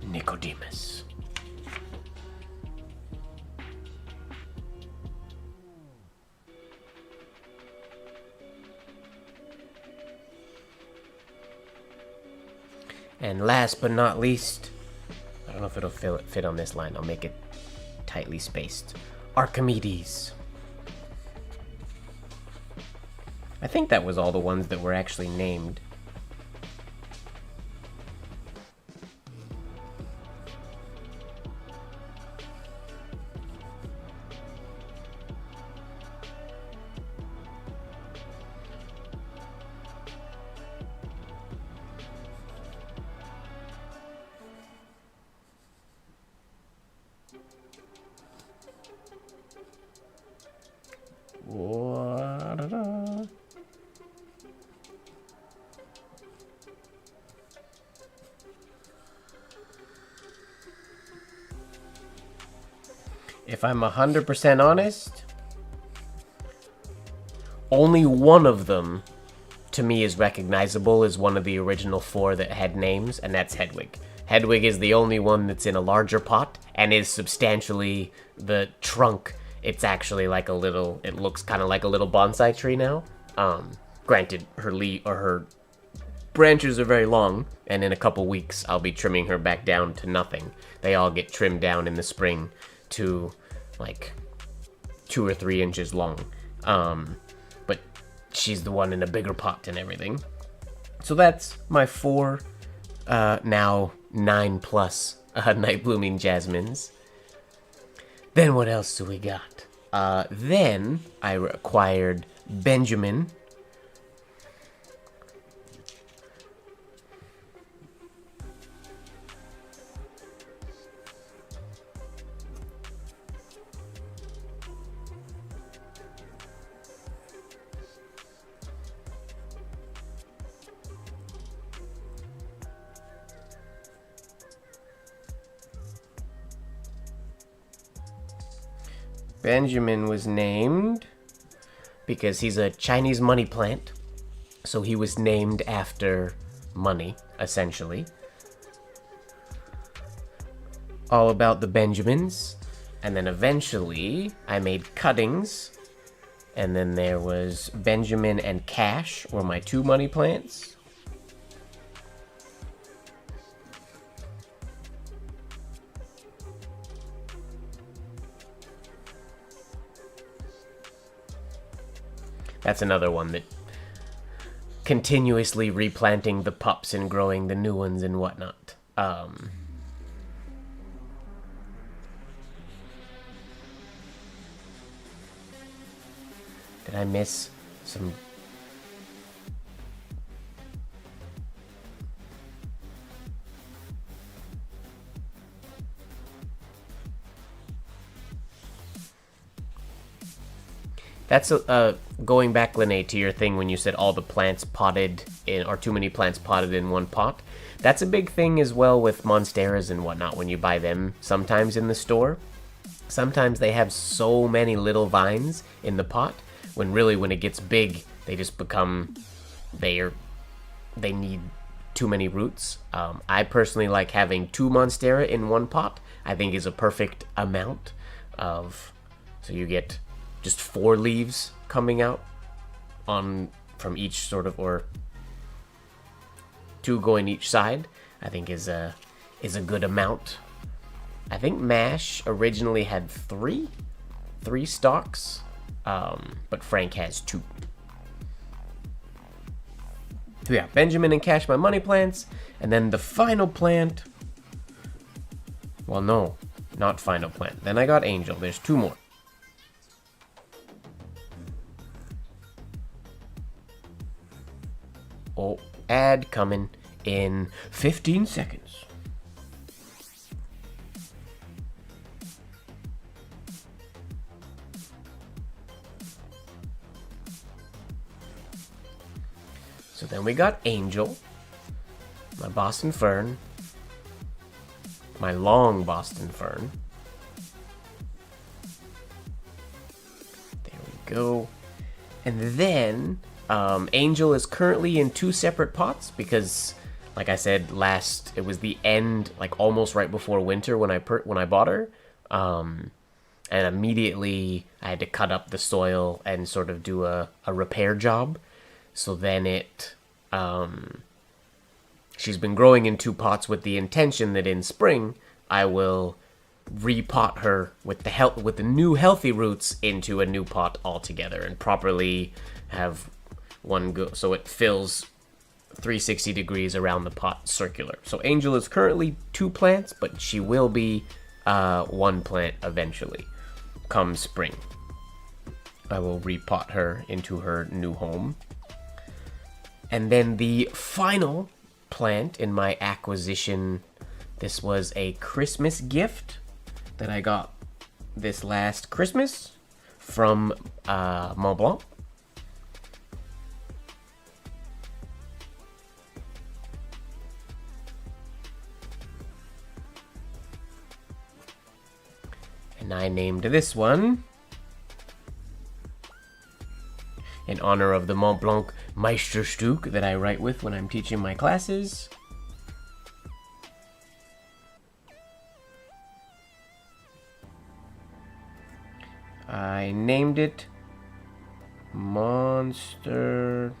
Nicodemus. And last but not least, I don't know if it'll fit on this line. I'll make it tightly spaced. Archimedes. I think that was all the ones that were actually named. If I'm 100% honest, only one of them to me is recognizable as one of the original 4 that had names, and that's Hedwig. Hedwig is the only one that's in a larger pot and is substantially the trunk. It's actually like a little, it looks kind of like a little bonsai tree now. Granted, her branches are very long, and in a couple weeks I'll be trimming her back down to nothing. They all get trimmed down in the spring to like 2 or 3 inches long. But she's the one in a bigger pot and everything. So that's my 4, now 9 plus night blooming jasmines. Then what else do we got? Then I acquired Benjamin. Benjamin was named because he's a Chinese money plant, so he was named after money, essentially. All about the Benjamins, and then eventually I made cuttings, and then there was Benjamin and Cash were my 2 money plants. That's another one that continuously replanting the pups and growing the new ones and whatnot. Did I miss some? That's going back, Linnae, to your thing when you said all the plants potted in, or too many plants potted in one pot. That's a big thing as well with monsteras and whatnot when you buy them sometimes in the store. Sometimes they have so many little vines in the pot, when really when it gets big, they just become, they need too many roots. I personally like having 2 monstera in one pot. I think is a perfect amount of, so you get just 4 leaves coming out from each sort of, or 2 going each side. I think is a good amount. I think MASH originally had 3 stalks, but Frank has 2. So yeah, Benjamin and Cash, my money plants, and then the final plant. Well, no, not final plant. Then I got Angel. There's 2 more. Oh, ad coming in 15 seconds. So then we got Angel, my Boston Fern, my long Boston Fern. There we go. And then Angel is currently in 2 separate pots because, like I said, it was the end, like almost right before winter when I bought her, and immediately I had to cut up the soil and sort of do a repair job. So then she's been growing in 2 pots with the intention that in spring I will repot her with the new healthy roots into a new pot altogether and properly have one go, so it fills 360 degrees around the pot circular. So Angel is currently 2 plants, but she will be 1 plant eventually, come spring. I will repot her into her new home. And then the final plant in my acquisition, this was a Christmas gift that I got this last Christmas from Mont Blanc. And I named this one in honor of the Mont Blanc Meisterstück that I write with when I'm teaching my classes. I named it Monsterstück.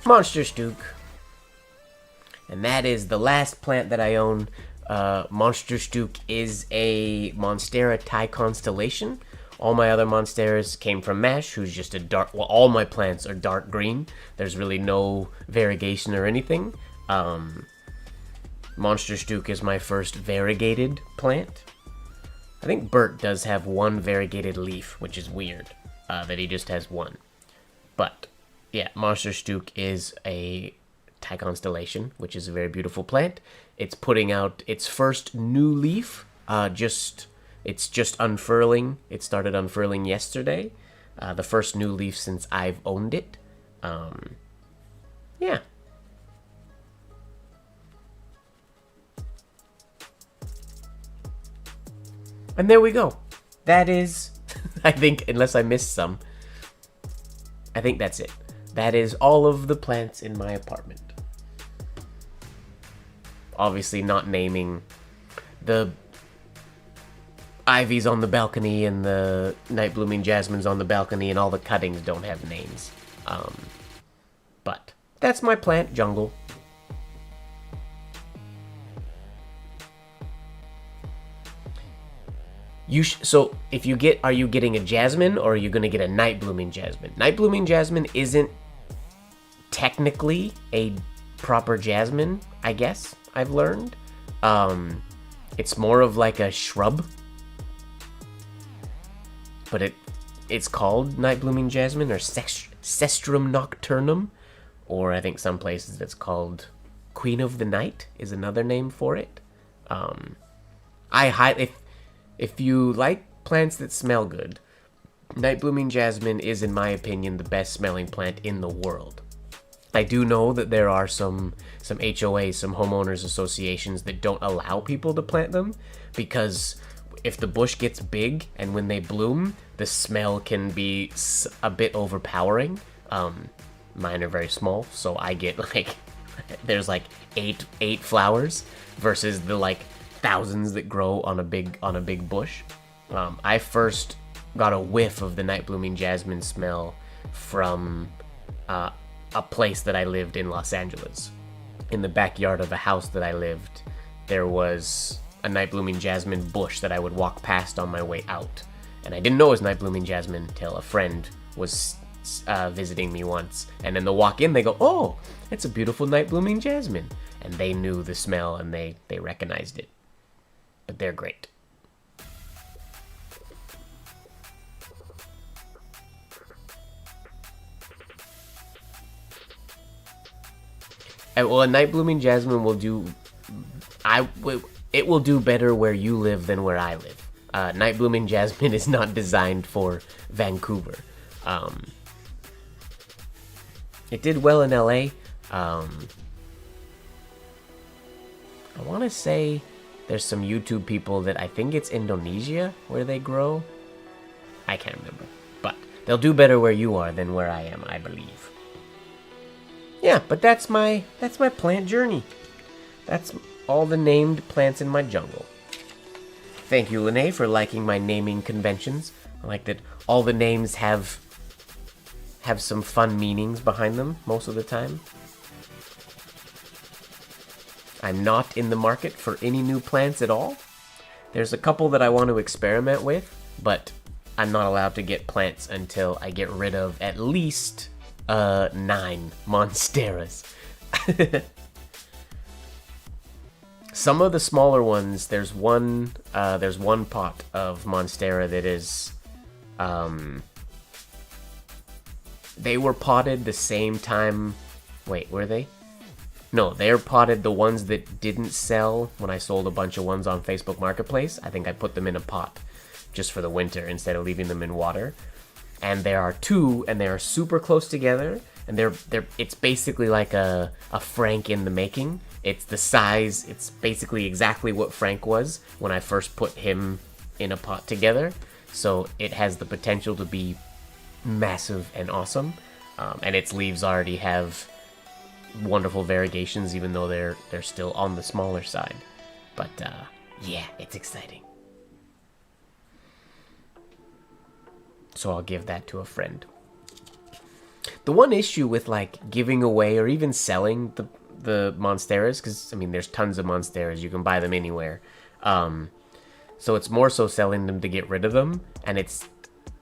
Monsterstück. And that is the last plant that I own. Monsterstück is a Monstera Thai constellation. All my other Monsteras came from Mash, who's just a dark... Well, all my plants are dark green. There's really no variegation or anything. Monsterstück is my first variegated plant. I think Bert does have one variegated leaf, which is weird, that he just has one. But... yeah, Monsterstück is a Thai constellation, which is a very beautiful plant. It's putting out its first new leaf. It's just unfurling. It started unfurling yesterday. The first new leaf since I've owned it. Yeah. And there we go. That is, I think, unless I missed some, I think that's it. That is all of the plants in my apartment. Obviously not naming the ivies on the balcony and the night blooming jasmines on the balcony, and all the cuttings don't have names. But that's my plant jungle. So if you get, are you getting a jasmine or are you going to get a night blooming jasmine? Night blooming jasmine isn't technically a proper jasmine, I guess, I've learned. It's more of like a shrub. But it's called night blooming jasmine, or Cestrum nocturnum, or I think some places it's called Queen of the Night is another name for it. If you like plants that smell good, night blooming jasmine is, in my opinion, the best smelling plant in the world. I do know that there are some HOAs, some homeowners associations that don't allow people to plant them, because if the bush gets big and when they bloom, the smell can be a bit overpowering. Mine are very small, so I get like, there's like eight flowers versus the like thousands that grow on a big bush. I first got a whiff of the night blooming jasmine smell from a place that I lived in Los Angeles. In the backyard of a house that I lived, there was a night blooming jasmine bush that I would walk past on my way out. And I didn't know it was night blooming jasmine till a friend was visiting me once. And then they'll walk in, they go, "Oh, it's a beautiful night blooming jasmine." And they knew the smell and they recognized it. But they're great. Well, a night blooming jasmine will do. It will do better where you live than where I live. Night blooming jasmine is not designed for Vancouver. It did well in LA. I want to say there's some YouTube people that I think it's Indonesia where they grow. I can't remember, but they'll do better where you are than where I am, I believe. Yeah, but that's my plant journey. That's all the named plants in my jungle. Thank you, Lene, for liking my naming conventions. I like that all the names have some fun meanings behind them most of the time. I'm not in the market for any new plants at all. There's a couple that I want to experiment with, but I'm not allowed to get plants until I get rid of at least 9 Monsteras. Some of the smaller ones, there's one pot of Monstera that is, they were potted the same time. Wait, were they? No, they're potted, the ones that didn't sell when I sold a bunch of ones on Facebook Marketplace. I think I put them in a pot just for the winter instead of leaving them in water. And there are 2, and they are super close together. And it's basically like a Frank in the making. It's the size, it's basically exactly what Frank was when I first put him in a pot together. So it has the potential to be massive and awesome. And its leaves already have wonderful variegations, even though they're still on the smaller side. But yeah, it's exciting. So I'll give that to a friend. The one issue with like giving away or even selling the Monsteras, because I mean there's tons of Monsteras, you can buy them anywhere. So it's more so selling them to get rid of them, and it's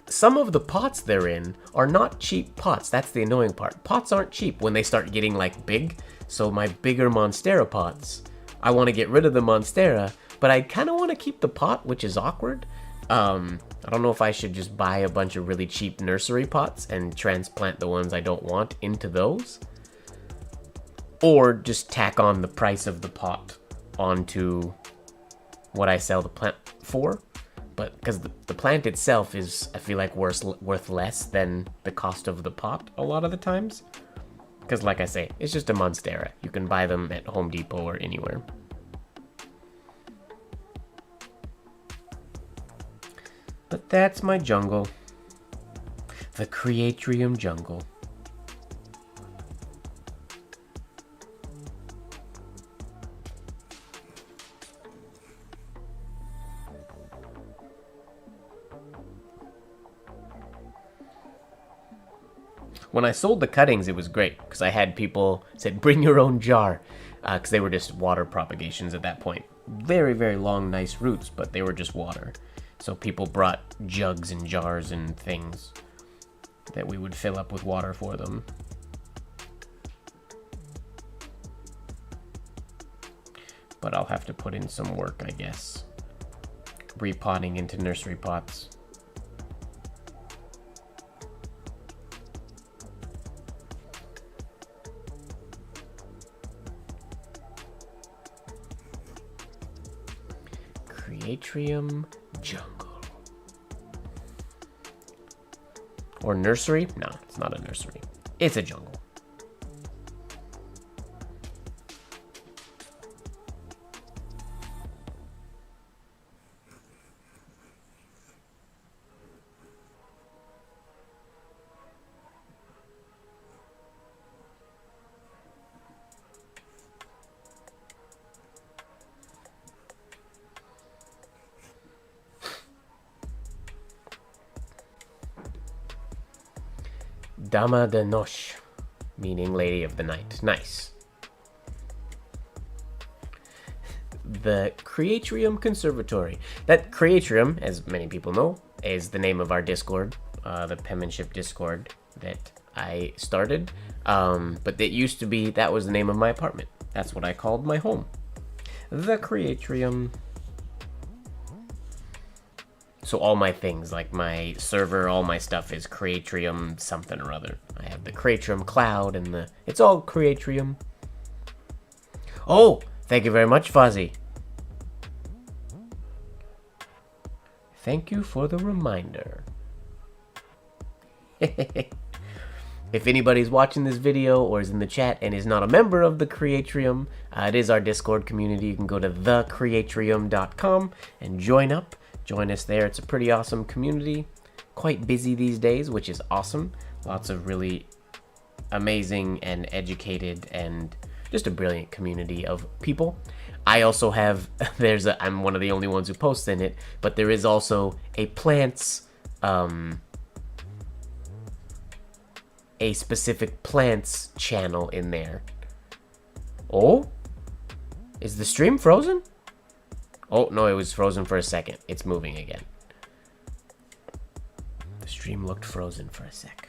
some of the pots they're in are not cheap pots. That's the annoying part. Pots aren't cheap when they start getting like big. So my bigger Monstera pots, I want to get rid of the Monstera, but I kind of want to keep the pot, which is awkward. I don't know if I should just buy a bunch of really cheap nursery pots and transplant the ones I don't want into those, or just tack on the price of the pot onto what I sell the plant for. But because the plant itself is, I feel like, worth less than the cost of the pot a lot of the times. Because like I say, it's just a Monstera. You can buy them at Home Depot or anywhere. But that's my jungle. The Creatrium jungle. When I sold the cuttings, it was great, because I had people said, bring your own jar, because they were just water propagations at that point. Very, very long, nice roots, but they were just water. So people brought jugs and jars and things that we would fill up with water for them. But I'll have to put in some work, I guess. Repotting into nursery pots. Creatrium jungle. Or nursery? No, it's not a nursery. It's a jungle. Dama de Noche, meaning Lady of the Night. Nice. The Creatrium Conservatory. That Creatrium, as many people know, is the name of our Discord, the penmanship Discord that I started. But it used to be, that was the name of my apartment. That's what I called my home. The Creatrium. So all my things, like my server, all my stuff is Creatrium something or other. I have the Creatrium cloud and it's all Creatrium. Oh, thank you very much, Fuzzy. Thank you for the reminder. If anybody's watching this video or is in the chat and is not a member of the Creatrium, it is our Discord community. You can go to thecreatrium.com and join up. Join us there. It's a pretty awesome community. Quite busy these days, which is awesome. Lots of really amazing and educated and just a brilliant community of people. I also have, I'm one of the only ones who posts in it, but there is also a plants, a specific plants channel in there. Oh? Is the stream frozen? Oh, no, it was frozen for a second. It's moving again. The stream looked frozen for a sec.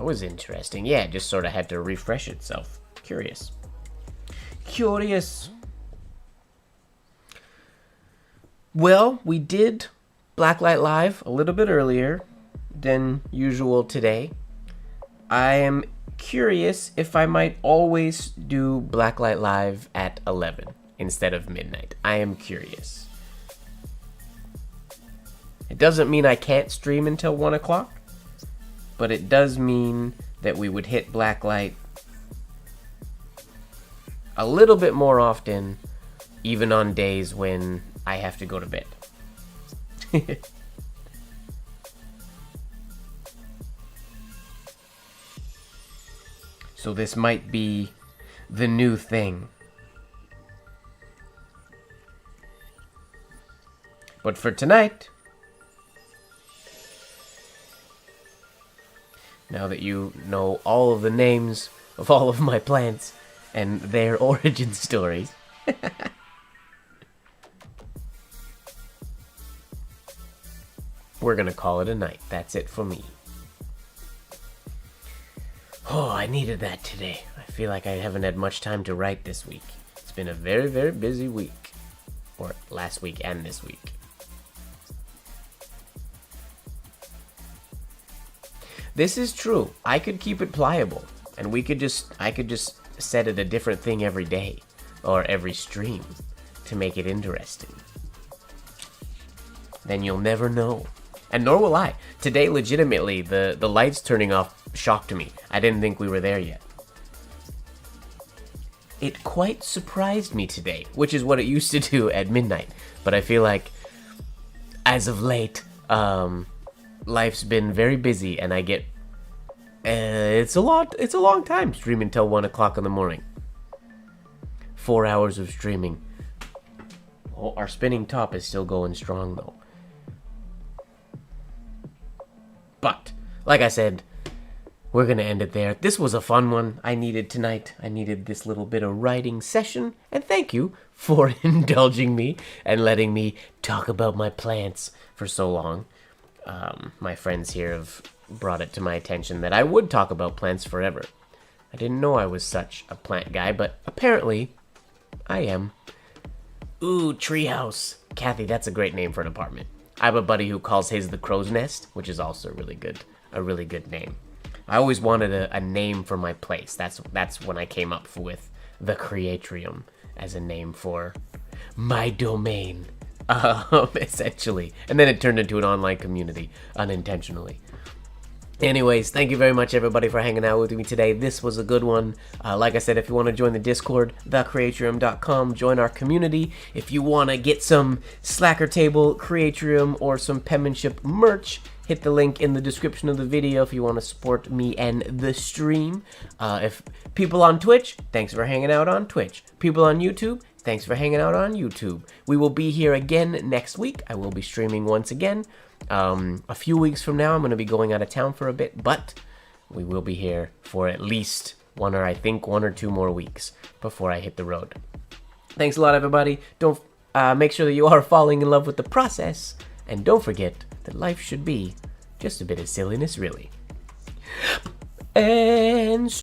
was interesting. Yeah, it just sort of had to refresh itself. Curious. Curious. Well, we did Blacklight Live a little bit earlier than usual today. I am curious if I might always do Blacklight Live at 11 instead of midnight. I am curious. It doesn't mean I can't stream until 1 o'clock, but it does mean that we would hit Blacklight a little bit more often, even on days when I have to go to bed. So this might be the new thing. But for tonight, now that you know all of the names of all of my plants and their origin stories, we're gonna call it a night. That's it for me. Oh, I needed that today. I feel like I haven't had much time to write this week. It's been a very, very busy week. Or last week and this week. This is true. I could keep it pliable. And I could just set it a different thing every day. Or every stream. To make it interesting. Then you'll never know. And nor will I. Today, legitimately, the lights turning off shocked me. I didn't think we were there yet. It quite surprised me today, which is what it used to do at midnight. But I feel like, as of late, life's been very busy, and I get... it's a long time streaming till 1 o'clock in the morning. 4 hours of streaming. Oh, our spinning top is still going strong, though. But, like I said, we're going to end it there. This was a fun one I needed tonight. I needed this little bit of writing session. And thank you for indulging me and letting me talk about my plants for so long. My friends here have brought it to my attention that I would talk about plants forever. I didn't know I was such a plant guy, but apparently I am. Ooh, treehouse. Kathy, that's a great name for an apartment. I have a buddy who calls his the Crow's Nest, which is also a really good name. I always wanted a name for my place. That's when I came up with the CREATRIUM as a name for my domain, essentially. And then it turned into an online community, unintentionally. Anyways, thank you very much, everybody, for hanging out with me today. This was a good one. Like I said, if you want to join the Discord, thecreatrium.com, join our community. If you want to get some Slacker Table, Creatrium, or some penmanship merch, hit the link in the description of the video if you want to support me and the stream. If people on Twitch, thanks for hanging out on Twitch. People on YouTube, thanks for hanging out on YouTube. We will be here again next week. I will be streaming once again. A few weeks from now, I'm going to be going out of town for a bit, but we will be here for at least one or two more weeks before I hit the road. Thanks a lot, everybody. Don't make sure that you are falling in love with the process, and don't forget that life should be just a bit of silliness, really. And